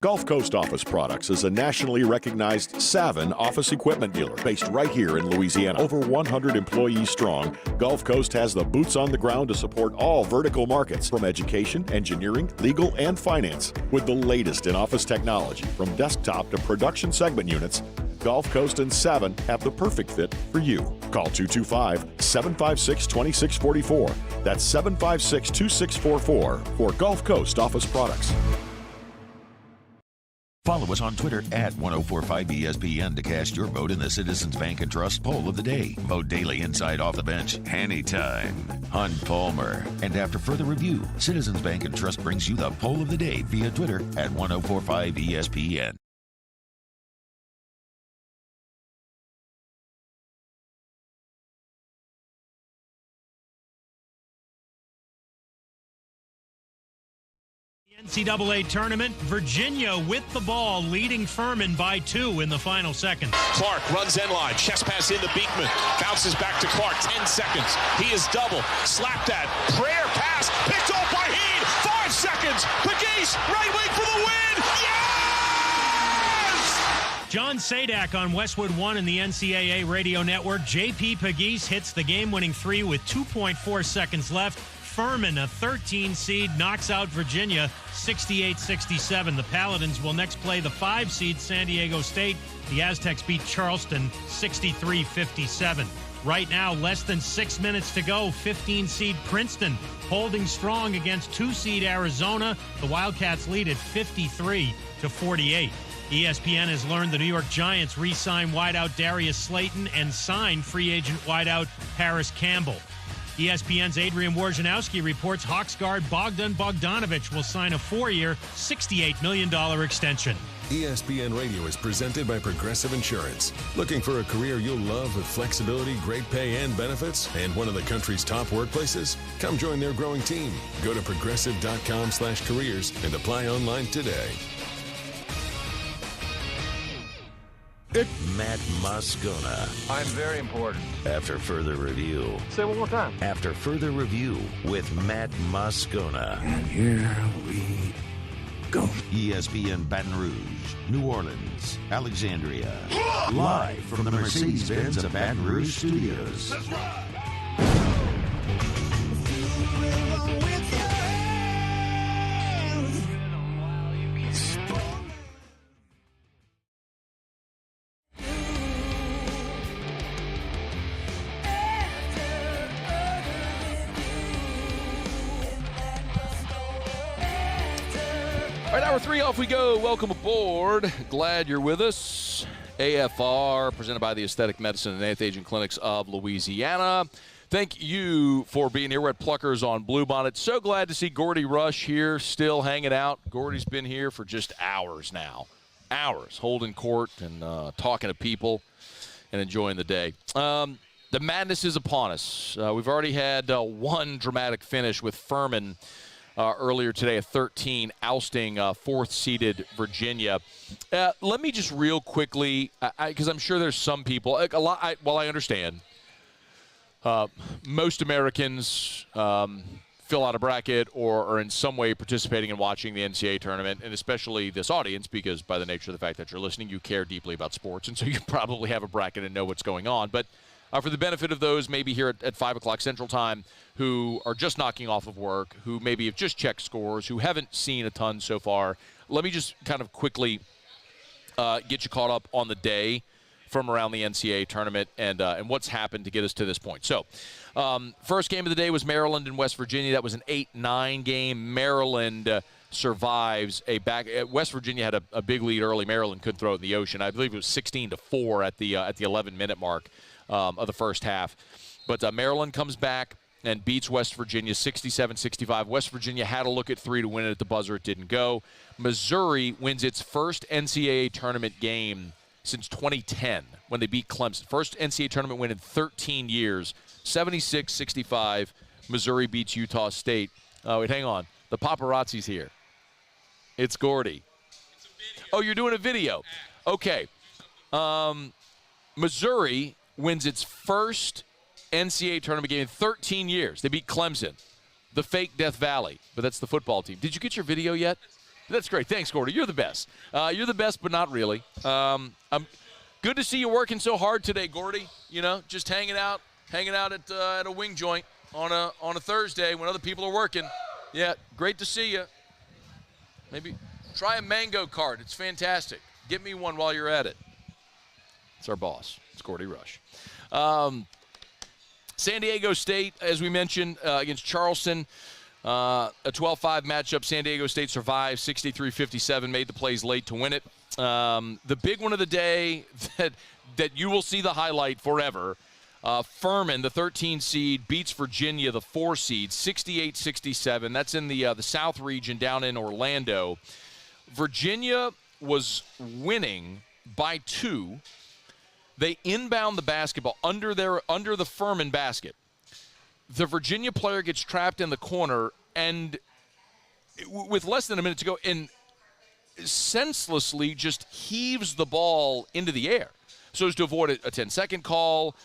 Gulf Coast Office Products is a nationally recognized Savin office equipment dealer based right here in Louisiana. Over 100 employees strong, Gulf Coast has the boots on the ground to support all vertical markets, from education, engineering, legal, and finance. With the latest in office technology, from desktop to production segment units, Gulf Coast and Savin have the perfect fit for you. Call 225-756-2644. That's 756-2644 for Gulf Coast Office Products. Follow us on Twitter at 1045ESPN to cast your vote in the Citizens Bank and Trust Poll of the Day. Vote daily inside Off the Bench, anytime. Hunt Palmer. And after further review, Citizens Bank and Trust brings you the Poll of the Day via Twitter at 1045ESPN. NCAA Tournament, Virginia with the ball, leading Furman by 2 in the final seconds. Clark runs end line, chest pass into Beekman, bounces back to Clark, 10 seconds. He is double, slap that, prayer pass, picked off by Heed, 5 seconds. Pegues, right wing for the win. Yes! John Sadak on Westwood 1 in the NCAA radio network. JP Pegues hits the game-winning 3 with 2.4 seconds left. Furman, a 13 seed, knocks out Virginia 68-67. The Paladins will next play the 5 seed San Diego State. The Aztecs beat Charleston 63-57. Right now, less than 6 minutes to go. 15 seed Princeton holding strong against 2 seed Arizona. The Wildcats lead at 53-48. ESPN has learned the New York Giants re-sign wideout Darius Slayton and sign free agent wideout Paris Campbell. ESPN's Adrian Wojnarowski reports Hawks guard Bogdan Bogdanovic will sign a 4-year, $68 million extension. ESPN Radio is presented by Progressive Insurance. Looking for a career you'll love with flexibility, great pay, and benefits, and one of the country's top workplaces? Come join their growing team. Go to progressive.com/careers and apply online today. Matt Moscona. I'm very important. After further review. Say it one more time. After further review with Matt Moscona. And here we go. ESPN Baton Rouge, New Orleans, Alexandria. Live from the Mercedes-Benz of Baton Rouge studios. Let's ride. All right, hour 3 off we go. Welcome aboard. Glad you're with us. AFR, presented by the Aesthetic Medicine and Anti-Aging Clinics of Louisiana. Thank you for being here. We're at Pluckers on Bluebonnet. So glad to see Gordy Rush here, still hanging out. Gordy's been here for just hours now. Hours, holding court and talking to people and enjoying the day. The madness is upon us. We've already had one dramatic finish with Furman earlier today, a 13 ousting 4th-seeded Virginia. Let me just real quickly, because I'm sure there's some people, I understand, most Americans fill out a bracket or are in some way participating in watching the NCAA tournament, and especially this audience, because by the nature of the fact that you're listening, you care deeply about sports, and so you probably have a bracket and know what's going on. But for the benefit of those maybe here at 5 o'clock Central Time who are just knocking off of work, who maybe have just checked scores, who haven't seen a ton so far, let me just kind of quickly get you caught up on the day from around the NCAA tournament and what's happened to get us to this point. So first game of the day was Maryland and West Virginia. That was an 8-9 game. Maryland survives a back. West Virginia had a big lead early. Maryland couldn't throw it in the ocean. I believe it was 16-4 at the 11-minute mark of the first half. But Maryland comes back and beats West Virginia 67-65. West Virginia had a look at 3 to win it at the buzzer. It didn't go. Missouri wins its first NCAA tournament game since 2010 when they beat Clemson. First NCAA tournament win in 13 years. 76-65. Missouri beats Utah State. Oh, wait, hang on. The paparazzi's here. It's Gordy. Oh, you're doing a video. Okay. Missouri wins its first NCAA tournament game in 13 years. They beat Clemson, the fake Death Valley, but that's the football team. Did you get your video yet? That's great. Thanks, Gordy. You're the best. You're the best, but not really. I'm good to see you working so hard today, Gordy. You know, just hanging out at a wing joint on a Thursday when other people are working. Yeah, great to see you. Maybe try a mango cart. It's fantastic. Get me one while you're at it. It's our boss. It's Gordy Rush. San Diego State, as we mentioned, against Charleston, a 12-5 matchup. San Diego State survived 63-57, made the plays late to win it. The big one of the day that you will see the highlight forever, Furman, the 13 seed, beats Virginia, the 4 seed, 68-67. That's in the South region down in Orlando. Virginia was winning by 2. They inbound the basketball under the Furman basket. The Virginia player gets trapped in the corner, and with less than a minute to go, and senselessly just heaves the ball into the air so as to avoid a 10-second call.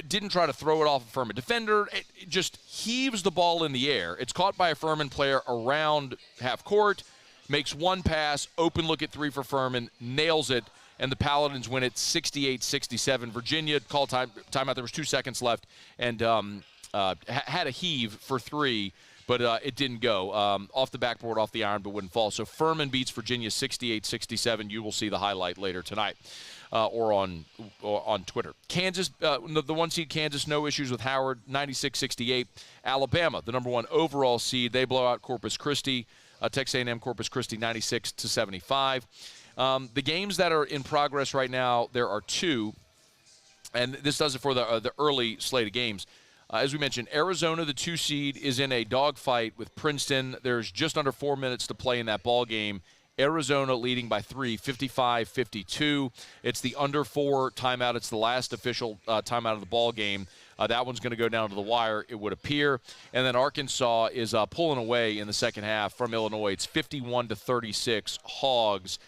Didn't try to throw it off a Furman defender. It just heaves the ball in the air. It's caught by a Furman player around half court, makes one pass, open look at 3 for Furman, nails it, and the Paladins win it 68-67. Virginia called timeout. There was 2 seconds left, and had a heave for 3, but it didn't go. Off the backboard, off the iron, but wouldn't fall. So Furman beats Virginia 68-67. You will see the highlight later tonight or on Twitter. Kansas, the 1 seed Kansas, no issues with Howard, 96-68. Alabama, the number 1 overall seed, they blow out Corpus Christi. Texas A&M Corpus Christi 96-75. The games that are in progress right now, there are 2, and this does it for the early slate of games. As we mentioned, Arizona, the 2 seed, is in a dogfight with Princeton. There's just under 4 minutes to play in that ball game. Arizona leading by 3, 55-52. It's the under 4 timeout. It's the last official timeout of the ball game. That one's going to go down to the wire, it would appear. And then Arkansas is pulling away in the second half from Illinois. It's 51-36 Hogs.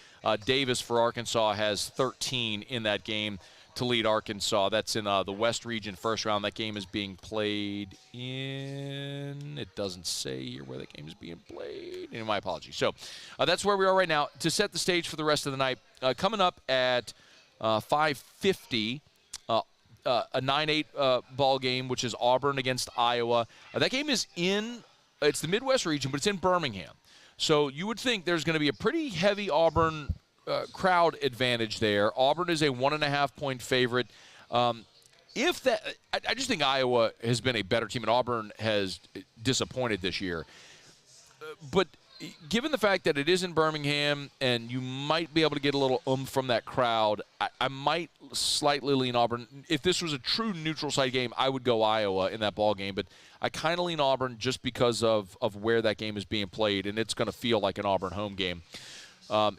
Davis for Arkansas has 13 in that game to lead Arkansas. That's in the West Region first round. That game is being played in, it doesn't say here where that game is being played. My apologies. So that's where we are right now. To set the stage for the rest of the night, coming up at 5:50, a 9-8 ball game, which is Auburn against Iowa. That game is it's the Midwest region, but it's in Birmingham. So you would think there's going to be a pretty heavy Auburn crowd advantage there. Auburn is a 1.5-point favorite. I just think Iowa has been a better team, and Auburn has disappointed this year. But given the fact that it is in Birmingham and you might be able to get a little from that crowd, I might slightly lean Auburn. If this was a true neutral site game, I would go Iowa in that ball game. But I kind of lean Auburn just because of where that game is being played, and it's going to feel like an Auburn home game.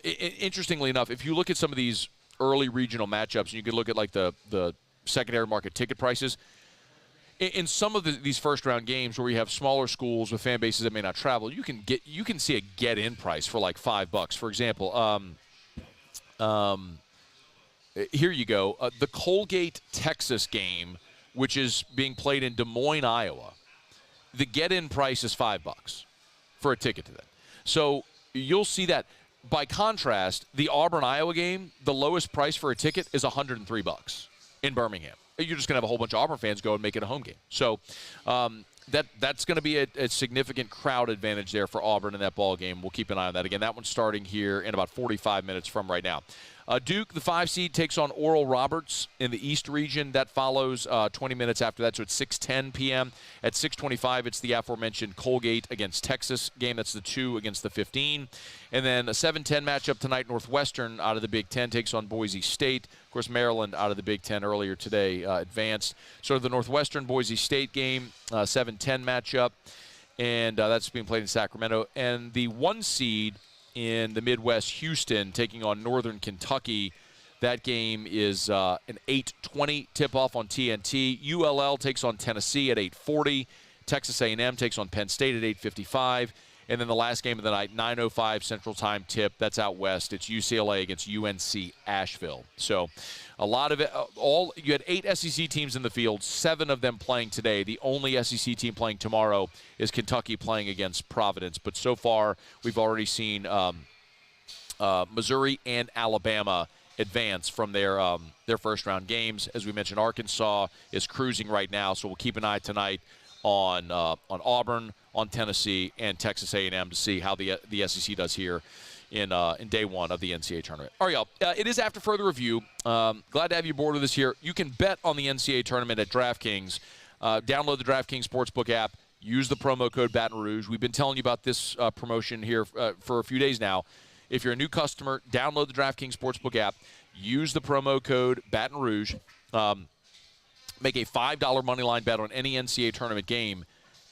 Interestingly enough, if you look at some of these early regional matchups, and you can look at like the secondary market ticket prices, in some of these first-round games where we have smaller schools with fan bases that may not travel, you can see a get-in price for like $5. For example, here you go, the Colgate-Texas game, which is being played in Des Moines, Iowa. The get-in price is $5 for a ticket to that. So you'll see that. By contrast, the Auburn-Iowa game, the lowest price for a ticket is $103 in Birmingham. You're just going to have a whole bunch of Auburn fans go and make it a home game. So that's going to be a significant crowd advantage there for Auburn in that ball game. We'll keep an eye on that. Again, that one's starting here in about 45 minutes from right now. Duke, the 5 seed, takes on Oral Roberts in the East region. That follows 20 minutes after that, so it's 6:10 p.m. At 6:25, it's the aforementioned Colgate against Texas game. That's the 2 against the 15. And then a 7:10 matchup tonight. Northwestern out of the Big Ten takes on Boise State. Of course, Maryland out of the Big Ten earlier today advanced. So the Northwestern-Boise State game, 7:10 matchup, and that's being played in Sacramento. And the 1 seed in the Midwest, Houston, taking on Northern Kentucky. That game is an 8:20 tip-off on TNT. ULL takes on Tennessee at 8:40. Texas A&M takes on Penn State at 8:55. And then the last game of the night, 9:05 Central Time tip. That's out west. It's UCLA against UNC Asheville. So A lot of it, you had 8 SEC teams in the field, 7 of them playing today. The only SEC team playing tomorrow is Kentucky playing against Providence. But so far, we've already seen Missouri and Alabama advance from their first-round games. As we mentioned, Arkansas is cruising right now, so we'll keep an eye tonight on Auburn, on Tennessee, and Texas A&M to see how the SEC does here in day one of the NCAA tournament. All right, y'all. It is after further review. Glad to have you aboard with us here. You can bet on the NCAA tournament at DraftKings. Download the DraftKings Sportsbook app. Use the promo code Baton Rouge. We've been telling you about this promotion here for a few days now. If you're a new customer, download the DraftKings Sportsbook app. Use the promo code Baton Rouge. Make a $5 moneyline bet on any NCAA tournament game,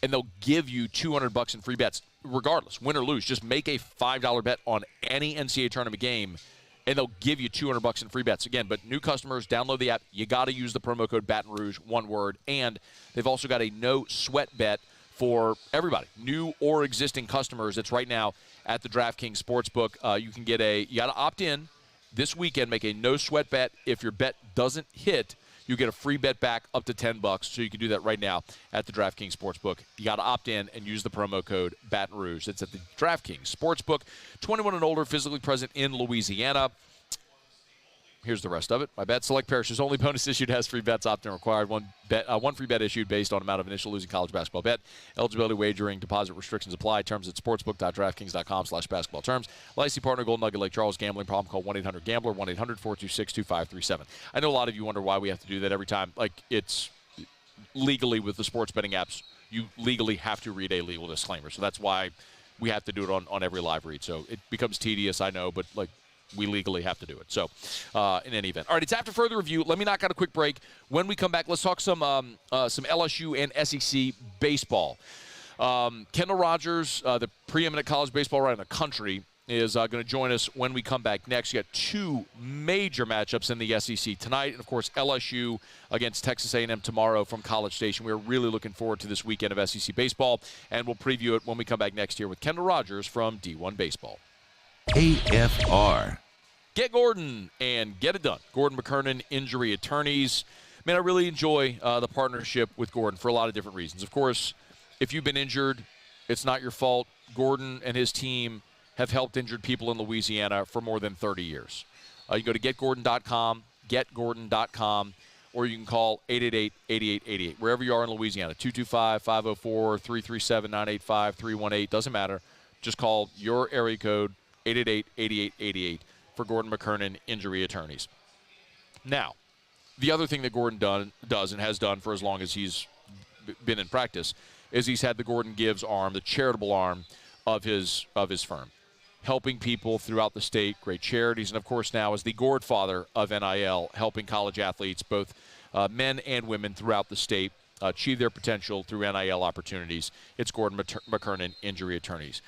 and they'll give you $200 in free bets, regardless, win or lose. Just make a $5 bet on any NCAA tournament game, and they'll give you $200 in free bets. Again, but new customers, download the app. You got to use the promo code Baton Rouge, one word. And they've also got a no-sweat bet for everybody, new or existing customers. It's right now at the DraftKings Sportsbook. You got to opt in this weekend, make a no-sweat bet. If your bet doesn't hit, you get a free bet back up to $10, so you can do that right now at the DraftKings Sportsbook. You got to opt in and use the promo code Baton Rouge. It's at the DraftKings Sportsbook. 21 and older, physically present in Louisiana. Here's the rest of it. My bet, select parishes. Only bonus issued has free bets. Opt-in required. One free bet issued based on amount of initial losing college basketball bet. Eligibility, wagering, deposit restrictions apply. Terms at sportsbook.draftkings.com/basketball terms. Licensee partner, Golden Nugget Lake Charles. Gambling problem, call 1-800-GAMBLER, 1-800-426-2537. I know a lot of you wonder why we have to do that every time. Like, it's legally with the sports betting apps, you legally have to read a legal disclaimer. So that's why we have to do it on every live read. So it becomes tedious, I know, but, like, we legally have to do it. So, in any event. All right, it's after further review. Let me knock out a quick break. When we come back, let's talk some LSU and SEC baseball. Kendall Rogers, the preeminent college baseball writer in the country, is going to join us when we come back next. You got 2 major matchups in the SEC tonight, and, of course, LSU against Texas A&M tomorrow from College Station. We're really looking forward to this weekend of SEC baseball, and we'll preview it when we come back next year with Kendall Rogers from D1 Baseball. AFR. Get Gordon and get it done. Gordon McKernan, Injury Attorneys. Man, I really enjoy the partnership with Gordon for a lot of different reasons. Of course, if you've been injured, it's not your fault. Gordon and his team have helped injured people in Louisiana for more than 30 years. You go to getgordon.com, getgordon.com, or you can call 888-8888, wherever you are in Louisiana, 225-504-337-985-318. Doesn't matter. Just call your area code, 888-8888, for Gordon McKernan, Injury Attorneys. Now, the other thing that Gordon does and has done for as long as he's been in practice is he's had the Gordon Gives arm, the charitable arm of his firm, helping people throughout the state, great charities, and of course now is the godfather of NIL, helping college athletes, both men and women throughout the state, achieve their potential through NIL opportunities. It's Gordon McKernan, Injury Attorneys.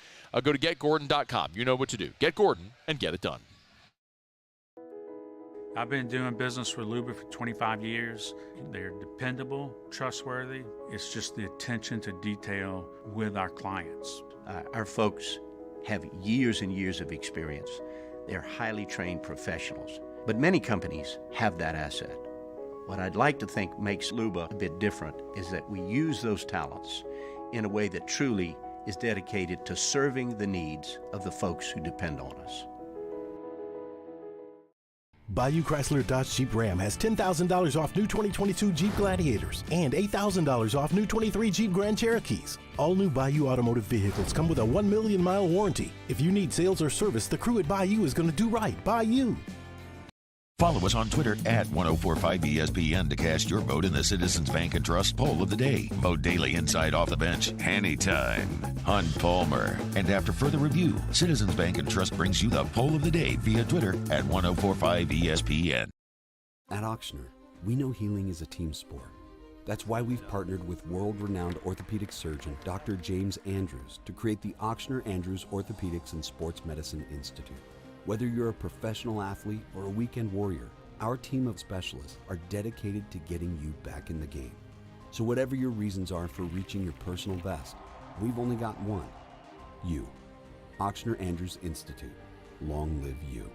Go to getgordon.com. You know what to do. Get Gordon and get it done. I've been doing business with Luba for 25 years. They're dependable, trustworthy. It's just the attention to detail with our clients. Our folks have years and years of experience. They're highly trained professionals. But many companies have that asset. What I'd like to think makes Luba a bit different is that we use those talents in a way that truly is dedicated to serving the needs of the folks who depend on us. Bayou Chrysler Dodge Jeep Ram has $10,000 off new 2022 Jeep Gladiators and $8,000 off new 23 Jeep Grand Cherokees. All new Bayou automotive vehicles come with a 1 million mile warranty. If you need sales or service, the crew at Bayou is going to do right by you. Follow us on Twitter at 1045ESPN to cast your vote in the Citizens Bank and Trust Poll of the Day. Vote daily inside Off the Bench, anytime. Hunt Palmer. And after further review, Citizens Bank and Trust brings you the Poll of the Day via Twitter at 1045ESPN. At Auctioner, we know healing is a team sport. That's why we've partnered with world-renowned orthopedic surgeon Dr. James Andrews to create the Auctioner Andrews Orthopedics and Sports Medicine Institute. Whether you're a professional athlete or a weekend warrior, our team of specialists are dedicated to getting you back in the game. So whatever your reasons are for reaching your personal best, we've only got one: you. Auctioner Andrews Institute. Long live you.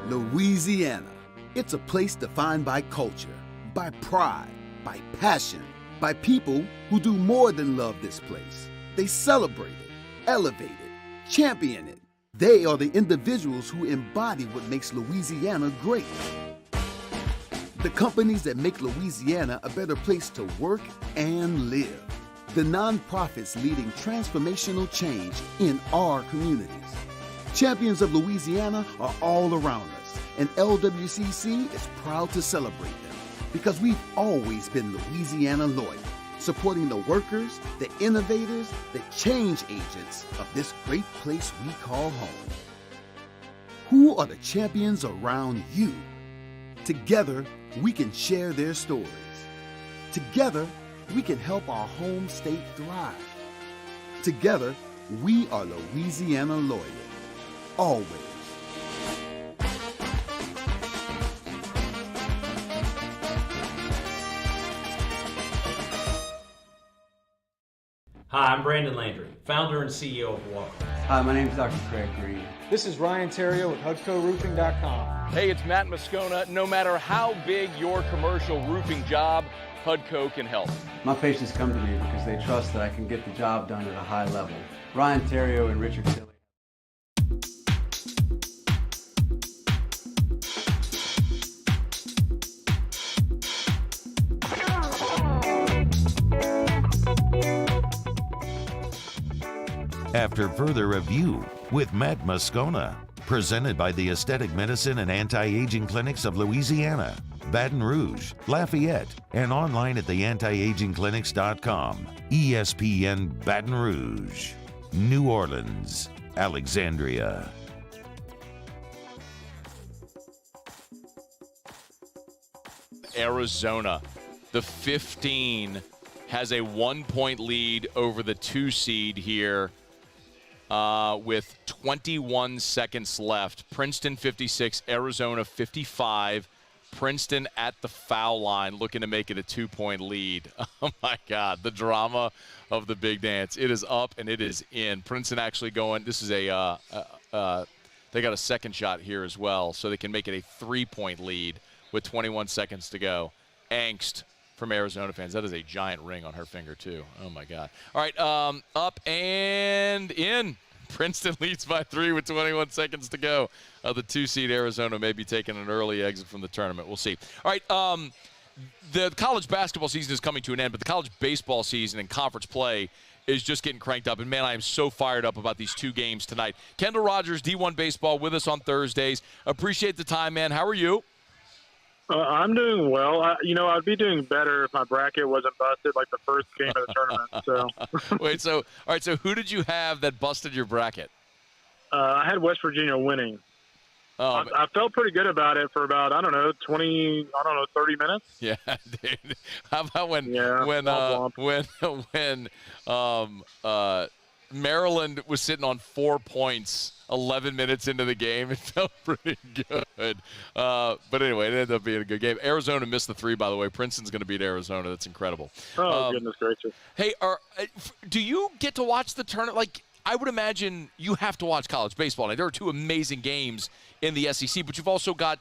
Louisiana. It's a place defined by culture, by pride, by passion, by people who do more than love this place. They celebrate it, elevate it, champion it. They are the individuals who embody what makes Louisiana great. The companies that make Louisiana a better place to work and live. The nonprofits leading transformational change in our communities. Champions of Louisiana are all around us, and LWCC is proud to celebrate them because we've always been Louisiana loyal, supporting the workers, the innovators, the change agents of this great place we call home. Who are the champions around you? Together, we can share their stories. Together, we can help our home state thrive. Together, we are Louisiana loyal. Always. Hi, I'm Brandon Landry, founder and CEO of Walker. Hi, my name is Dr. Craig Green. This is Ryan Terrio with HUDCORoofing.com. Hey, it's Matt Moscona. No matter how big your commercial roofing job, HUDCO can help. My patients come to me because they trust that I can get the job done at a high level. Ryan Terrio and Richard Tilley. After further review with Matt Moscona, presented by the Aesthetic Medicine and Anti-Aging Clinics of Louisiana, Baton Rouge, Lafayette, and online at theantiagingclinics.com. ESPN Baton Rouge, New Orleans, Alexandria. Arizona, the 15 has a 1-point lead over the 2 seed here with 21 seconds left. Princeton 56, Arizona 55. Princeton at the foul line looking to make it a 2-point lead. Oh, my God, the drama of the big dance. It is up and it is in. Princeton actually going, this is they got a second shot here as well, so they can make it a 3-point lead with 21 seconds to go. Angst from Arizona fans. That is a giant ring on her finger, too. Oh, my God. All right, up and in. Princeton leads by 3 with 21 seconds to go. The 2 seed Arizona may be taking an early exit from the tournament. We'll see. All right, the college basketball season is coming to an end, but the college baseball season and conference play is just getting cranked up. And, man, I am so fired up about these 2 games tonight. Kendall Rogers, D1 Baseball, with us on Thursdays. Appreciate the time, man. How are you? I'm doing well. I'd be doing better if my bracket wasn't busted like the first game of the tournament. So, all right. So who did you have that busted your bracket? I had West Virginia winning. Oh, I felt pretty good about it for about 30 minutes. Yeah, dude. How about when Maryland was sitting on 4 points 11 minutes into the game? It felt pretty good. But anyway, it ended up being a good game. Arizona missed the 3, by the way. Princeton's going to beat Arizona. That's incredible. Oh, goodness gracious. Hey, do you get to watch the tournament? Like, I would imagine you have to watch college baseball. Now, there are 2 amazing games in the SEC, but you've also got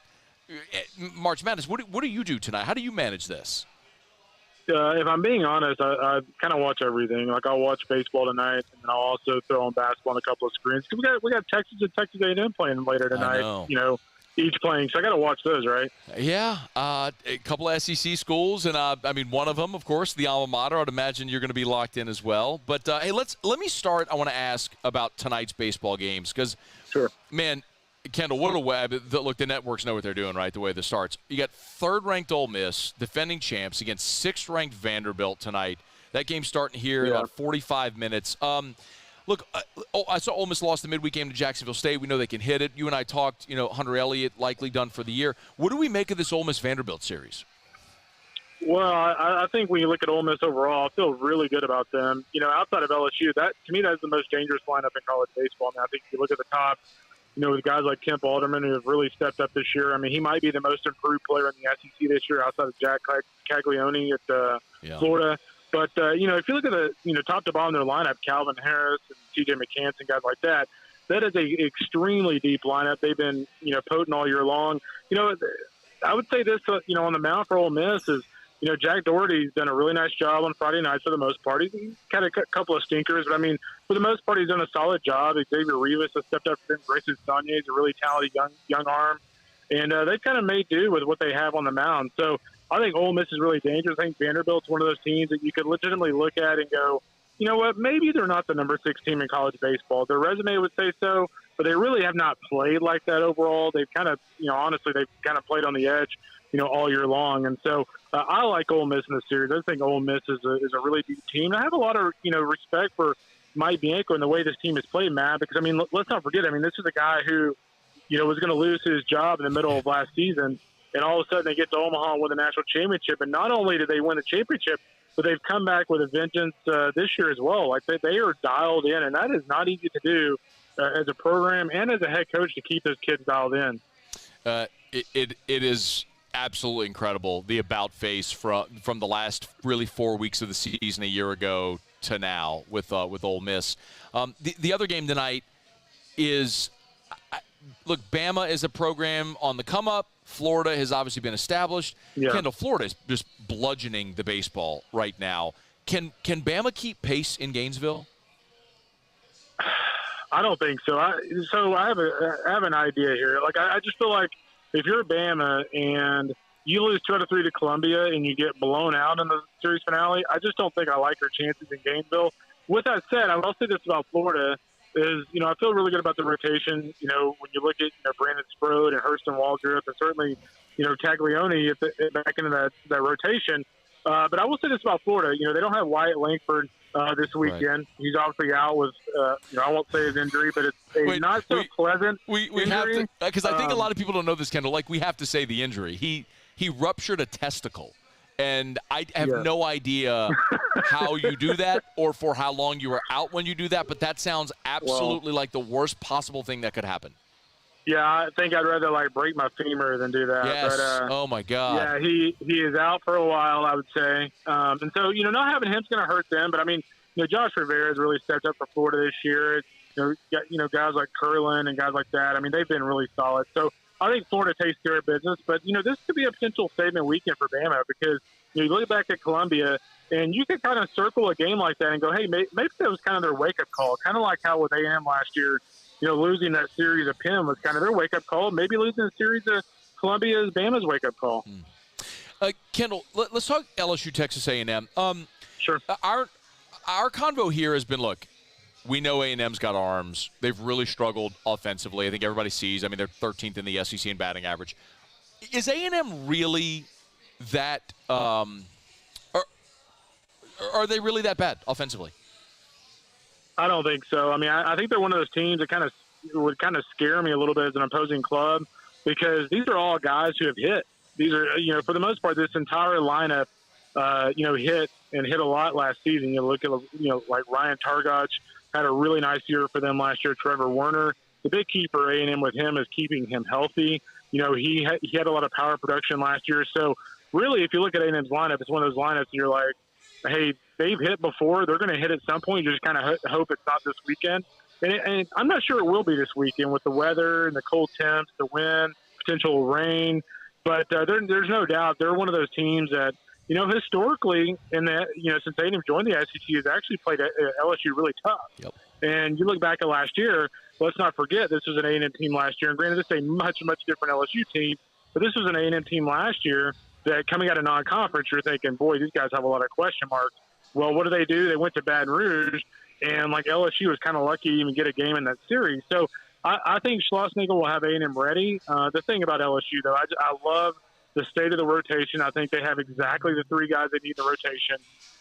March Madness. What do you do tonight? How do you manage this? If I'm being honest, I kind of watch everything. Like, I'll watch baseball tonight, and then I'll also throw on basketball on a couple of screens. Because we got Texas and Texas A&M playing later tonight. Each playing. So I got to watch those, right? Yeah, a couple of SEC schools, and one of them, of course, the alma mater. I'd imagine you're going to be locked in as well. But hey, let me start. I want to ask about tonight's baseball games because, sure, man. Kendall, what a web. Look, the networks know what they're doing, right, the way this starts. You got 3rd-ranked Ole Miss, defending champs, against 6th-ranked Vanderbilt tonight. That game's starting here in about 45 minutes. Look, I saw Ole Miss lost the midweek game to Jacksonville State. We know they can hit it. You and I talked, Hunter Elliott likely done for the year. What do we make of this Ole Miss-Vanderbilt series? Well, I think when you look at Ole Miss overall, I feel really good about them. Outside of LSU, to me, that's the most dangerous lineup in college baseball. I think if you look at the top, with guys like Kemp Alderman who have really stepped up this year. I mean, he might be the most improved player in the SEC this year outside of Jack Caglione at Florida. But, if you look at the, top to bottom of their lineup, Calvin Harris and TJ McCann and guys like that, that is a extremely deep lineup. They've been, potent all year long. I would say this, on the mound for Ole Miss is, Jack Doherty's done a really nice job on Friday nights for the most part. He's kind of a couple of stinkers, but, for the most part, he's done a solid job. Xavier Rivas has stepped up for him. Grayson Saunier is a really talented young arm. And they've kind of made do with what they have on the mound. So I think Ole Miss is really dangerous. I think Vanderbilt's one of those teams that you could legitimately look at and go, you know what, maybe they're not the number 6 team in college baseball. Their resume would say so, but they really have not played like that overall. They've kind of, honestly, they've kind of played on the edge, all year long. And so I like Ole Miss in the series. I think Ole Miss is a really deep team. I have a lot of, respect for Mike Bianco and the way this team has played, Matt, because, let's not forget, this is a guy who, was going to lose his job in the middle of last season, and all of a sudden they get to Omaha and win the national championship. And not only did they win the championship, but they've come back with a vengeance this year as well. Like they are dialed in, and that is not easy to do as a program and as a head coach to keep those kids dialed in. It is absolutely incredible, the about face from the last really 4 weeks of the season a year ago to now with Ole Miss. The other game tonight is, look, Bama is a program on the come up. Florida has obviously been established. Yeah. Kendall, Florida is just bludgeoning the baseball right now. Can Bama keep pace in Gainesville? I don't think so. I have an idea here. Like I just feel like if you're Bama and you lose 2 out of 3 to Columbia and you get blown out in the series finale, I just don't think I like your chances in Gainesville. With that said, I will say this about Florida is, I feel really good about the rotation. When you look at, Brandon Sprode and Hurston Waldrop and certainly, Taglioni back into that rotation. But I will say this about Florida. They don't have Wyatt Langford this weekend. Right. He's obviously out with, I won't say his injury, but it's a not so pleasant we injury. Have to, because I think a lot of people don't know this, Kendall. Like, we have to say the injury. He ruptured a testicle. And I have no idea how you do that or for how long you were out when you do that, but that sounds absolutely like the worst possible thing that could happen. Yeah, I think I'd rather, break my femur than do that. Yes. But, oh, my God. Yeah, he is out for a while, I would say. And so, not having him's going to hurt them. But, Josh Rivera has really stepped up for Florida this year. Guys like Curlin and guys like that. They've been really solid. So, I think Florida takes care of business, but, this could be a potential statement weekend for Bama because you look back at Columbia and you could kind of circle a game like that and go, hey, maybe that was kind of their wake-up call, kind of like how with A&M last year, losing that series of Penn was kind of their wake-up call. Maybe losing the series of Columbia is Bama's wake-up call. Kendall, let's talk LSU, Texas A&M. Sure. Our convo here has been, look, we know A&M's got arms. They've really struggled offensively. I think everybody sees. They're 13th in the SEC in batting average. Is A&M really that are they really that bad offensively? I don't think so. I think they're one of those teams that would scare me a little bit as an opposing club because these are all guys who have hit. These are, for the most part, this entire lineup, hit a lot last season. You look at, like Ryan Targach had a really nice year for them last year. Trevor Werner, the big key for A&M with him is keeping him healthy. He had a lot of power production last year. So really, if you look at A&M's lineup, it's one of those lineups and you're like, hey, they've hit before. They're going to hit at some point. You just kind of hope it's not this weekend. And I'm not sure it will be this weekend with the weather and the cold temps, the wind, potential rain. But there's no doubt they're one of those teams that, historically, since A&M joined the SEC, has actually played LSU really tough. Yep. And you look back at last year, let's not forget this was an A&M team last year. And granted, this is a much, much different LSU team, but this was an A&M team last year that coming out of non-conference, you're thinking, boy, these guys have a lot of question marks. Well, what do? They went to Baton Rouge, and LSU was kind of lucky to even get a game in that series. So I think Schlossnagle will have A&M ready. The thing about LSU, though, I love the state of the rotation. I think they have exactly the 3 guys they need in the rotation.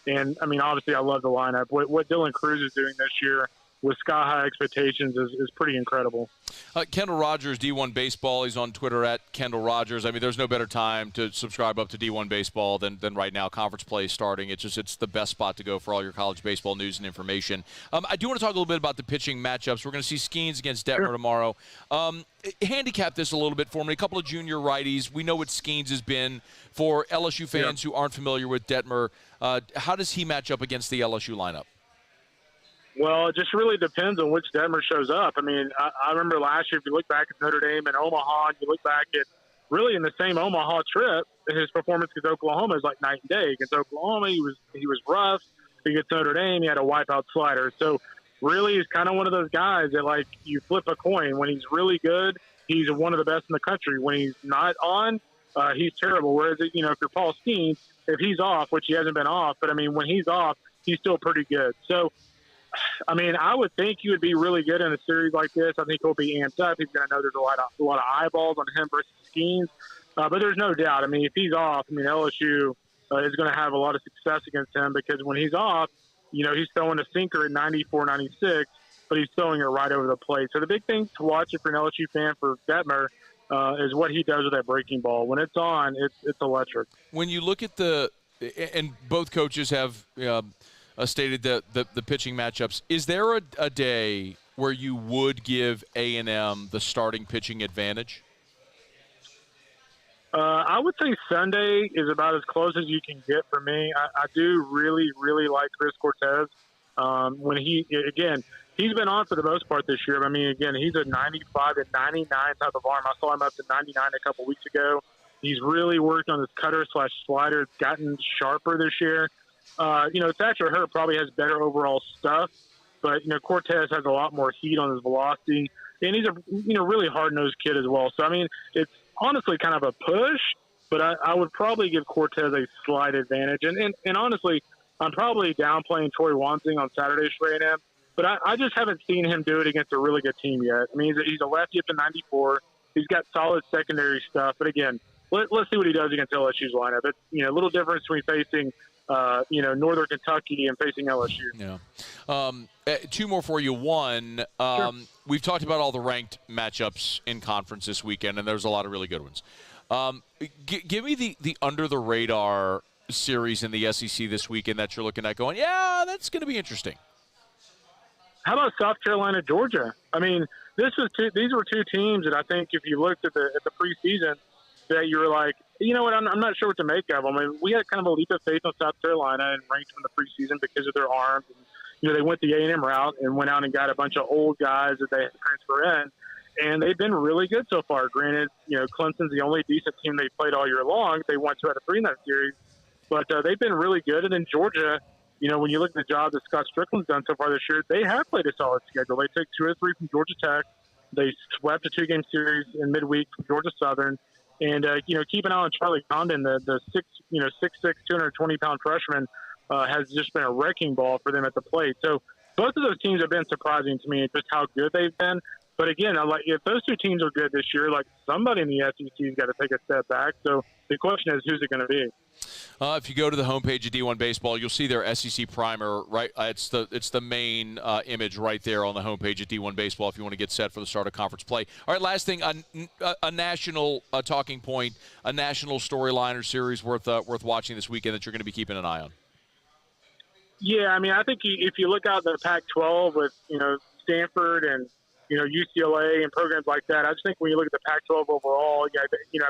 And, obviously I love the lineup. What Dylan Cruz is doing this year with sky-high expectations is pretty incredible. Kendall Rogers, D1 Baseball. He's on Twitter at Kendall Rogers. There's no better time to subscribe up to D1 Baseball than right now. Conference play is starting. It's the best spot to go for all your college baseball news and information. I do want to talk a little bit about the pitching matchups. We're going to see Skeens against Detmer tomorrow. Handicap this a little bit for me. A couple of junior righties. We know what Skeens has been. For LSU fans who aren't familiar with Detmer, how does he match up against the LSU lineup? Well, it just really depends on which Detmer shows up. I mean, I remember last year, if you look back at Notre Dame and Omaha, and you look back at really in the same Omaha trip, his performance against Oklahoma is like night and day. Against Oklahoma, he was rough. Against Notre Dame, he had a wipeout slider. So really, he's kind of one of those guys that, like, you flip a coin. When he's really good, he's one of the best in the country. When he's not on, he's terrible. Whereas, if you're Paul Steen, if he's off, which he hasn't been off, but, I mean, when he's off, he's still pretty good. So, I mean, I would think he would be really good in a series like this. I think he'll be amped up. He's going to know there's a lot of eyeballs on him versus Skeens. But there's no doubt. I mean, if he's off, I mean, LSU is going to have a lot of success against him because when he's off, he's throwing a sinker at 94, 96, but he's throwing it right over the plate. So the big thing to watch if you're an LSU fan for Detmer is what he does with that breaking ball. When it's on, it's electric. When you look at and both coaches have stated the pitching matchups, is there a day where you would give A&M the starting pitching advantage? I would say Sunday is about as close as you can get for me. I do really, really like Chris Cortez. He's been on for the most part this year. I mean, again, he's a 95 to 99 type of arm. I saw him up to 99 a couple weeks ago. He's really worked on his cutter/slider. It's gotten sharper this year. Thatcher Hurt probably has better overall stuff, but, Cortez has a lot more heat on his velocity. And he's a, really hard-nosed kid as well. So, I mean, it's honestly kind of a push, but I would probably give Cortez a slight advantage. And honestly, I'm probably downplaying Troy Wansing on Saturdays for A&M, but I just haven't seen him do it against a really good team yet. I mean, he's a lefty up to 94. He's got solid secondary stuff. But, again, let's see what he does against LSU's lineup. It's, a little difference between facing Northern Kentucky and facing LSU. Yeah. Two more for you. One, Sure. We've talked about all the ranked matchups in conference this weekend, and there's a lot of really good ones. Give me the under-the-radar series in the SEC this weekend that you're looking at going, yeah, that's going to be interesting. How about South Carolina, Georgia? I mean, these were two teams that I think if you looked at the preseason that you were like, you know what, I'm not sure what to make of them. I mean, we had kind of a leap of faith on South Carolina and ranked them in the preseason because of their arms. And, they went the A&M route and went out and got a bunch of old guys that they had to transfer in. And they've been really good so far. Granted, Clemson's the only decent team they played all year long. They won 2 out of 3 in that series. But they've been really good. And then Georgia, when you look at the job that Scott Strickland's done so far this year, they have played a solid schedule. They took 2 or 3 from Georgia Tech. They swept a 2-game series in midweek from Georgia Southern. And, keep an eye on Charlie Condon, the 6'6", 220-pound freshman, has just been a wrecking ball for them at the plate. So both of those teams have been surprising to me, just how good they've been. But again, if those two teams are good this year, somebody in the SEC has got to take a step back. So the question is, who's it going to be? If you go to the homepage of D1 Baseball, you'll see their SEC primer. Right, it's the main image right there on the homepage of D1 Baseball. If you want to get set for the start of conference play. All right, last thing, a national talking point, a national storyline or series worth watching this weekend that you're going to be keeping an eye on. Yeah, I mean, I think if you look out the Pac-12 with Stanford and UCLA and programs like that, I just think when you look at the Pac-12 overall, you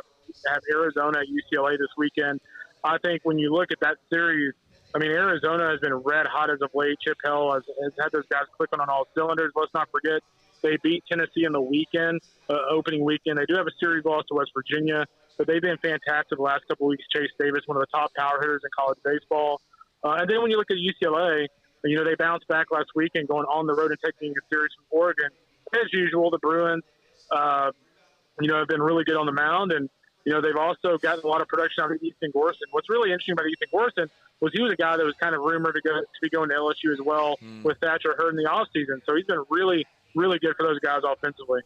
have Arizona at UCLA this weekend. I think when you look at that series, I mean, Arizona has been red hot as of late. Chip Hill has had those guys clicking on all cylinders. Let's not forget they beat Tennessee in the weekend, opening weekend. They do have a series loss to West Virginia, but they've been fantastic the last couple of weeks. Chase Davis, one of the top power hitters in college baseball. And then when you look at UCLA, they bounced back last weekend going on the road and taking a series from Oregon. As usual, the Bruins, have been really good on the mound. And, they've also gotten a lot of production out of Ethan Gorson. What's really interesting about Ethan Gorson was he was a guy that was kind of rumored to be going to LSU as well with Thatcher Hurt in the offseason. So he's been really, really good for those guys offensively.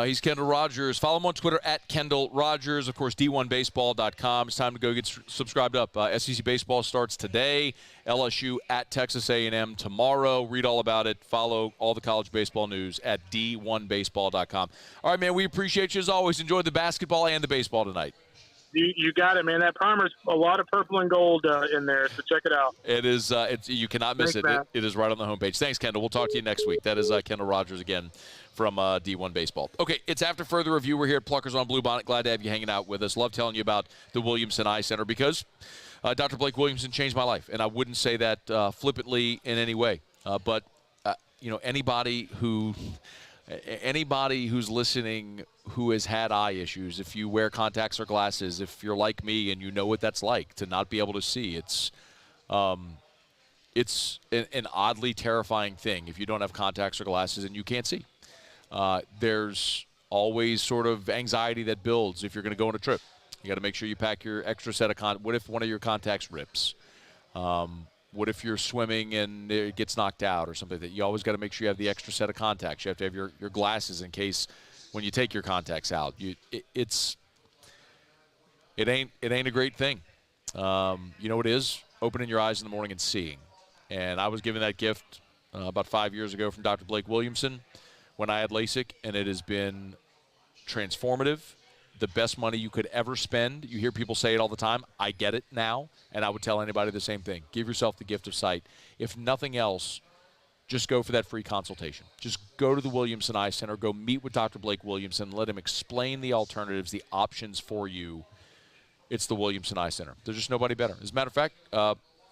He's Kendall Rogers. Follow him on Twitter at Kendall Rogers. Of course, D1Baseball.com. It's time to go get subscribed up. SEC Baseball starts today. LSU at Texas A&M tomorrow. Read all about it. Follow all the college baseball news at D1Baseball.com. All right, man, we appreciate you as always. Enjoy the basketball and the baseball tonight. You got it, man. That primer's a lot of purple and gold in there, so check it out. It is. You cannot miss it. It is right on the homepage. Thanks, Kendall. We'll talk to you next week. That is Kendall Rogers again from D1 Baseball. Okay, it's after further review. We're here at Pluckers on Bluebonnet. Glad to have you hanging out with us. Love telling you about the Williamson Eye Center because Dr. Blake Williamson changed my life, and I wouldn't say that flippantly in any way. But anybody who's listening who has had eye issues, if you wear contacts or glasses, if you're like me and you know what that's like to not be able to see, it's an oddly terrifying thing if you don't have contacts or glasses and you can't see. There's always sort of anxiety that builds if you're going to go on a trip. You got to make sure you pack your extra set of what if one of your contacts rips? What if you're swimming and it gets knocked out or something? That you always got to make sure you have the extra set of contacts. You have to have your glasses in case when you take your contacts out. It ain't a great thing. You know what it is? Opening your eyes in the morning and seeing. And I was given that gift about 5 years ago from Dr. Blake Williamson when I had LASIK, and it has been transformative. The best money you could ever spend. You hear people say it all the time. I get it now, and I would tell anybody the same thing. Give yourself the gift of sight. If nothing else, just go for that free consultation. Just go to the Williamson Eye Center. Go meet with Dr. Blake Williamson. Let him explain the alternatives, the options for you. It's the Williamson Eye Center. There's just nobody better. As a matter of fact,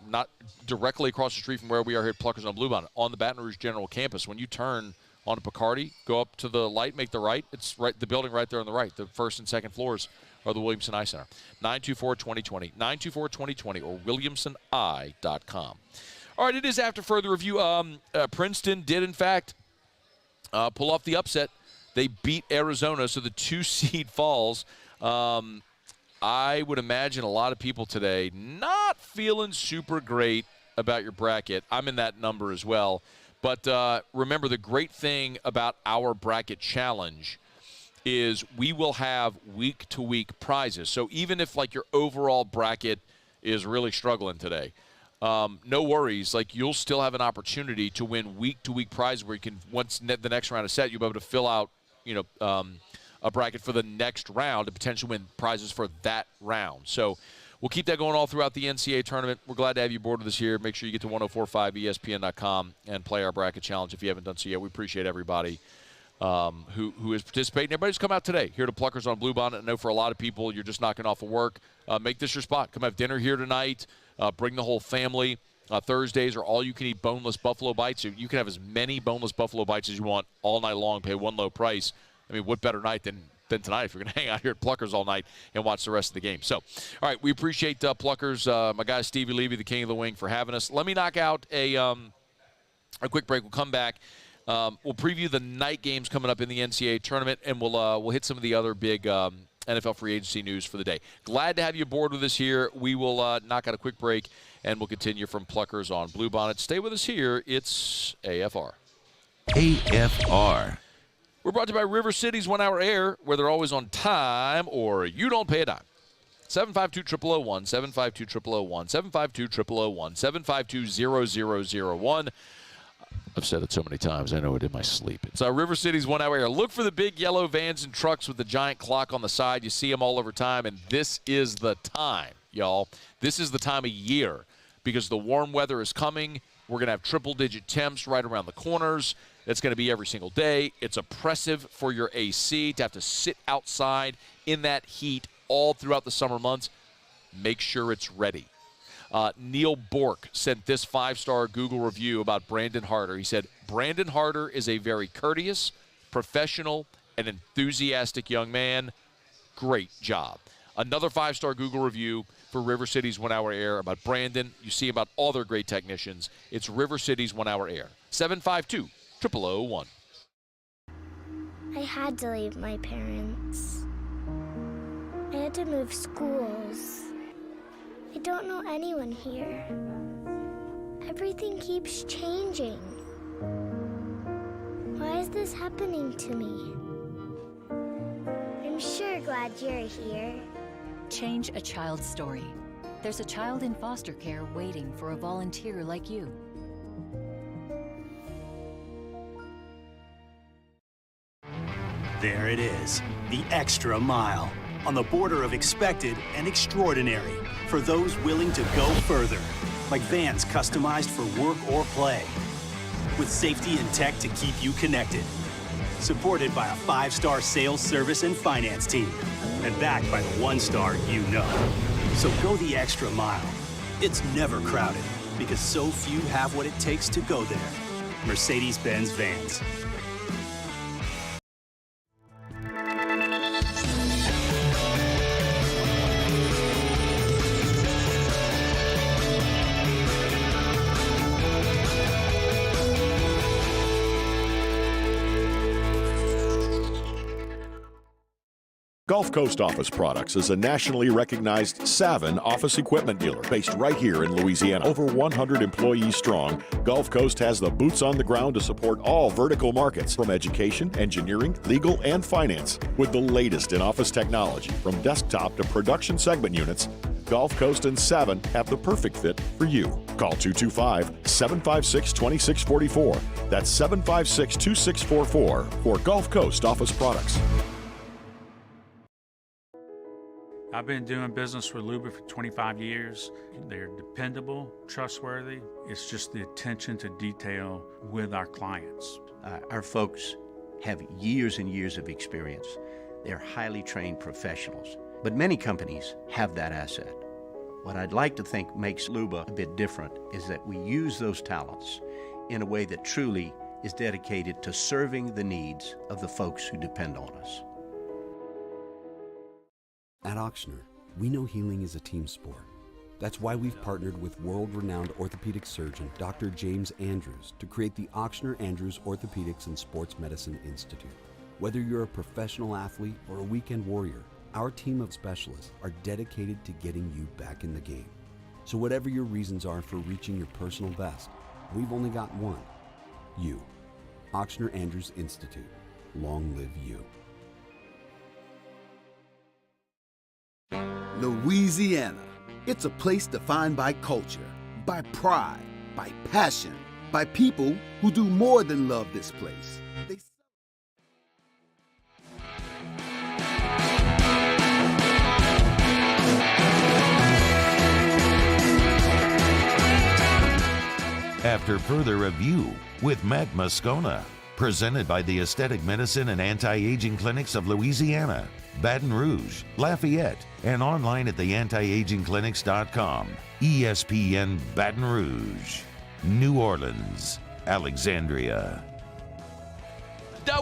not directly across the street from where we are here at Pluckers on Bluebonnet, on the Baton Rouge General Campus, when you turn onto Picardy, go up to the light, make the right. It's right, the building right there on the right. The first and second floors are the Williamson Eye Center. 924-2020, 924-2020, or williamsoneye.com. All right, it is after further review. Princeton did, in fact, pull off the upset. They beat Arizona, so the 2 seed falls. I would imagine a lot of people today not feeling super great about your bracket. I'm in that number as well. But remember, the great thing about our bracket challenge is we will have week-to-week prizes. So even if, like, your overall bracket is really struggling today, no worries. Like, you'll still have an opportunity to win week-to-week prizes where you can, once the next round is set, you'll be able to fill out, a bracket for the next round and potentially win prizes for that round. So we'll keep that going all throughout the NCAA tournament. We're glad to have you aboard with us here. Make sure you get to 1045ESPN.com and play our bracket challenge if you haven't done so yet. We appreciate everybody who is participating. Everybody's come out today here to Pluckers on Bluebonnet. I know for a lot of people you're just knocking off of work. Make this your spot. Come have dinner here tonight. Bring the whole family. Thursdays are all-you-can-eat boneless buffalo bites. So you can have as many boneless buffalo bites as you want all night long, pay one low price. I mean, what better night than tonight if you're going to hang out here at Pluckers all night and watch the rest of the game. So, all right, we appreciate Pluckers, my guy Stevie Levy, the king of the wing, for having us. Let me knock out a quick break. We'll come back. We'll preview the night games coming up in the NCAA tournament, and we'll hit some of the other big NFL free agency news for the day. Glad to have you aboard with us here. We will knock out a quick break, and we'll continue from Pluckers on Bluebonnet. Stay with us here. It's AFR. AFR. We're brought to you by River City's 1 Hour Air, where they're always on time or you don't pay a dime. 752-0001, 752-0001, 752-0001, 752-0001. I've said it so many times, I know it in my sleep. It's River City's 1 Hour Air. Look for the big yellow vans and trucks with the giant clock on the side. You see them all over time, and this is the time, y'all. This is the time of year because the warm weather is coming. We're going to have triple-digit temps right around the corners. It's going to be every single day. It's oppressive for your AC to have to sit outside in that heat all throughout the summer months. Make sure it's ready. Neil Bork sent this 5-star Google review about Brandon Harder. He said, Brandon Harder is a very courteous, professional, and enthusiastic young man. Great job. Another 5-star Google review for River City's 1 Hour Air about Brandon. You see about all their great technicians. It's River City's 1 Hour Air. 752-0001. I had to leave my parents. I had to move schools. I don't know anyone here. Everything keeps changing. Why is this happening to me? I'm sure glad you're here. Change a child's story. There's a child in foster care waiting for a volunteer like you. There it is, the extra mile, on the border of expected and extraordinary for those willing to go further, like vans customized for work or play, with safety and tech to keep you connected, supported by a 5-star sales, service, and finance team, and backed by the 1-star you know. So go the extra mile. It's never crowded, because so few have what it takes to go there. Mercedes-Benz vans. Gulf Coast Office Products is a nationally recognized Savin office equipment dealer based right here in Louisiana. Over 100 employees strong, Gulf Coast has the boots on the ground to support all vertical markets, from education, engineering, legal, and finance. With the latest in office technology, from desktop to production segment units, Gulf Coast and Savin have the perfect fit for you. Call 225-756-2644. That's 756-2644 for Gulf Coast Office Products. I've been doing business with Luba for 25 years. They're dependable, trustworthy. It's just the attention to detail with our clients. Our folks have years and years of experience. They're highly trained professionals. But many companies have that asset. What I'd like to think makes Luba a bit different is that we use those talents in a way that truly is dedicated to serving the needs of the folks who depend on us. At Auctioner, we know healing is a team sport. That's why we've partnered with world-renowned orthopedic surgeon Dr. James Andrews to create the Auctioner Andrews Orthopedics and Sports Medicine Institute. Whether you're a professional athlete or a weekend warrior, our team of specialists are dedicated to getting you back in the game. So whatever your reasons are for reaching your personal best, we've only got one: you. Auctioner Andrews Institute. Long live you. Louisiana. It's a place defined by culture, by pride, by passion, by people who do more than love this place. After further review with Matt Moscona, presented by the Aesthetic Medicine and Anti-Aging Clinics of Louisiana, Baton Rouge, Lafayette, and online at theantiagingclinics.com. ESPN Baton Rouge, New Orleans, Alexandria.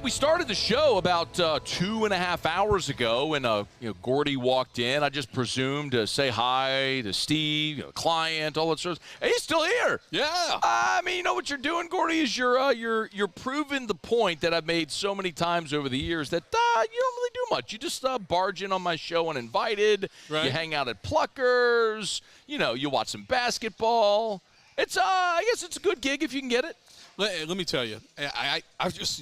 We started the show about 2.5 hours ago, and Gordy walked in. I just presumed to say hi to Steve, client, all that sort of stuff. Hey, he's still here. Yeah. I mean, you know what you're doing, Gordy, is you're proving the point that I've made so many times over the years that you don't really do much. You just barge in on my show uninvited. Right. You hang out at Pluckers. You watch some basketball. It's I guess it's a good gig if you can get it. Let me tell you,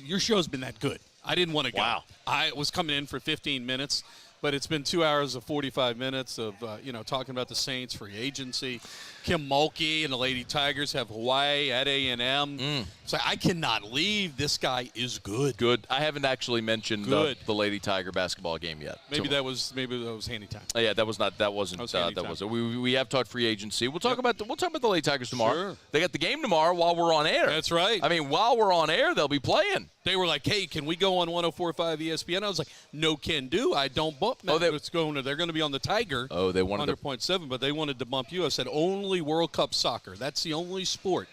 your show's been that good. I didn't want to go. Wow. I was coming in for 15 minutes, but it's been 2 hours of 45 minutes of, talking about the Saints free agency. Kim Mulkey and the Lady Tigers have Hawaii at A&M. So I cannot leave. This guy is good. Good. I haven't actually mentioned the Lady Tiger basketball game yet. Maybe that was handy time. Yeah, that wasn't. We have talked free agency. We'll talk about the Lady Tigers tomorrow. Sure. They got the game tomorrow while we're on air. That's right. I mean, while we're on air, they'll be playing. They were like, "Hey, can we go on 104.5 ESPN?" I was like, "No, can do. I don't bump." They're going to be on the Tiger. Oh, they wanted 100.7, but they wanted to bump you. I said only World Cup soccer. That's the only sport.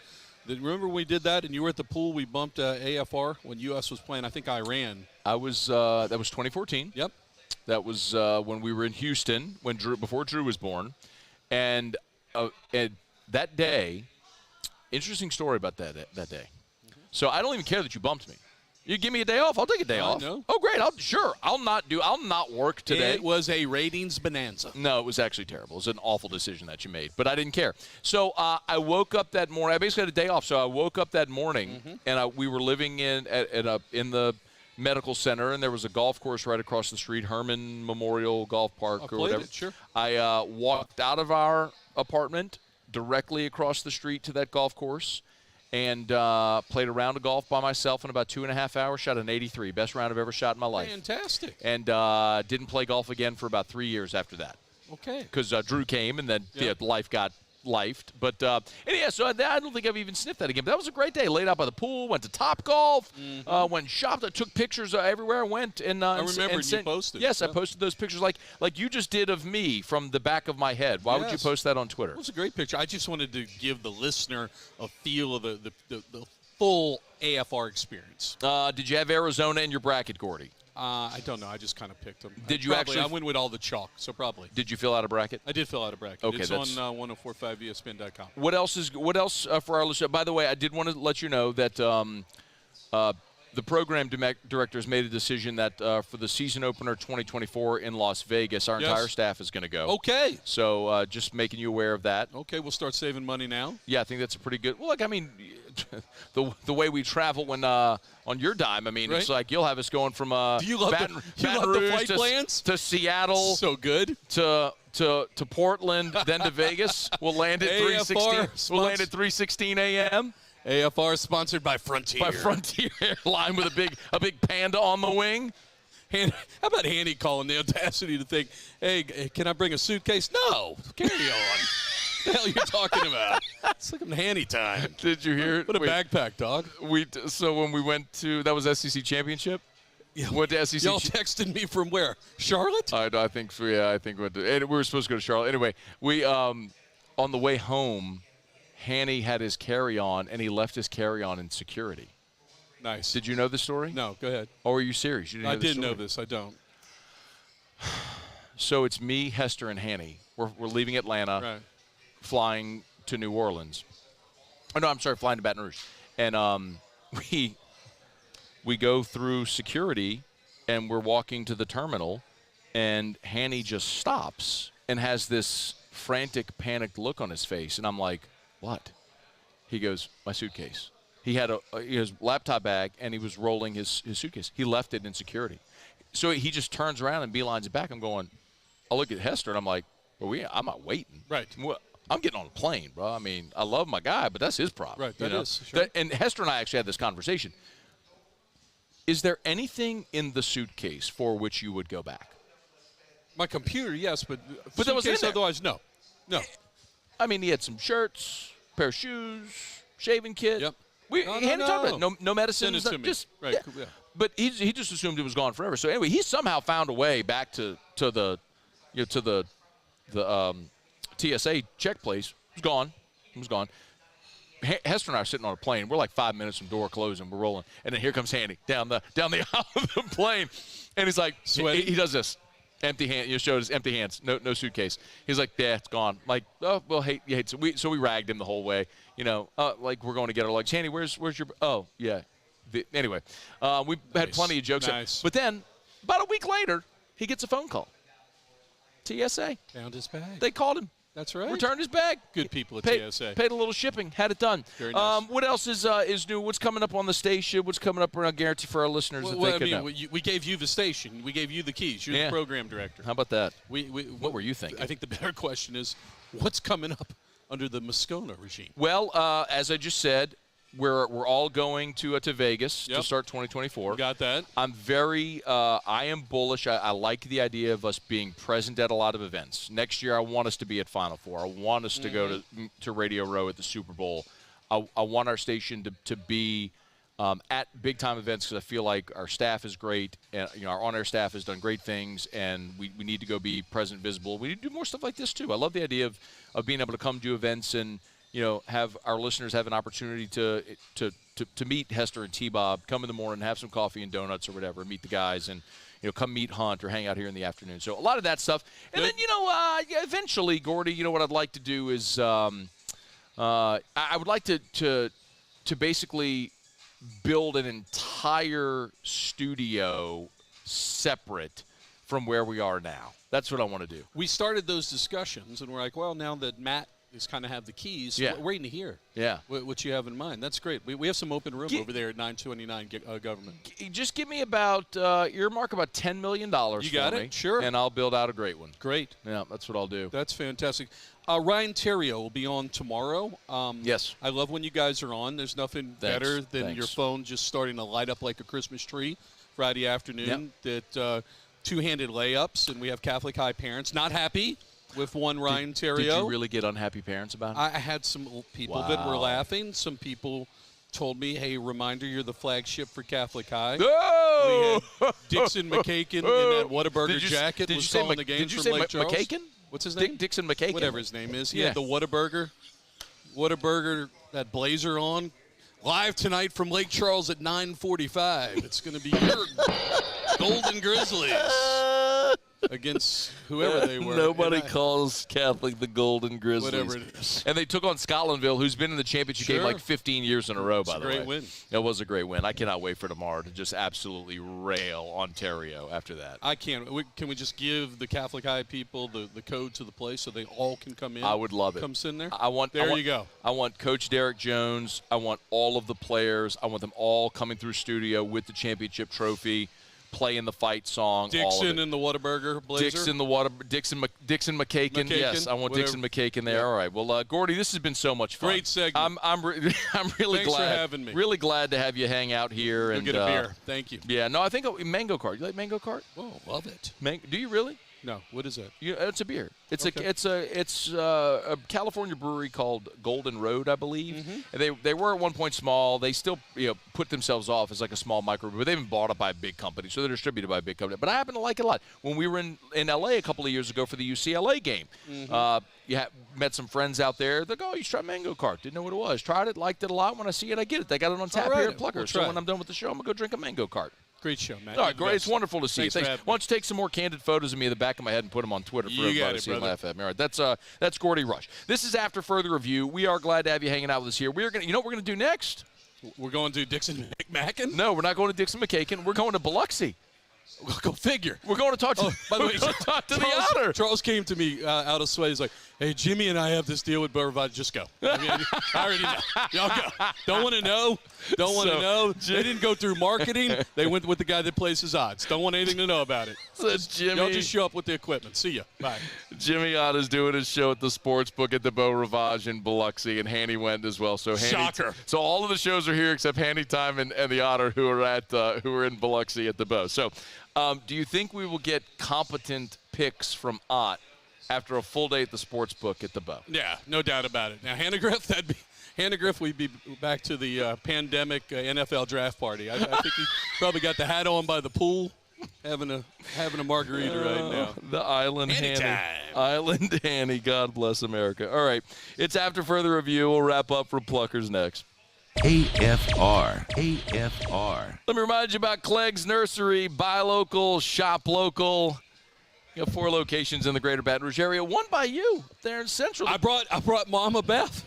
Remember when we did that and you were at the pool? We bumped AFR when U.S. was playing, I think, Iran. That was 2014. Yep. That was when we were in Houston before Drew was born, and that day. Interesting story about that day. Mm-hmm. So I don't even care that you bumped me. You give me a day off, I'll take a day off. No. Oh, great. I'll not work today. It was a ratings bonanza. No, it was actually terrible. It was an awful decision that you made, but I didn't care. So I woke up that morning. I basically had a day off, so I woke up that morning, and we were living in the medical center, and there was a golf course right across the street, Herman Memorial Golf Park or whatever. Sure. I walked out of our apartment directly across the street to that golf course, and played a round of golf by myself in about 2.5 hours, shot an 83, best round I've ever shot in my life. Fantastic. And didn't play golf again for about 3 years after that. Okay. Because Drew came, and then life got lifed. But yeah, so I don't think I've even sniffed that again. But that was a great day. Laid out by the pool, went to Top Golf, went and shopped. I took pictures everywhere I went. And I remember you posted. Yes, I posted those pictures like you just did of me from the back of my head. Why would you post that on Twitter? It was a great picture. I just wanted to give the listener a feel of the full AFR experience. Did you have Arizona in your bracket, Gordy? I don't know. I just kind of picked them. Did you actually? I went with all the chalk, so probably. Did you fill out a bracket? I did fill out a bracket. Okay, it's on 1045ESPN.com. What else is for our listeners? By the way, I did want to let you know that the program director has made a decision that for the season opener 2024 in Las Vegas, our entire staff is going to go. Okay. So just making you aware of that. Okay, we'll start saving money now. Yeah, I think that's a pretty good. Well, look, I mean, the way we travel when on your dime, I mean, it's like you'll have us going from Do you love Baton the Rouge flight plans? to Seattle. So good. To Portland, then to Vegas. We'll land at 3:16. We'll land at 3:16 a.m. AFR sponsored by Frontier. By Frontier Airline with a big panda on the wing. How about Hanny calling the audacity to think, hey, can I bring a suitcase? No, carry on. What the hell are you talking about? It's like Hanny time. Did you hear it? What a backpack, dog. So when we went to, that was SEC Championship? Yeah. Went to SEC. Y'all texted me from where? Charlotte? I think so, yeah. I think we were supposed to go to Charlotte. Anyway, we on the way home, Hanny had his carry-on, and he left his carry-on in security. Nice. Did you know the story? No, go ahead. Or are you serious? You didn't know the story? know this. I don't. So it's me, Hester, and Hanny. We're leaving Atlanta, flying to New Orleans. Oh, no, I'm sorry, flying to Baton Rouge. And we go through security, and we're walking to the terminal, and Hanny just stops and has this frantic, panicked look on his face. And I'm like, what? He goes, my suitcase. He had his laptop bag, and he was rolling his suitcase. He left it in security. So he just turns around and beelines it back. I'm going, I look at Hester, and I'm like, I'm not waiting. Right. I'm getting on a plane, bro. I mean, I love my guy, but that's his problem. Right, that is. Sure. And Hester and I actually had this conversation. Is there anything in the suitcase for which you would go back? My computer, yes, but that was in there. Otherwise, no. No. I mean, he had some shirts, pair of shoes, shaving kit. Yep. No medicine. Send it to me. Right. Yeah. But he just assumed it was gone forever. So anyway, he somehow found a way back to the TSA check place. It was gone. Hester and I are sitting on a plane. We're like 5 minutes from door closing. We're rolling, and then here comes Hanny down the aisle of the plane, and he's like, he does this. Empty hand. You showed his empty hands. No suitcase. He's like, yeah, it's gone. I'm like, oh, well, you hate. So we ragged him the whole way. Like we're going to get our luggage. Hanny, where's your? Oh, yeah. Anyway, we had plenty of jokes. Nice. But then, about a week later, he gets a phone call. TSA found his bag. They called him. That's right. Returned his bag. Good people at TSA. Paid a little shipping. Had it done. Very nice. What else is new? What's coming up on the station? What's coming up around Guarantee for our listeners that they could know? We gave you the station. We gave you the keys. You're the program director. How about that? What were you thinking? I think the better question is, what's coming up under the Moscona regime? Well, as I just said, we're all going to Vegas to start 2024. Got that. I'm I am bullish. I like the idea of us being present at a lot of events. Next year, I want us to be at Final Four. I want us to go to Radio Row at the Super Bowl. I want our station to be at big-time events because I feel like our staff is great. And our on-air staff has done great things, and we need to go be present, visible. We need to do more stuff like this, too. I love the idea of being able to come to events and have our listeners have an opportunity to meet Hester and T-Bob, come in the morning, have some coffee and donuts or whatever, meet the guys, and come meet Hunt or hang out here in the afternoon. So a lot of that stuff. And then eventually, Gordy, what I'd like to do is I would like to basically build an entire studio separate from where we are now. That's what I want to do. We started those discussions, and we're like, well, now that Matt is kind of have the keys. Yeah. We're waiting to hear. Yeah. What you have in mind. That's great. We have some open room over there at 929 Government. Just give me about earmark about $10 million. You got it? Sure. And I'll build out a great one. Great. Yeah, that's what I'll do. That's fantastic. Ryan Terrio will be on tomorrow. Yes. I love when you guys are on. There's nothing better than your phone just starting to light up like a Christmas tree Friday afternoon. Yep. That two-handed layups, and we have Catholic high parents not happy with one Ryan Terrio. Did you really get unhappy parents about it? I had some people that were laughing. Some people told me, hey, reminder, you're the flagship for Catholic High. Oh! We had Dixon McCakin in that Whataburger jacket was calling the game from Lake Charles. McCakin? What's his name? Dixon McCakin. Whatever his name is. He had the Whataburger, that blazer on. Live tonight from Lake Charles at 9:45. It's going to be your Golden Grizzlies against whoever they were. Nobody calls Catholic the Golden Grizzlies. Whatever it is. And they took on Scotlandville, who's been in the championship game like 15 years in a row, by the way. Great win. It was a great win. I cannot wait for tomorrow to just absolutely rail Ontario after that. I can't. Can we just give the Catholic High people the code to the place so they all can come in? I would love it. Come sit in there? You go. I want Coach Derek Jones. I want all of the players. I want them all coming through studio with the championship trophy, playing the fight song. Dixon in the Whataburger blazer. Dixon McCakin. Yes, I want Dixon McCakin there. Yeah. All right. Well, Gordy, this has been so much fun. Great segment. I'm really Thanks glad. for having me. Really glad to have you hang out here. You'll get a beer. Thank you. Yeah. No, I think Mango Cart. You like Mango Cart? Oh, love it. Do you really? No. What is it? It's a beer. It's okay. it's a California brewery called Golden Road, I believe. Mm-hmm. And they were at one point small. They still put themselves off as like a small microbrewery, but they've been bought up by a big company, so they're distributed by a big company. But I happen to like it a lot. When we were in LA a couple of years ago for the UCLA game, met some friends out there. They go, "Oh, you should try Mango Cart." Didn't know what it was. Tried it, liked it a lot. When I see it, I get it. They got it on tap here at Pluckers. So when I'm done with the show, I'm gonna go drink a Mango Cart. Great show, man. All right, great. It's wonderful to see you. Thanks. Why don't you take some more candid photos of me in the back of my head and put them on Twitter for everybody to see and laugh at me. All right, that's Gordy Rush. This is After Further Review. We are glad to have you hanging out with us here. You know what we're going to do next? We're going to Dixon McMacken? No, we're not going to Dixon McCakin. We're going to Biloxi. Go figure. We're going to talk to, by the way, talk to the Otter. Charles came to me out of sweat. He's like, "Hey, Jimmy and I have this deal with Burrow. Just go." I already know. Y'all go. Don't want to know. Don't want to know. They didn't go through marketing. They went with the guy that places odds. Don't want anything to know about it. So y'all just show up with the equipment. See ya. Bye. Jimmy Otter's doing his show at the sports book at the Beau Rivage in Biloxi, and Hanny went as well. So Shocker. So all of the shows are here except Hanny Time and the Otter, who are in Biloxi at the Beau. So, do you think we will get competent picks from Ott after a full day at the sports book at the Beau? Yeah, no doubt about it. Now, Hannah Griff, we'd be back to the pandemic NFL draft party. I think he probably got the hat on by the pool, having a margarita right now. The Island Hanny. Island Hanny. God bless America. All right, it's After Further Review. We'll wrap up for Pluckers next. AFR. Let me remind you about Clegg's Nursery. Buy local, shop local. You have 4 locations in the greater Baton Rouge area. One by you there in Central. I brought Mama Beth.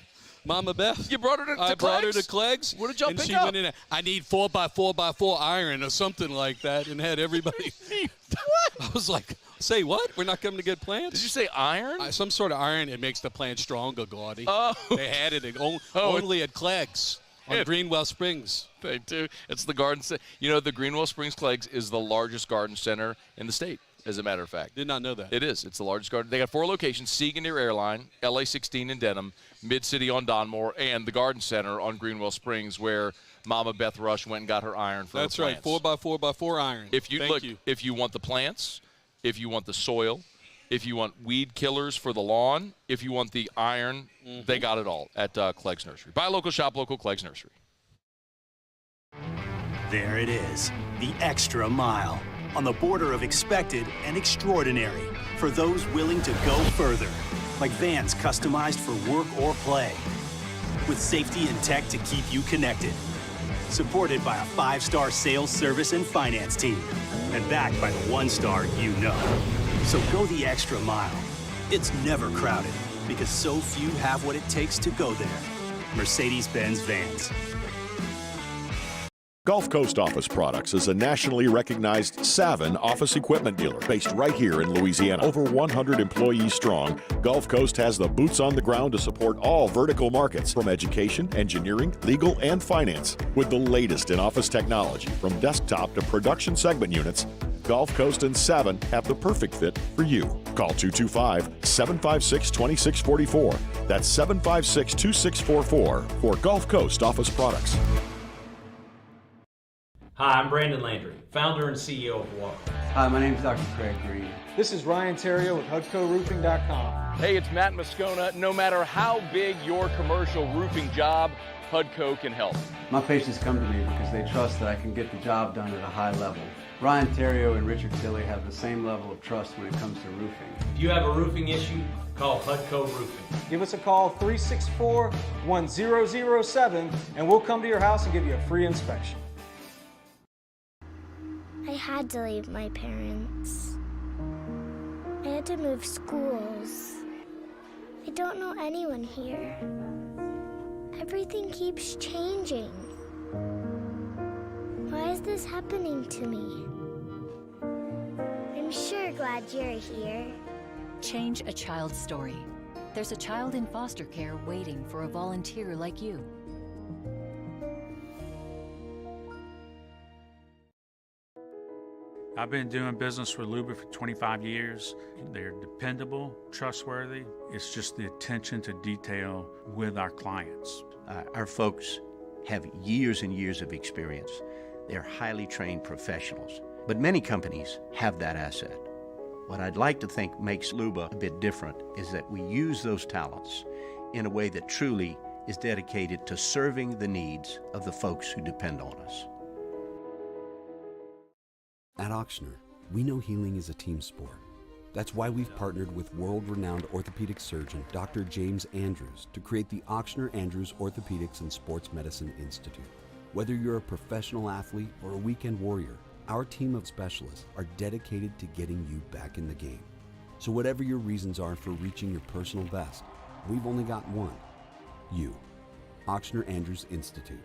You brought her to Clegg's? I brought her to Clegg's. What did y'all pick up? And she went in. I need 4x4x4 iron or something like that, and had everybody. What? I was like, say what? We're not coming to get plants? Did you say iron? Some sort of iron. It makes the plant stronger, Gaudy. Oh. They had it only at Clegg's. On Greenwell Springs. They do. It's the garden center. You know, the Greenwell Springs Clegg's is the largest garden center in the state, as a matter of fact. Did not know that. It is. It's the largest garden. They got 4 locations: Siegen near Airline, LA 16 in Denham, Mid-City on Donmore, and the garden center on Greenwell Springs, where Mama Beth Rush went and got her iron for That's her plants. Right, 4x4x4 iron. If you want the plants, if you want the soil, if you want weed killers for the lawn, if you want the iron, they got it all at Clegg's Nursery. Buy local, shop local, Clegg's Nursery. There it is, the extra mile, on the border of expected and extraordinary, for those willing to go further, like vans customized for work or play, with safety and tech to keep you connected, supported by a 5-star sales, service, and finance team, and backed by the 1-star you know. So go the extra mile. It's never crowded, because so few have what it takes to go there. Mercedes-Benz Vans. Gulf Coast Office Products is a nationally recognized Savin office equipment dealer based right here in Louisiana. Over 100 employees strong, Gulf Coast has the boots on the ground to support all vertical markets, from education, engineering, legal, and finance. With the latest in office technology, from desktop to production segment units, Gulf Coast and Savin have the perfect fit for you. Call 225-756-2644. That's 756-2644 for Gulf Coast Office Products. Hi, I'm Brandon Landry, founder and CEO of Walker. Hi, my name is Dr. Craig Green. This is Ryan Terrio with HUDCORoofing.com. Hey, it's Matt Moscona. No matter how big your commercial roofing job, HUDCO can help. My patients come to me because they trust that I can get the job done at a high level. Ryan Terrio and Richard Tilley have the same level of trust when it comes to roofing. If you have a roofing issue, Call Hudco Roofing. Give us a call, 364-1007, and we'll come to your house and give you a free inspection. I had to leave my parents. I had to move schools. I don't know anyone here. Everything keeps changing. Why is this happening to me? I'm sure glad you're here. Change a child's story. There's a child in foster care waiting for a volunteer like you. I've been doing business with Luba for 25 years. They're dependable, trustworthy. It's just the attention to detail with our clients. Our folks have years and years of experience. They're highly trained professionals. But many companies have that asset. What I'd like to think makes Luba a bit different is that we use those talents in a way that truly is dedicated to serving the needs of the folks who depend on us. At Auctioner, we know healing is a team sport. That's why we've partnered with world-renowned orthopedic surgeon Dr. James Andrews to create the Auctioner Andrews Orthopedics and Sports Medicine Institute. Whether you're a professional athlete or a weekend warrior, our team of specialists are dedicated to getting you back in the game. So whatever your reasons are for reaching your personal best, we've only got one: you. Auctioner Andrews Institute.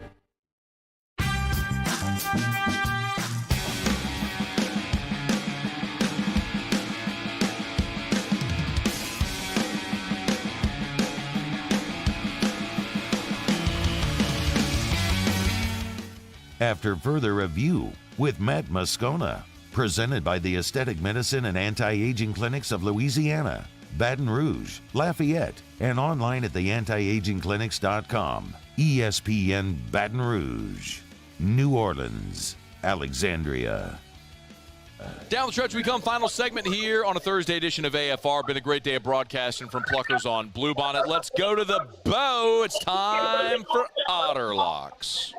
After further review with Matt Moscona, presented by the Aesthetic Medicine and Anti-Aging Clinics of Louisiana, Baton Rouge, Lafayette, and online at theantiagingclinics.com. ESPN Baton Rouge, New Orleans, Alexandria. Down the stretch we come. Final segment here on a Thursday edition of AFR. Been a great day of broadcasting from Pluckers on Bluebonnet. Let's go to the bow. It's time for Otter Locks.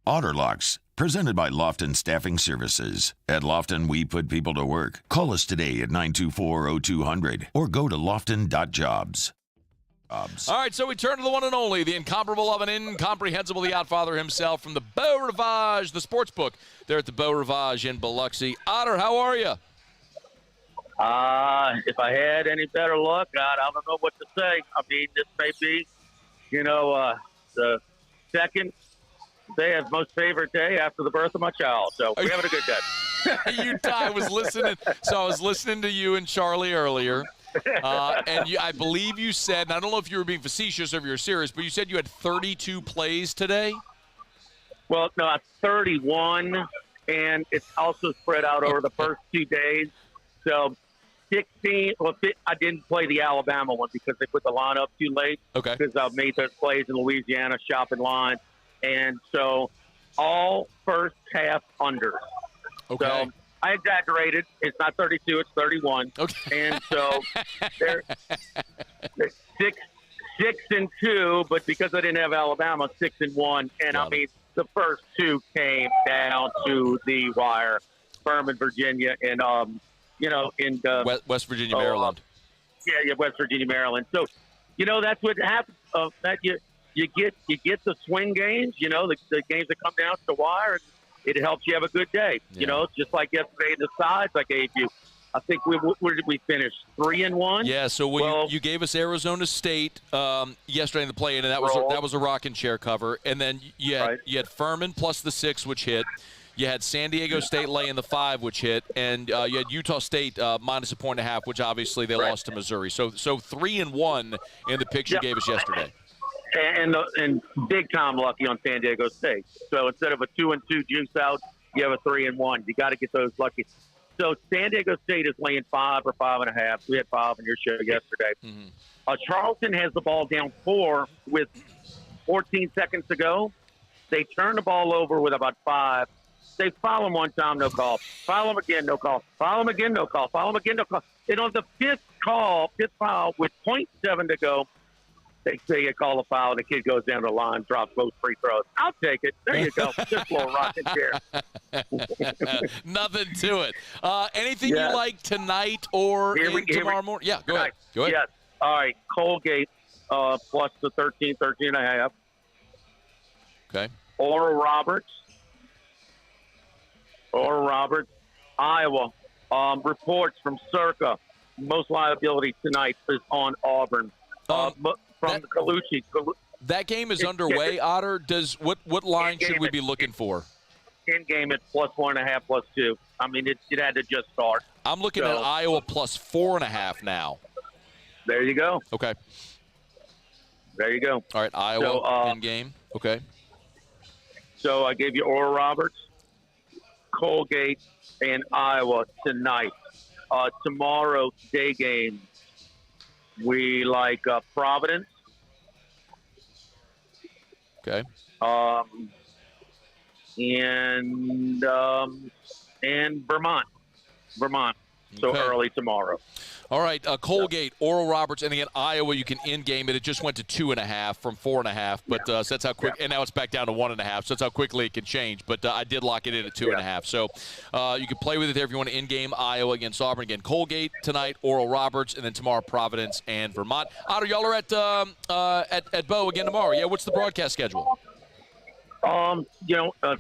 Otter Locks, presented by Lofton Staffing Services. At Lofton, we put people to work. Call us today at 924-0200 or go to lofton.jobs. All right, so we turn to the one and only, the incomparable of an incomprehensible, the Outfather himself from the Beau Rivage, the sports book. They're at the Beau Rivage in Biloxi. Otter, how are you? If I had any better luck, I don't know what to say. I mean, this may be, the second day of most favorite day after the birth of my child. So we're having a good day. I was listening to you and Charlie earlier. And I believe you said, and I don't know if you were being facetious or if you were serious, but you said you had 32 plays today? Well, no, 31, and it's also spread out over the first 2 days. So 16, I didn't play the Alabama one because they put the line up too late. Okay. Because I made those plays in Louisiana, shopping line. And so all first half unders. Okay. So I exaggerated. It's not 32, it's 31. Okay. And so they're 6-2, but because I didn't have Alabama, 6-1. And I mean, the first two came down to the wire. Furman, Virginia, and in West Virginia, Maryland. West Virginia, Maryland. So, that's what happens. That you get the swing games. The games that come down to the wire. And it helps you have a good day. Yeah. Just like yesterday, the sides I gave you. I think where did we finish? 3-1. Yeah. So you gave us Arizona State yesterday in the play-in, and that was a rocking chair cover. And then you had Furman plus the 6, which hit. You had San Diego State laying the 5, which hit, and you had Utah State minus 1.5, which obviously they lost to Missouri. So 3-1 in the picks you gave us yesterday. And big time lucky on San Diego State. So instead of a 2-2 juice out, you have a 3-1. You got to get those lucky. So San Diego State is laying 5 or 5.5. We had 5 on your show yesterday. Mm-hmm. Charleston has the ball down 4 with 14 seconds to go. They turn the ball over with about 5. They foul them one time, no call. Foul them again, no call. Foul them again, no call. Foul them again, no call. And on the fifth foul with 0.7 to go, they say you call a foul, and the kid goes down the line, drops both free throws. I'll take it. There you go. Just a little rocking chair. Nothing to it. Anything you like tonight or tomorrow morning? Yeah, go ahead. Yes. All right, Colgate plus the 13.5. Okay. Oral Roberts, Iowa. Reports from Circa. Most liability tonight is on Auburn. From the Colucci. That game is underway, Otter. What line should we be looking for? In game at plus 1.5, plus 2. I mean, it had to just start. I'm looking at Iowa plus 4.5 now. There you go. Okay. There you go. All right, Iowa in game. Okay. So I gave you Oral Roberts, Colgate, and Iowa tonight. Tomorrow, day game, we like Providence. Okay. And Vermont. So Okay. early tomorrow. All right, Colgate, Oral Roberts, and again, Iowa, you can in-game it. It just went to 2.5 from 4.5, but so that's how quick, and now it's back down to 1.5, so that's how quickly it can change. But I did lock it in at 2.5. So you can play with it there if you want to in-game Iowa against Auburn. Again, Colgate tonight, Oral Roberts, and then tomorrow Providence and Vermont. Otter, y'all are at Bow again tomorrow. Yeah, what's the broadcast schedule? A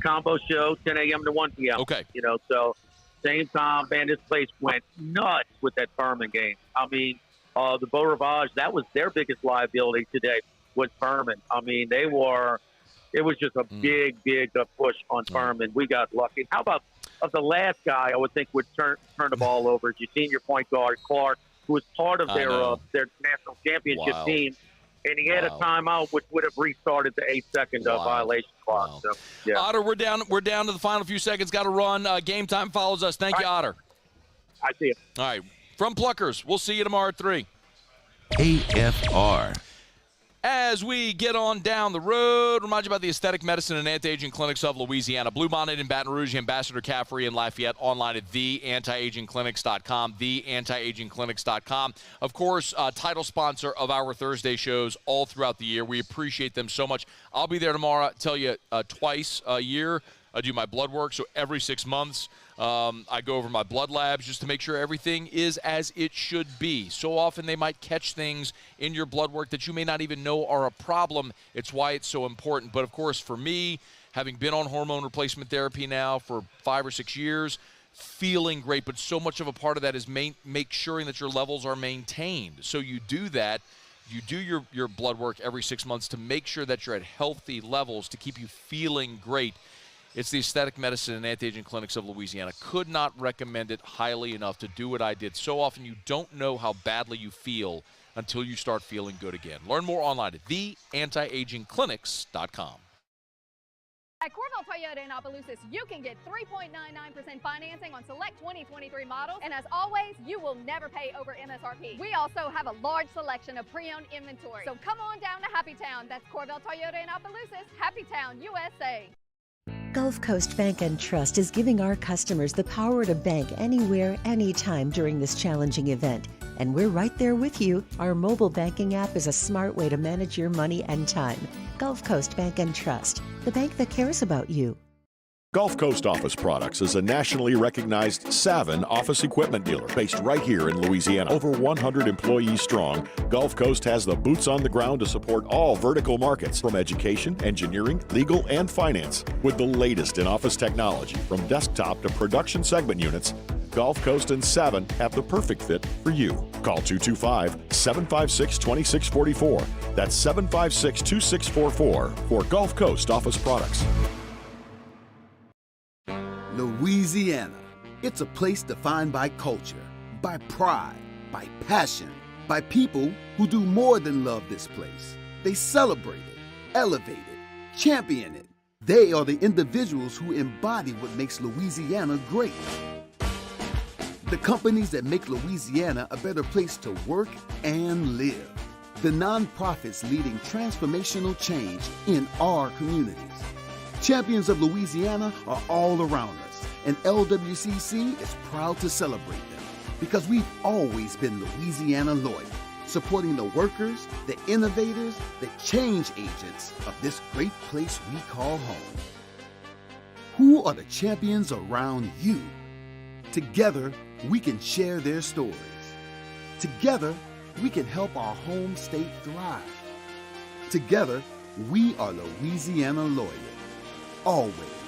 combo show, 10 a.m. to 1 p.m. Okay. So same time, man, this place went nuts with that Furman game. I mean, the Beau Rivage, that was their biggest liability today was Furman. I mean, it was just a big push on Furman. We got lucky. How about of the last guy I would think would turn the ball over? Your senior point guard, Clark, who was part of their national championship team. And he had a timeout, which would have restarted the 8-second violation clock. So, yeah. Otter, we're down to the final few seconds. Got to run. Game time follows us. Thank you, Otter. I see you. All right. From Pluckers, we'll see you tomorrow at 3. AFR. As we get on down the road, remind you about the Aesthetic Medicine and Anti-Aging Clinics of Louisiana. Bluebonnet in Baton Rouge, Ambassador Caffrey in Lafayette, online at theantiagingclinics.com, theantiagingclinics.com. Of course, title sponsor of our Thursday shows all throughout the year. We appreciate them so much. I'll be there tomorrow, I tell you, twice a year. I do my blood work, so every 6 months I go over my blood labs just to make sure everything is as it should be. So often they might catch things in your blood work that you may not even know are a problem. It's why it's so important. But, of course, for me, having been on hormone replacement therapy now for 5 or 6 years, feeling great, but so much of a part of that is make sure that your levels are maintained. So you do that. You do your blood work every 6 months to make sure that you're at healthy levels to keep you feeling great. It's the Aesthetic Medicine and Anti-Aging Clinics of Louisiana. Could not recommend it highly enough to do what I did. So often you don't know how badly you feel until you start feeling good again. Learn more online at theantiagingclinics.com. At Corvell Toyota in Opelousas, you can get 3.99% financing on select 2023 models. And as always, you will never pay over MSRP. We also have a large selection of pre-owned inventory. So come on down to Happy Town. That's Corvell Toyota in Opelousas, Happy Town, USA. Gulf Coast Bank and Trust is giving our customers the power to bank anywhere, anytime during this challenging event. And we're right there with you. Our mobile banking app is a smart way to manage your money and time. Gulf Coast Bank and Trust, the bank that cares about you. Gulf Coast Office Products is a nationally recognized Savin office equipment dealer based right here in Louisiana. Over 100 employees strong, Gulf Coast has the boots on the ground to support all vertical markets, from education, engineering, legal, and finance. With the latest in office technology, from desktop to production segment units, Gulf Coast and Savin have the perfect fit for you. Call 225-756-2644. That's 756-2644 for Gulf Coast Office Products. Louisiana. It's a place defined by culture, by pride, by passion, by people who do more than love this place. They celebrate it, elevate it, champion it. They are the individuals who embody what makes Louisiana great. The companies that make Louisiana a better place to work and live. The nonprofits leading transformational change in our communities. Champions of Louisiana are all around us, and LWCC is proud to celebrate them because we've always been Louisiana loyal, supporting the workers, the innovators, the change agents of this great place we call home. Who are the champions around you? Together, we can share their stories. Together, we can help our home state thrive. Together, we are Louisiana Lawyer. Always